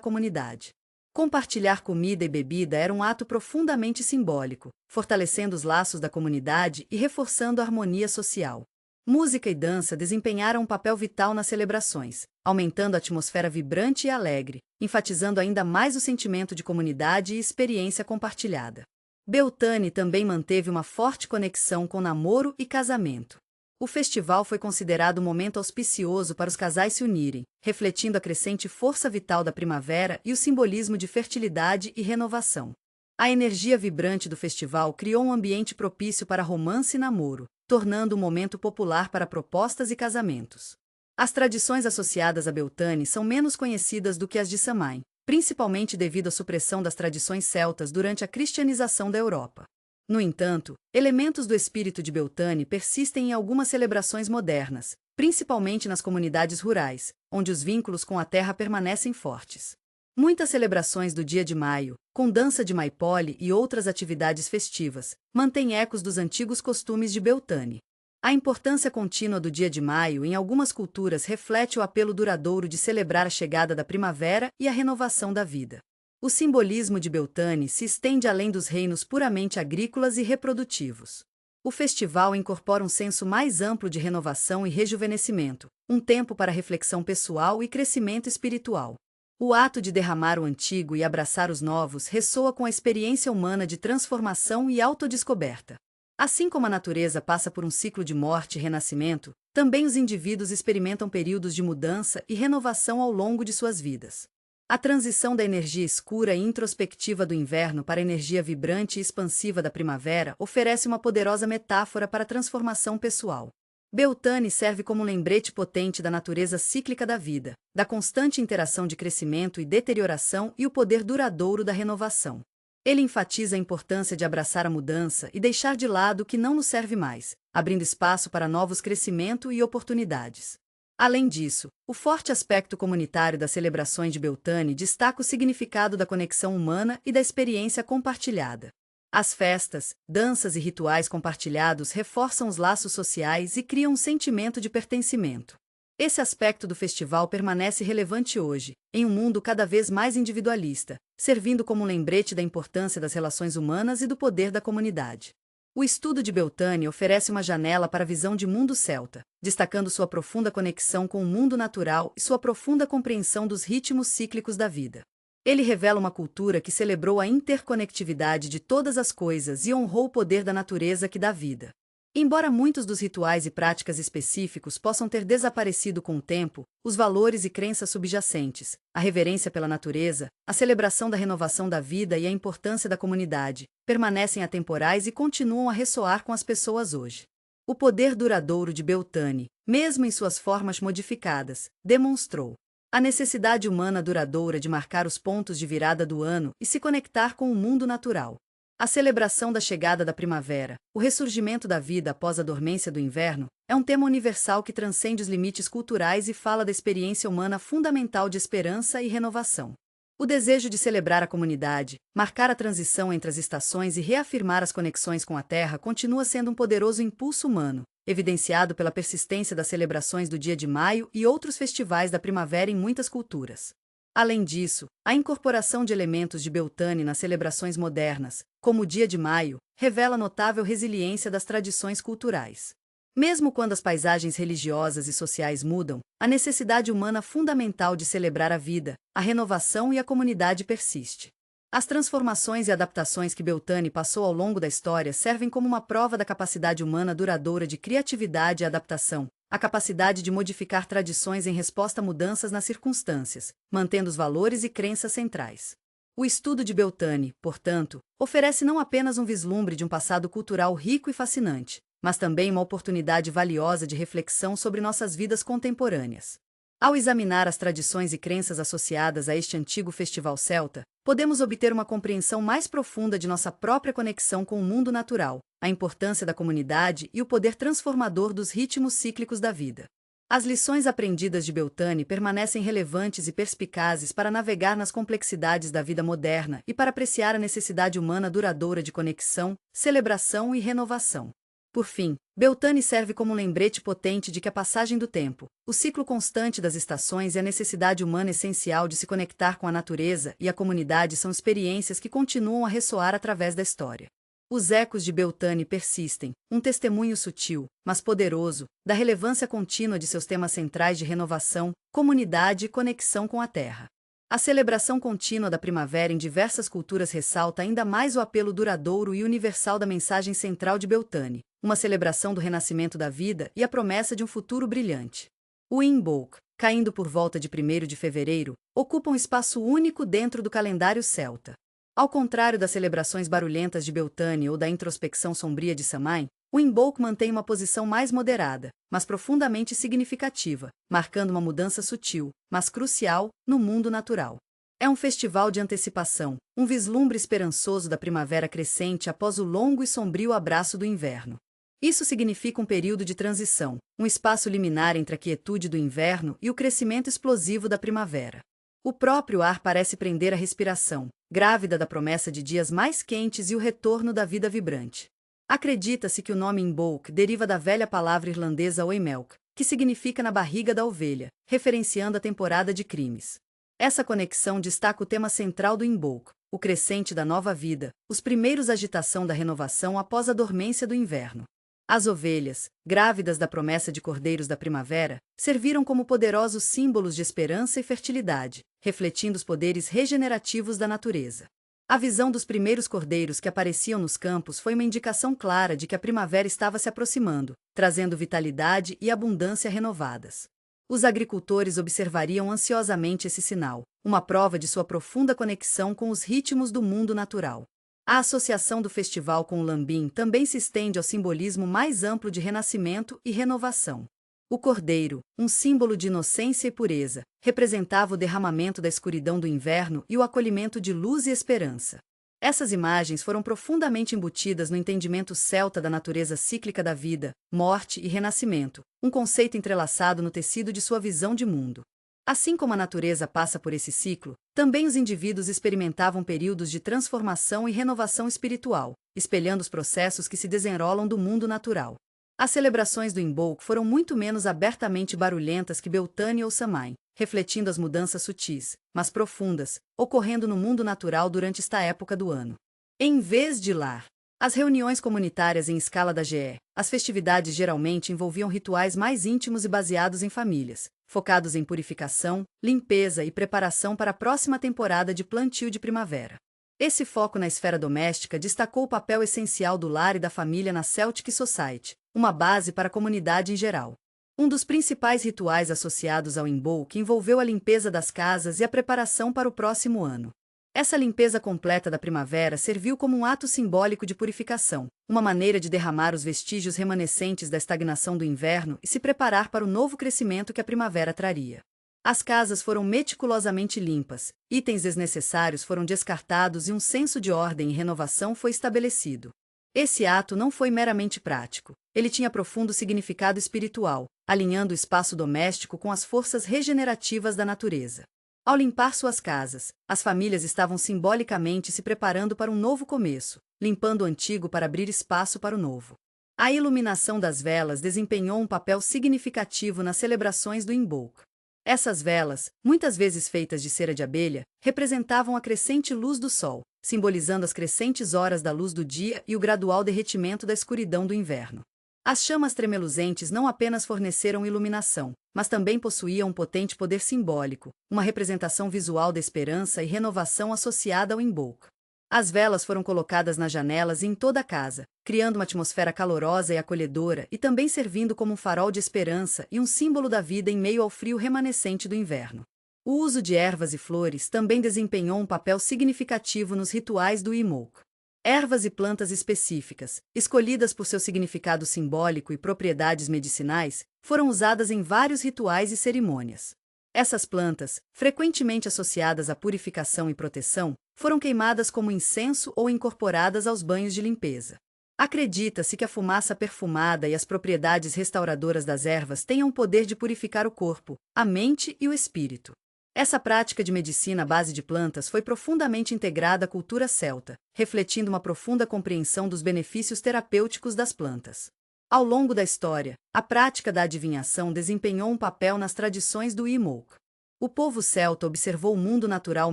comunidade. Compartilhar comida e bebida era um ato profundamente simbólico, fortalecendo os laços da comunidade e reforçando a harmonia social. Música e dança desempenharam um papel vital nas celebrações, aumentando a atmosfera vibrante e alegre, enfatizando ainda mais o sentimento de comunidade e experiência compartilhada. Beltane também manteve uma forte conexão com namoro e casamento. O festival foi considerado um momento auspicioso para os casais se unirem, refletindo a crescente força vital da primavera e o simbolismo de fertilidade e renovação. A energia vibrante do festival criou um ambiente propício para romance e namoro, tornando um momento popular para propostas e casamentos. As tradições associadas a Beltane são menos conhecidas do que as de Samhain, principalmente devido à supressão das tradições celtas durante a cristianização da Europa. No entanto, elementos do espírito de Beltane persistem em algumas celebrações modernas, principalmente nas comunidades rurais, onde os vínculos com a terra permanecem fortes. Muitas celebrações do Dia de Maio, com dança de Maipole e outras atividades festivas, mantêm ecos dos antigos costumes de Beltane. A importância contínua do Dia de Maio em algumas culturas reflete o apelo duradouro de celebrar a chegada da primavera e a renovação da vida. O simbolismo de Beltane se estende além dos reinos puramente agrícolas e reprodutivos. O festival incorpora um senso mais amplo de renovação e rejuvenescimento, um tempo para reflexão pessoal e crescimento espiritual. O ato de derramar o antigo e abraçar os novos ressoa com a experiência humana de transformação e autodescoberta. Assim como a natureza passa por um ciclo de morte e renascimento, também os indivíduos experimentam períodos de mudança e renovação ao longo de suas vidas. A transição da energia escura e introspectiva do inverno para a energia vibrante e expansiva da primavera oferece uma poderosa metáfora para a transformação pessoal. Beltane serve como um lembrete potente da natureza cíclica da vida, da constante interação de crescimento e deterioração e o poder duradouro da renovação. Ele enfatiza a importância de abraçar a mudança e deixar de lado o que não nos serve mais, abrindo espaço para novos crescimento e oportunidades. Além disso, o forte aspecto comunitário das celebrações de Beltane destaca o significado da conexão humana e da experiência compartilhada. As festas, danças e rituais compartilhados reforçam os laços sociais e criam um sentimento de pertencimento. Esse aspecto do festival permanece relevante hoje, em um mundo cada vez mais individualista, servindo como um lembrete da importância das relações humanas e do poder da comunidade. O estudo de Beltane oferece uma janela para a visão de mundo celta, destacando sua profunda conexão com o mundo natural e sua profunda compreensão dos ritmos cíclicos da vida. Ele revela uma cultura que celebrou a interconectividade de todas as coisas e honrou o poder da natureza que dá vida. Embora muitos dos rituais e práticas específicos possam ter desaparecido com o tempo, os valores e crenças subjacentes, a reverência pela natureza, a celebração da renovação da vida e a importância da comunidade, permanecem atemporais e continuam a ressoar com as pessoas hoje. O poder duradouro de Beltane, mesmo em suas formas modificadas, demonstrou a necessidade humana duradoura de marcar os pontos de virada do ano e se conectar com o mundo natural. A celebração da chegada da primavera, o ressurgimento da vida após a dormência do inverno, é um tema universal que transcende os limites culturais e fala da experiência humana fundamental de esperança e renovação. O desejo de celebrar a comunidade, marcar a transição entre as estações e reafirmar as conexões com a Terra continua sendo um poderoso impulso humano, evidenciado pela persistência das celebrações do Dia de Maio e outros festivais da primavera em muitas culturas. Além disso, a incorporação de elementos de Beltane nas celebrações modernas, como o Dia de Maio, revela notável resiliência das tradições culturais. Mesmo quando as paisagens religiosas e sociais mudam, a necessidade humana fundamental de celebrar a vida, a renovação e a comunidade persiste. As transformações e adaptações que Beltane passou ao longo da história servem como uma prova da capacidade humana duradoura de criatividade e adaptação, a capacidade de modificar tradições em resposta a mudanças nas circunstâncias, mantendo os valores e crenças centrais. O estudo de Beltane, portanto, oferece não apenas um vislumbre de um passado cultural rico e fascinante, mas também uma oportunidade valiosa de reflexão sobre nossas vidas contemporâneas. Ao examinar as tradições e crenças associadas a este antigo festival celta, podemos obter uma compreensão mais profunda de nossa própria conexão com o mundo natural, a importância da comunidade e o poder transformador dos ritmos cíclicos da vida. As lições aprendidas de Beltane permanecem relevantes e perspicazes para navegar nas complexidades da vida moderna e para apreciar a necessidade humana duradoura de conexão, celebração e renovação. Por fim, Beltane serve como um lembrete potente de que a passagem do tempo, o ciclo constante das estações e a necessidade humana essencial de se conectar com a natureza e a comunidade são experiências que continuam a ressoar através da história. Os ecos de Beltane persistem, um testemunho sutil, mas poderoso, da relevância contínua de seus temas centrais de renovação, comunidade e conexão com a Terra. A celebração contínua da primavera em diversas culturas ressalta ainda mais o apelo duradouro e universal da mensagem central de Beltane, uma celebração do renascimento da vida e a promessa de um futuro brilhante. O Imbolc, caindo por volta de 1º de fevereiro, ocupa um espaço único dentro do calendário celta. Ao contrário das celebrações barulhentas de Beltane ou da introspecção sombria de Samhain, o Imbolc mantém uma posição mais moderada, mas profundamente significativa, marcando uma mudança sutil, mas crucial, no mundo natural. É um festival de antecipação, um vislumbre esperançoso da primavera crescente após o longo e sombrio abraço do inverno. Isso significa um período de transição, um espaço liminar entre a quietude do inverno e o crescimento explosivo da primavera. O próprio ar parece prender a respiração, grávida da promessa de dias mais quentes e o retorno da vida vibrante. Acredita-se que o nome Imbolc deriva da velha palavra irlandesa oimelc, que significa na barriga da ovelha, referenciando a temporada de crimes. Essa conexão destaca o tema central do Imbolc, o crescente da nova vida, os primeiros agitação da renovação após a dormência do inverno. As ovelhas, grávidas da promessa de cordeiros da primavera, serviram como poderosos símbolos de esperança e fertilidade, refletindo os poderes regenerativos da natureza. A visão dos primeiros cordeiros que apareciam nos campos foi uma indicação clara de que a primavera estava se aproximando, trazendo vitalidade e abundância renovadas. Os agricultores observariam ansiosamente esse sinal, uma prova de sua profunda conexão com os ritmos do mundo natural. A associação do festival com o Lambim também se estende ao simbolismo mais amplo de renascimento e renovação. O cordeiro, um símbolo de inocência e pureza, representava o derramamento da escuridão do inverno e o acolhimento de luz e esperança. Essas imagens foram profundamente embutidas no entendimento celta da natureza cíclica da vida, morte e renascimento, um conceito entrelaçado no tecido de sua visão de mundo. Assim como a natureza passa por esse ciclo, também os indivíduos experimentavam períodos de transformação e renovação espiritual, espelhando os processos que se desenrolam do mundo natural. As celebrações do Imbolc foram muito menos abertamente barulhentas que Beltane ou Samhain, refletindo as mudanças sutis, mas profundas, ocorrendo no mundo natural durante esta época do ano. Em vez de lar, as reuniões comunitárias em escala da GE, as festividades geralmente envolviam rituais mais íntimos e baseados em famílias, focados em purificação, limpeza e preparação para a próxima temporada de plantio de primavera. Esse foco na esfera doméstica destacou o papel essencial do lar e da família na Celtic Society, uma base para a comunidade em geral. Um dos principais rituais associados ao Imbolc envolveu a limpeza das casas e a preparação para o próximo ano. Essa limpeza completa da primavera serviu como um ato simbólico de purificação, uma maneira de derramar os vestígios remanescentes da estagnação do inverno e se preparar para o novo crescimento que a primavera traria. As casas foram meticulosamente limpas, itens desnecessários foram descartados e um senso de ordem e renovação foi estabelecido. Esse ato não foi meramente prático, ele tinha profundo significado espiritual, alinhando o espaço doméstico com as forças regenerativas da natureza. Ao limpar suas casas, as famílias estavam simbolicamente se preparando para um novo começo, limpando o antigo para abrir espaço para o novo. A iluminação das velas desempenhou um papel significativo nas celebrações do Imbolc. Essas velas, muitas vezes feitas de cera de abelha, representavam a crescente luz do sol, simbolizando as crescentes horas da luz do dia e o gradual derretimento da escuridão do inverno. As chamas tremeluzentes não apenas forneceram iluminação, mas também possuíam um potente poder simbólico, uma representação visual da esperança e renovação associada ao Imbolc. As velas foram colocadas nas janelas e em toda a casa, criando uma atmosfera calorosa e acolhedora e também servindo como um farol de esperança e um símbolo da vida em meio ao frio remanescente do inverno. O uso de ervas e flores também desempenhou um papel significativo nos rituais do Imbolc. Ervas e plantas específicas, escolhidas por seu significado simbólico e propriedades medicinais, foram usadas em vários rituais e cerimônias. Essas plantas, frequentemente associadas à purificação e proteção, foram queimadas como incenso ou incorporadas aos banhos de limpeza. Acredita-se que a fumaça perfumada e as propriedades restauradoras das ervas tenham o poder de purificar o corpo, a mente e o espírito. Essa prática de medicina à base de plantas foi profundamente integrada à cultura celta, refletindo uma profunda compreensão dos benefícios terapêuticos das plantas. Ao longo da história, a prática da adivinhação desempenhou um papel nas tradições do Imbolc. O povo celta observou o mundo natural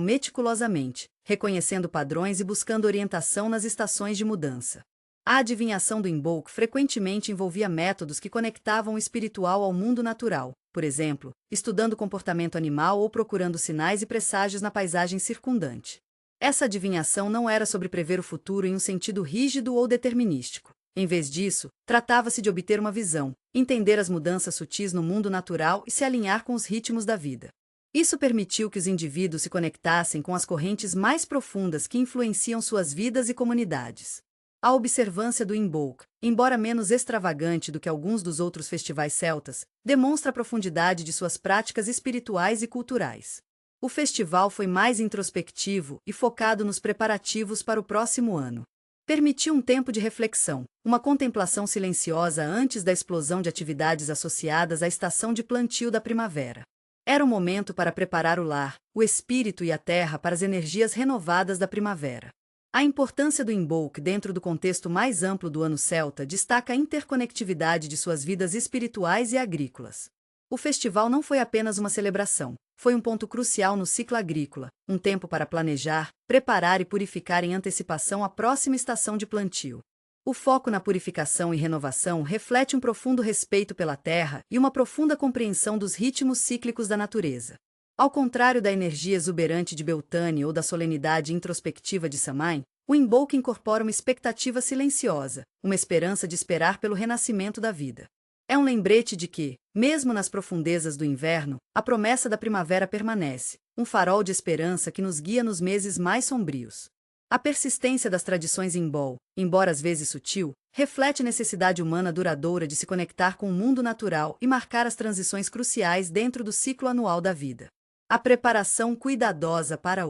meticulosamente, reconhecendo padrões e buscando orientação nas estações de mudança. A adivinhação do Imbolc frequentemente envolvia métodos que conectavam o espiritual ao mundo natural, por exemplo, estudando o comportamento animal ou procurando sinais e presságios na paisagem circundante. Essa adivinhação não era sobre prever o futuro em um sentido rígido ou determinístico. Em vez disso, tratava-se de obter uma visão, entender as mudanças sutis no mundo natural e se alinhar com os ritmos da vida. Isso permitiu que os indivíduos se conectassem com as correntes mais profundas que influenciam suas vidas e comunidades. A observância do Imbolc, embora menos extravagante do que alguns dos outros festivais celtas, demonstra a profundidade de suas práticas espirituais e culturais. O festival foi mais introspectivo e focado nos preparativos para o próximo ano. Permitiu um tempo de reflexão, uma contemplação silenciosa antes da explosão de atividades associadas à estação de plantio da primavera. Era o momento para preparar o lar, o espírito e a terra para as energias renovadas da primavera. A importância do Imbolc dentro do contexto mais amplo do ano celta destaca a interconectividade de suas vidas espirituais e agrícolas. O festival não foi apenas uma celebração, foi um ponto crucial no ciclo agrícola, um tempo para planejar, preparar e purificar em antecipação a próxima estação de plantio. O foco na purificação e renovação reflete um profundo respeito pela terra e uma profunda compreensão dos ritmos cíclicos da natureza. Ao contrário da energia exuberante de Beltane ou da solenidade introspectiva de Samhain, o Imbolc incorpora uma expectativa silenciosa, uma esperança de esperar pelo renascimento da vida. É um lembrete de que, mesmo nas profundezas do inverno, a promessa da primavera permanece, um farol de esperança que nos guia nos meses mais sombrios. A persistência das tradições Imbolc, embora às vezes sutil, reflete a necessidade humana duradoura de se conectar com o mundo natural e marcar as transições cruciais dentro do ciclo anual da vida. A preparação cuidadosa para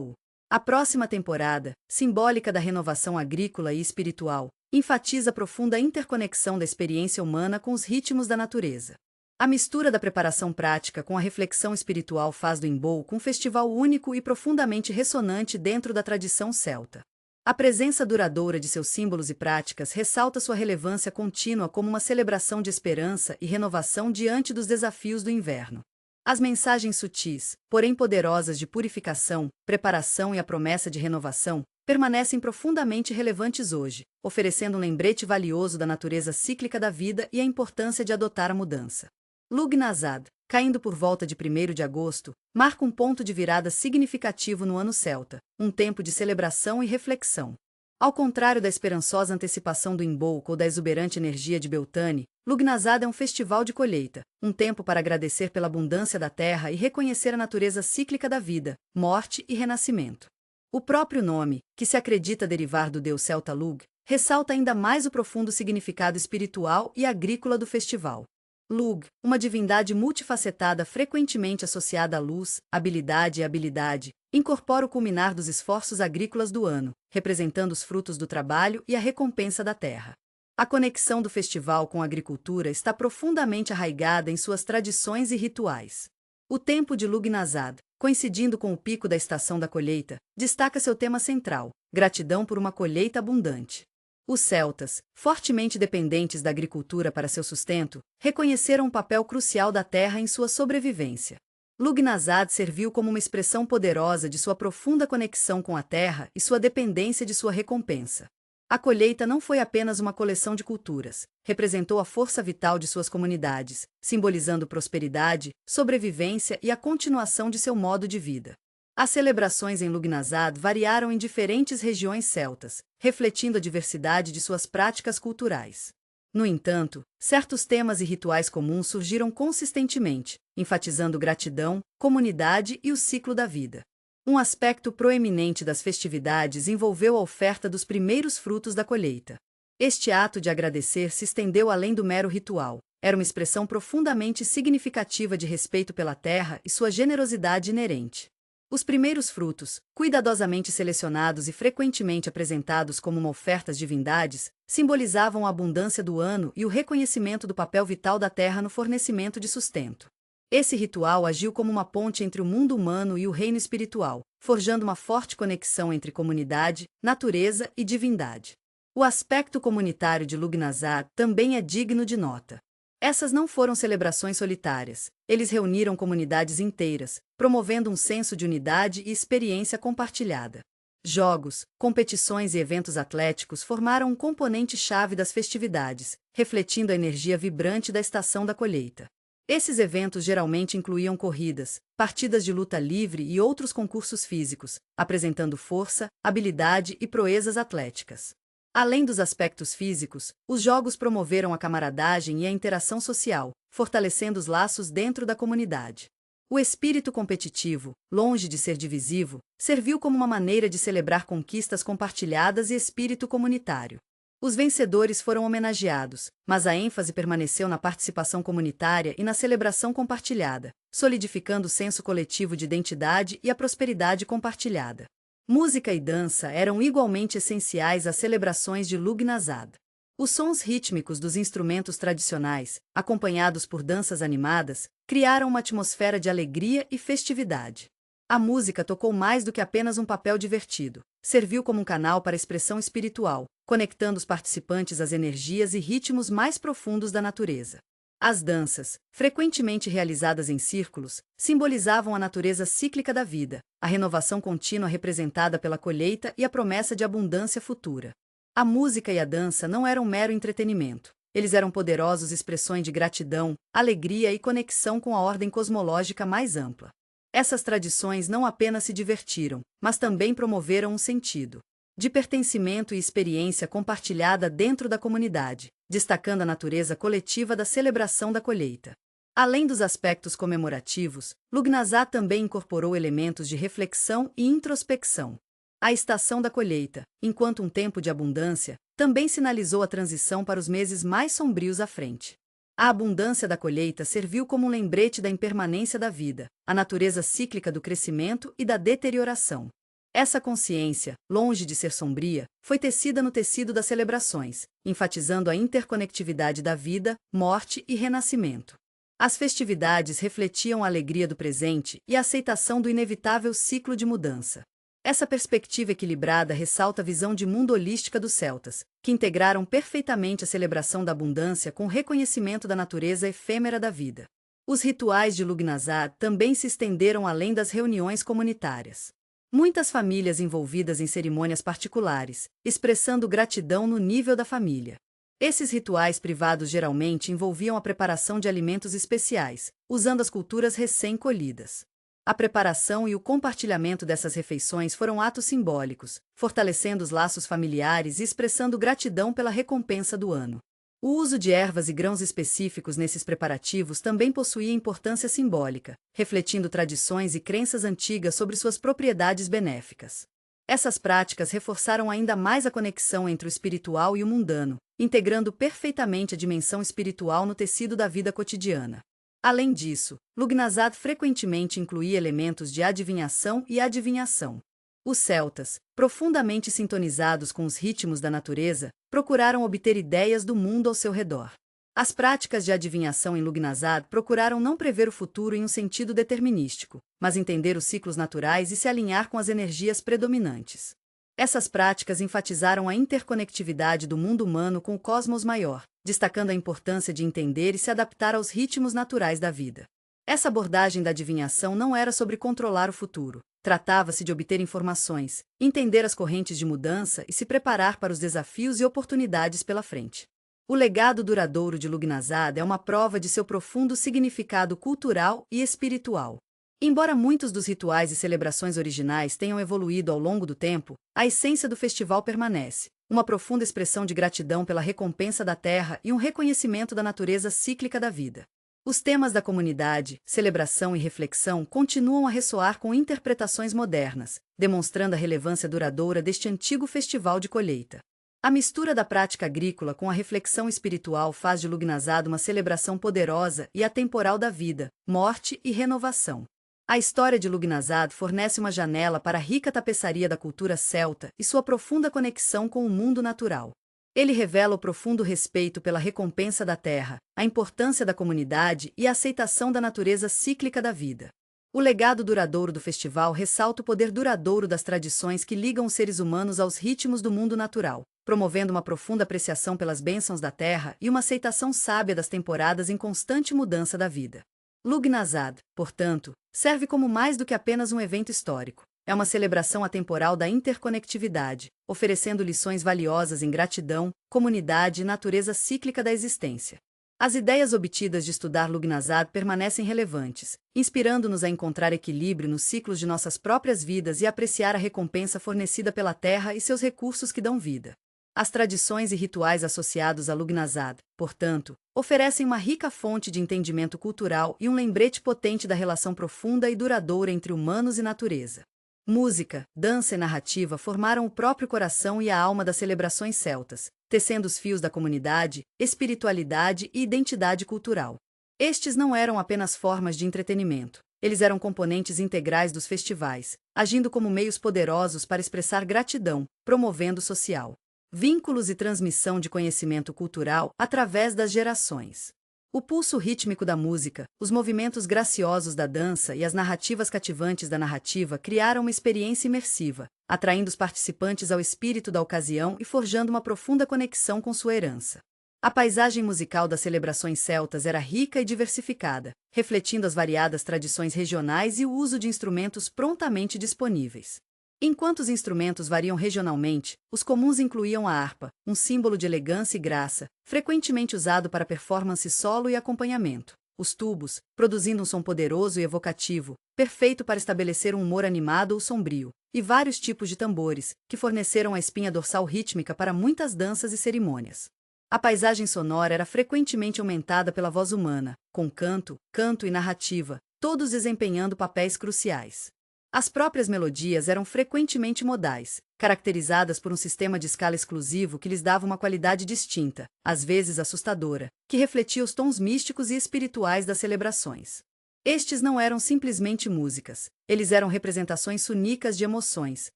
a próxima temporada, simbólica da renovação agrícola e espiritual, enfatiza a profunda interconexão da experiência humana com os ritmos da natureza. A mistura da preparação prática com a reflexão espiritual faz do Imbolc um festival único e profundamente ressonante dentro da tradição celta. A presença duradoura de seus símbolos e práticas ressalta sua relevância contínua como uma celebração de esperança e renovação diante dos desafios do inverno. As mensagens sutis, porém poderosas de purificação, preparação e a promessa de renovação, permanecem profundamente relevantes hoje, oferecendo um lembrete valioso da natureza cíclica da vida e a importância de adotar a mudança. Lughnasadh, caindo por volta de 1º de agosto, marca um ponto de virada significativo no ano celta, um tempo de celebração e reflexão. Ao contrário da esperançosa antecipação do Imbolc ou da exuberante energia de Beltane, Lughnasadh é um festival de colheita, um tempo para agradecer pela abundância da terra e reconhecer a natureza cíclica da vida, morte e renascimento. O próprio nome, que se acredita derivar do deus celta Lugh, ressalta ainda mais o profundo significado espiritual e agrícola do festival. Lugh, uma divindade multifacetada frequentemente associada à luz, habilidade e habilidade, incorpora o culminar dos esforços agrícolas do ano, representando os frutos do trabalho e a recompensa da terra. A conexão do festival com a agricultura está profundamente arraigada em suas tradições e rituais. O tempo de Lughnasadh, coincidindo com o pico da estação da colheita, destaca seu tema central: gratidão por uma colheita abundante. Os celtas, fortemente dependentes da agricultura para seu sustento, reconheceram o papel crucial da terra em sua sobrevivência. Lughnasadh serviu como uma expressão poderosa de sua profunda conexão com a terra e sua dependência de sua recompensa. A colheita não foi apenas uma coleção de culturas, representou a força vital de suas comunidades, simbolizando prosperidade, sobrevivência e a continuação de seu modo de vida. As celebrações em Lughnasadh variaram em diferentes regiões celtas, refletindo a diversidade de suas práticas culturais. No entanto, certos temas e rituais comuns surgiram consistentemente, enfatizando gratidão, comunidade e o ciclo da vida. Um aspecto proeminente das festividades envolveu a oferta dos primeiros frutos da colheita. Este ato de agradecer se estendeu além do mero ritual. Era uma expressão profundamente significativa de respeito pela terra e sua generosidade inerente. Os primeiros frutos, cuidadosamente selecionados e frequentemente apresentados como uma oferta às divindades, simbolizavam a abundância do ano e o reconhecimento do papel vital da terra no fornecimento de sustento. Esse ritual agiu como uma ponte entre o mundo humano e o reino espiritual, forjando uma forte conexão entre comunidade, natureza e divindade. O aspecto comunitário de Lugnazad também é digno de nota. Essas não foram celebrações solitárias, eles reuniram comunidades inteiras, promovendo um senso de unidade e experiência compartilhada. Jogos, competições e eventos atléticos formaram um componente-chave das festividades, refletindo a energia vibrante da estação da colheita. Esses eventos geralmente incluíam corridas, partidas de luta livre e outros concursos físicos, apresentando força, habilidade e proezas atléticas. Além dos aspectos físicos, os jogos promoveram a camaradagem e a interação social, fortalecendo os laços dentro da comunidade. O espírito competitivo, longe de ser divisivo, serviu como uma maneira de celebrar conquistas compartilhadas e espírito comunitário. Os vencedores foram homenageados, mas a ênfase permaneceu na participação comunitária e na celebração compartilhada, solidificando o senso coletivo de identidade e a prosperidade compartilhada. Música e dança eram igualmente essenciais às celebrações de Lugnazad. Os sons rítmicos dos instrumentos tradicionais, acompanhados por danças animadas, criaram uma atmosfera de alegria e festividade. A música tocou mais do que apenas um papel divertido. Serviu como um canal para a expressão espiritual, conectando os participantes às energias e ritmos mais profundos da natureza. As danças, frequentemente realizadas em círculos, simbolizavam a natureza cíclica da vida, a renovação contínua representada pela colheita e a promessa de abundância futura. A música e a dança não eram mero entretenimento. Eles eram poderosas expressões de gratidão, alegria e conexão com a ordem cosmológica mais ampla. Essas tradições não apenas se divertiram, mas também promoveram um sentido de pertencimento e experiência compartilhada dentro da comunidade, destacando a natureza coletiva da celebração da colheita. Além dos aspectos comemorativos, Lugnazad também incorporou elementos de reflexão e introspecção. A estação da colheita, enquanto um tempo de abundância, também sinalizou a transição para os meses mais sombrios à frente. A abundância da colheita serviu como um lembrete da impermanência da vida, a natureza cíclica do crescimento e da deterioração. Essa consciência, longe de ser sombria, foi tecida no tecido das celebrações, enfatizando a interconectividade da vida, morte e renascimento. As festividades refletiam a alegria do presente e a aceitação do inevitável ciclo de mudança. Essa perspectiva equilibrada ressalta a visão de mundo holística dos celtas, que integraram perfeitamente a celebração da abundância com o reconhecimento da natureza efêmera da vida. Os rituais de Lugnazad também se estenderam além das reuniões comunitárias. Muitas famílias envolvidas em cerimônias particulares, expressando gratidão no nível da família. Esses rituais privados geralmente envolviam a preparação de alimentos especiais, usando as culturas recém-colhidas. A preparação e o compartilhamento dessas refeições foram atos simbólicos, fortalecendo os laços familiares e expressando gratidão pela recompensa do ano. O uso de ervas e grãos específicos nesses preparativos também possuía importância simbólica, refletindo tradições e crenças antigas sobre suas propriedades benéficas. Essas práticas reforçaram ainda mais a conexão entre o espiritual e o mundano, integrando perfeitamente a dimensão espiritual no tecido da vida cotidiana. Além disso, Lugnazad frequentemente incluía elementos de adivinhação e adivinhação. Os celtas, profundamente sintonizados com os ritmos da natureza, procuraram obter ideias do mundo ao seu redor. As práticas de adivinhação em Lugnazad procuraram não prever o futuro em um sentido determinístico, mas entender os ciclos naturais e se alinhar com as energias predominantes. Essas práticas enfatizaram a interconectividade do mundo humano com o cosmos maior, destacando a importância de entender e se adaptar aos ritmos naturais da vida. Essa abordagem da adivinhação não era sobre controlar o futuro. Tratava-se de obter informações, entender as correntes de mudança e se preparar para os desafios e oportunidades pela frente. O legado duradouro de Lugnazad é uma prova de seu profundo significado cultural e espiritual. Embora muitos dos rituais e celebrações originais tenham evoluído ao longo do tempo, a essência do festival permanece, uma profunda expressão de gratidão pela recompensa da terra e um reconhecimento da natureza cíclica da vida. Os temas da comunidade, celebração e reflexão continuam a ressoar com interpretações modernas, demonstrando a relevância duradoura deste antigo festival de colheita. A mistura da prática agrícola com a reflexão espiritual faz de Lugnazad uma celebração poderosa e atemporal da vida, morte e renovação. A história de Lugnazad fornece uma janela para a rica tapeçaria da cultura celta e sua profunda conexão com o mundo natural. Ele revela o profundo respeito pela recompensa da terra, a importância da comunidade e a aceitação da natureza cíclica da vida. O legado duradouro do festival ressalta o poder duradouro das tradições que ligam os seres humanos aos ritmos do mundo natural, promovendo uma profunda apreciação pelas bênçãos da terra e uma aceitação sábia das temporadas em constante mudança da vida. Lughnasadh, portanto, serve como mais do que apenas um evento histórico. É uma celebração atemporal da interconectividade, oferecendo lições valiosas em gratidão, comunidade e natureza cíclica da existência. As ideias obtidas de estudar Lughnasadh permanecem relevantes, inspirando-nos a encontrar equilíbrio nos ciclos de nossas próprias vidas e apreciar a recompensa fornecida pela terra e seus recursos que dão vida. As tradições e rituais associados a Lughnasadh, portanto, oferecem uma rica fonte de entendimento cultural e um lembrete potente da relação profunda e duradoura entre humanos e natureza. Música, dança e narrativa formaram o próprio coração e a alma das celebrações celtas, tecendo os fios da comunidade, espiritualidade e identidade cultural. Estes não eram apenas formas de entretenimento, eles eram componentes integrais dos festivais, agindo como meios poderosos para expressar gratidão, promovendo social vínculos e transmissão de conhecimento cultural através das gerações. O pulso rítmico da música, os movimentos graciosos da dança e as narrativas cativantes da narrativa criaram uma experiência imersiva, atraindo os participantes ao espírito da ocasião e forjando uma profunda conexão com sua herança. A paisagem musical das celebrações celtas era rica e diversificada, refletindo as variadas tradições regionais e o uso de instrumentos prontamente disponíveis. Enquanto os instrumentos variam regionalmente, os comuns incluíam a harpa, um símbolo de elegância e graça, frequentemente usado para performance solo e acompanhamento. Os tubos, produzindo um som poderoso e evocativo, perfeito para estabelecer um humor animado ou sombrio, e vários tipos de tambores, que forneceram a espinha dorsal rítmica para muitas danças e cerimônias. A paisagem sonora era frequentemente aumentada pela voz humana, com canto e narrativa, todos desempenhando papéis cruciais. As próprias melodias eram frequentemente modais, caracterizadas por um sistema de escala exclusivo que lhes dava uma qualidade distinta, às vezes assustadora, que refletia os tons místicos e espirituais das celebrações. Estes não eram simplesmente músicas, eles eram representações únicas de emoções,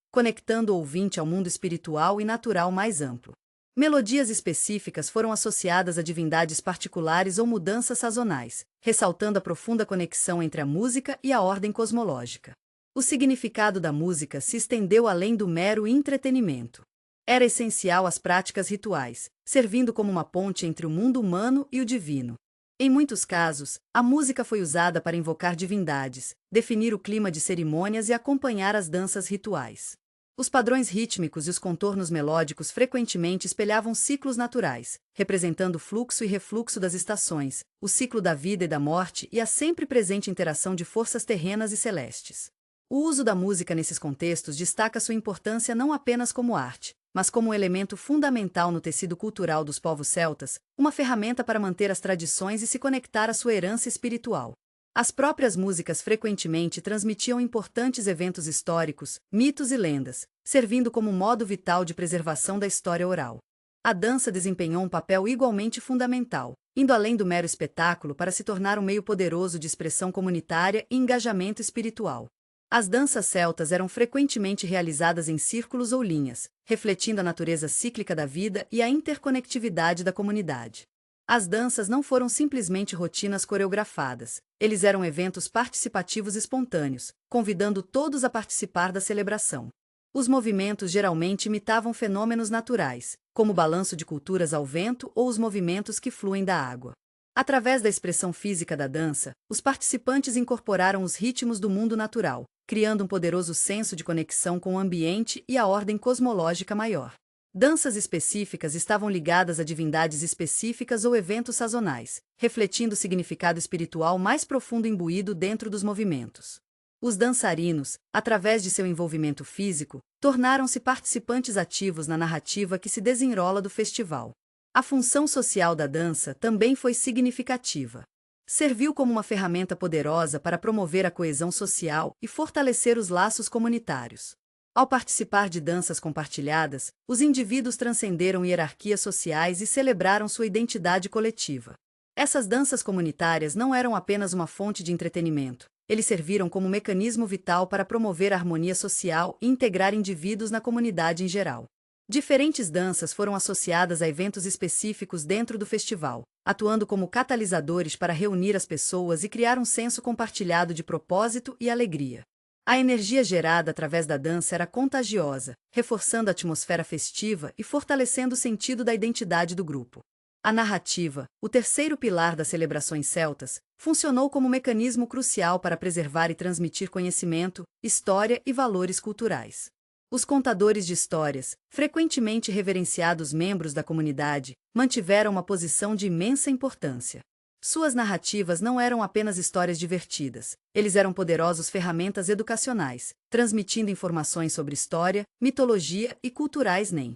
conectando o ouvinte ao mundo espiritual e natural mais amplo. Melodias específicas foram associadas a divindades particulares ou mudanças sazonais, ressaltando a profunda conexão entre a música e a ordem cosmológica. O significado da música se estendeu além do mero entretenimento. Era essencial às práticas rituais, servindo como uma ponte entre o mundo humano e o divino. Em muitos casos, a música foi usada para invocar divindades, definir o clima de cerimônias e acompanhar as danças rituais. Os padrões rítmicos e os contornos melódicos frequentemente espelhavam ciclos naturais, representando o fluxo e refluxo das estações, o ciclo da vida e da morte e a sempre presente interação de forças terrenas e celestes. O uso da música nesses contextos destaca sua importância não apenas como arte, mas como um elemento fundamental no tecido cultural dos povos celtas, uma ferramenta para manter as tradições e se conectar à sua herança espiritual. As próprias músicas frequentemente transmitiam importantes eventos históricos, mitos e lendas, servindo como modo vital de preservação da história oral. A dança desempenhou um papel igualmente fundamental, indo além do mero espetáculo para se tornar um meio poderoso de expressão comunitária e engajamento espiritual. As danças celtas eram frequentemente realizadas em círculos ou linhas, refletindo a natureza cíclica da vida e a interconectividade da comunidade. As danças não foram simplesmente rotinas coreografadas, eles eram eventos participativos espontâneos, convidando todos a participar da celebração. Os movimentos geralmente imitavam fenômenos naturais, como o balanço de culturas ao vento ou os movimentos que fluem da água. Através da expressão física da dança, os participantes incorporaram os ritmos do mundo natural, criando um poderoso senso de conexão com o ambiente e a ordem cosmológica maior. Danças específicas estavam ligadas a divindades específicas ou eventos sazonais, refletindo o significado espiritual mais profundo imbuído dentro dos movimentos. Os dançarinos, através de seu envolvimento físico, tornaram-se participantes ativos na narrativa que se desenrola do festival. A função social da dança também foi significativa. Serviu como uma ferramenta poderosa para promover a coesão social e fortalecer os laços comunitários. Ao participar de danças compartilhadas, os indivíduos transcenderam hierarquias sociais e celebraram sua identidade coletiva. Essas danças comunitárias não eram apenas uma fonte de entretenimento, eles serviram como mecanismo vital para promover a harmonia social e integrar indivíduos na comunidade em geral. Diferentes danças foram associadas a eventos específicos dentro do festival, atuando como catalisadores para reunir as pessoas e criar um senso compartilhado de propósito e alegria. A energia gerada através da dança era contagiosa, reforçando a atmosfera festiva e fortalecendo o sentido da identidade do grupo. A narrativa, o terceiro pilar das celebrações celtas, funcionou como mecanismo crucial para preservar e transmitir conhecimento, história e valores culturais. Os contadores de histórias, frequentemente reverenciados membros da comunidade, mantiveram uma posição de imensa importância. Suas narrativas não eram apenas histórias divertidas, eles eram poderosas ferramentas educacionais, transmitindo informações sobre história, mitologia e culturais nem.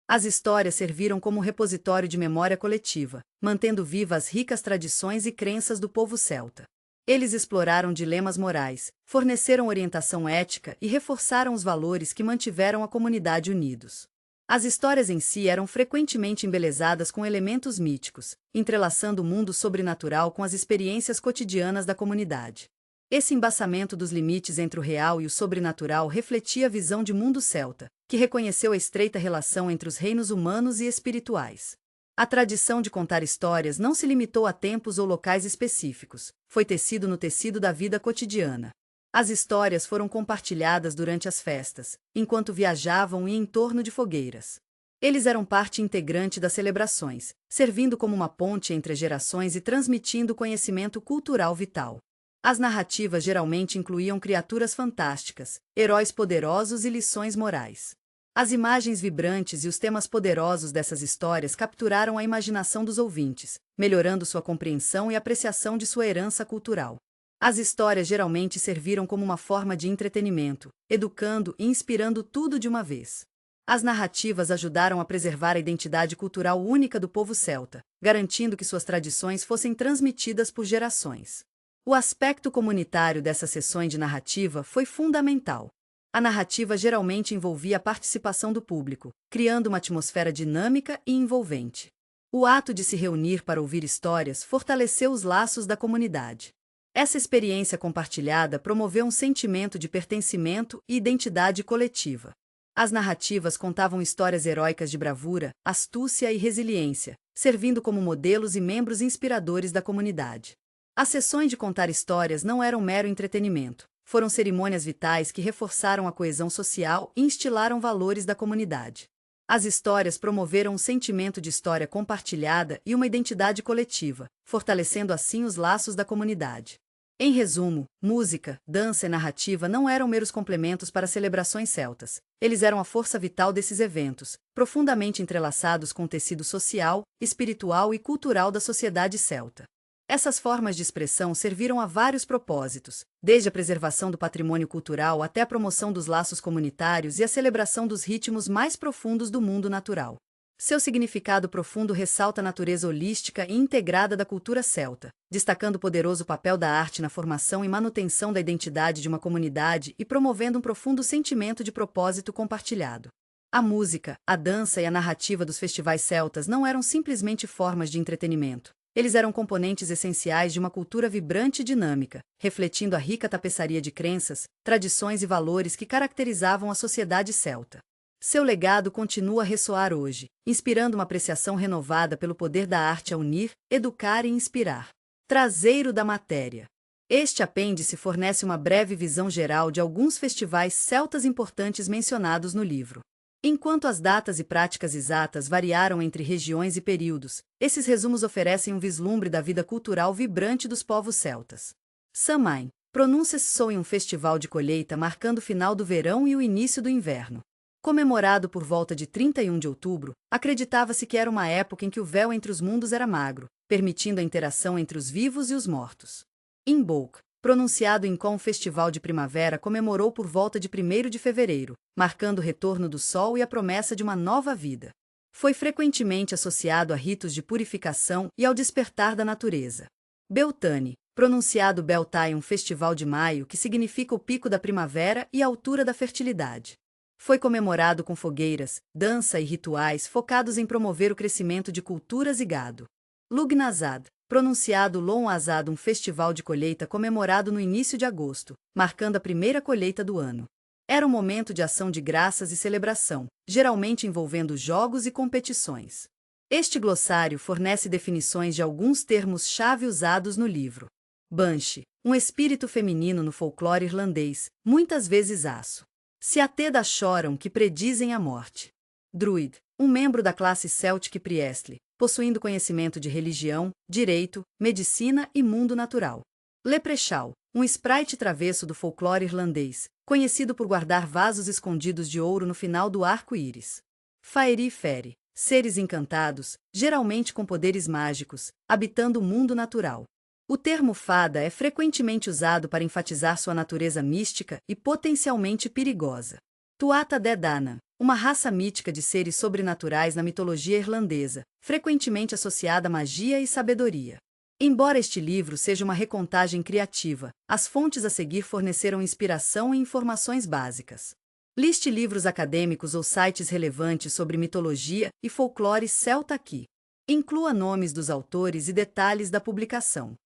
As histórias serviram como repositório de memória coletiva, mantendo vivas as ricas tradições e crenças do povo celta. Eles exploraram dilemas morais, forneceram orientação ética e reforçaram os valores que mantiveram a comunidade unidos. As histórias em si eram frequentemente embelezadas com elementos míticos, entrelaçando o mundo sobrenatural com as experiências cotidianas da comunidade. Esse embaçamento dos limites entre o real e o sobrenatural refletia a visão de mundo celta, que reconheceu a estreita relação entre os reinos humanos e espirituais. A tradição de contar histórias não se limitou a tempos ou locais específicos, foi tecido no tecido da vida cotidiana. As histórias foram compartilhadas durante as festas, enquanto viajavam e em torno de fogueiras. Eles eram parte integrante das celebrações, servindo como uma ponte entre gerações e transmitindo conhecimento cultural vital. As narrativas geralmente incluíam criaturas fantásticas, heróis poderosos e lições morais. As imagens vibrantes e os temas poderosos dessas histórias capturaram a imaginação dos ouvintes, melhorando sua compreensão e apreciação de sua herança cultural. As histórias geralmente serviram como uma forma de entretenimento, educando e inspirando tudo de uma vez. As narrativas ajudaram a preservar a identidade cultural única do povo celta, garantindo que suas tradições fossem transmitidas por gerações. O aspecto comunitário dessas sessões de narrativa foi fundamental. A narrativa geralmente envolvia a participação do público, criando uma atmosfera dinâmica e envolvente. O ato de se reunir para ouvir histórias fortaleceu os laços da comunidade. Essa experiência compartilhada promoveu um sentimento de pertencimento e identidade coletiva. As narrativas contavam histórias heróicas de bravura, astúcia e resiliência, servindo como modelos e membros inspiradores da comunidade. As sessões de contar histórias não eram mero entretenimento, foram cerimônias vitais que reforçaram a coesão social e instilaram valores da comunidade. As histórias promoveram um sentimento de história compartilhada e uma identidade coletiva, fortalecendo assim os laços da comunidade. Em resumo, música, dança e narrativa não eram meros complementos para celebrações celtas, eles eram a força vital desses eventos, profundamente entrelaçados com o tecido social, espiritual e cultural da sociedade celta. Essas formas de expressão serviram a vários propósitos, desde a preservação do patrimônio cultural até a promoção dos laços comunitários e a celebração dos ritmos mais profundos do mundo natural. Seu significado profundo ressalta a natureza holística e integrada da cultura celta, destacando o poderoso papel da arte na formação e manutenção da identidade de uma comunidade e promovendo um profundo sentimento de propósito compartilhado. A música, a dança e a narrativa dos festivais celtas não eram simplesmente formas de entretenimento. Eles eram componentes essenciais de uma cultura vibrante e dinâmica, refletindo a rica tapeçaria de crenças, tradições e valores que caracterizavam a sociedade celta. Seu legado continua a ressoar hoje, inspirando uma apreciação renovada pelo poder da arte a unir, educar e inspirar. Traseiro da matéria. Este apêndice fornece uma breve visão geral de alguns festivais celtas importantes mencionados no livro. Enquanto as datas e práticas exatas variaram entre regiões e períodos, esses resumos oferecem um vislumbre da vida cultural vibrante dos povos celtas. Samhain. Pronuncia-se em um festival de colheita marcando o final do verão e o início do inverno. Comemorado por volta de 31 de outubro, acreditava-se que era uma época em que o véu entre os mundos era magro, permitindo a interação entre os vivos e os mortos. Imbolc. Pronunciado em com festival de primavera comemorou por volta de 1º de fevereiro, marcando o retorno do sol e a promessa de uma nova vida. Foi frequentemente associado a ritos de purificação e ao despertar da natureza. Beltane. Pronunciado Beltane, um festival de maio que significa o pico da primavera e a altura da fertilidade. Foi comemorado com fogueiras, dança e rituais focados em promover o crescimento de culturas e gado. Lugnazad. Pronunciado Lon Azad, um festival de colheita comemorado no início de agosto, marcando a primeira colheita do ano. Era um momento de ação de graças e celebração, geralmente envolvendo jogos e competições. Este glossário fornece definições de alguns termos-chave usados no livro. Banshee, um espírito feminino no folclore irlandês, muitas vezes aço. Seateda choram que predizem a morte. Druid, um membro da classe Celtic Priestly, possuindo conhecimento de religião, direito, medicina e mundo natural. Leprechaun, um sprite travesso do folclore irlandês, conhecido por guardar vasos escondidos de ouro no final do arco-íris. Faerie Fairy, seres encantados, geralmente com poderes mágicos, habitando o mundo natural. O termo fada é frequentemente usado para enfatizar sua natureza mística e potencialmente perigosa. Tuatha Dé Danann, uma raça mítica de seres sobrenaturais na mitologia irlandesa, frequentemente associada à magia e sabedoria. Embora este livro seja uma recontagem criativa, as fontes a seguir forneceram inspiração e informações básicas. Liste livros acadêmicos ou sites relevantes sobre mitologia e folclore celta aqui. Inclua nomes dos autores e detalhes da publicação.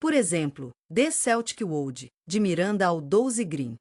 Por exemplo, The Celtic World, de Miranda Aldous Green.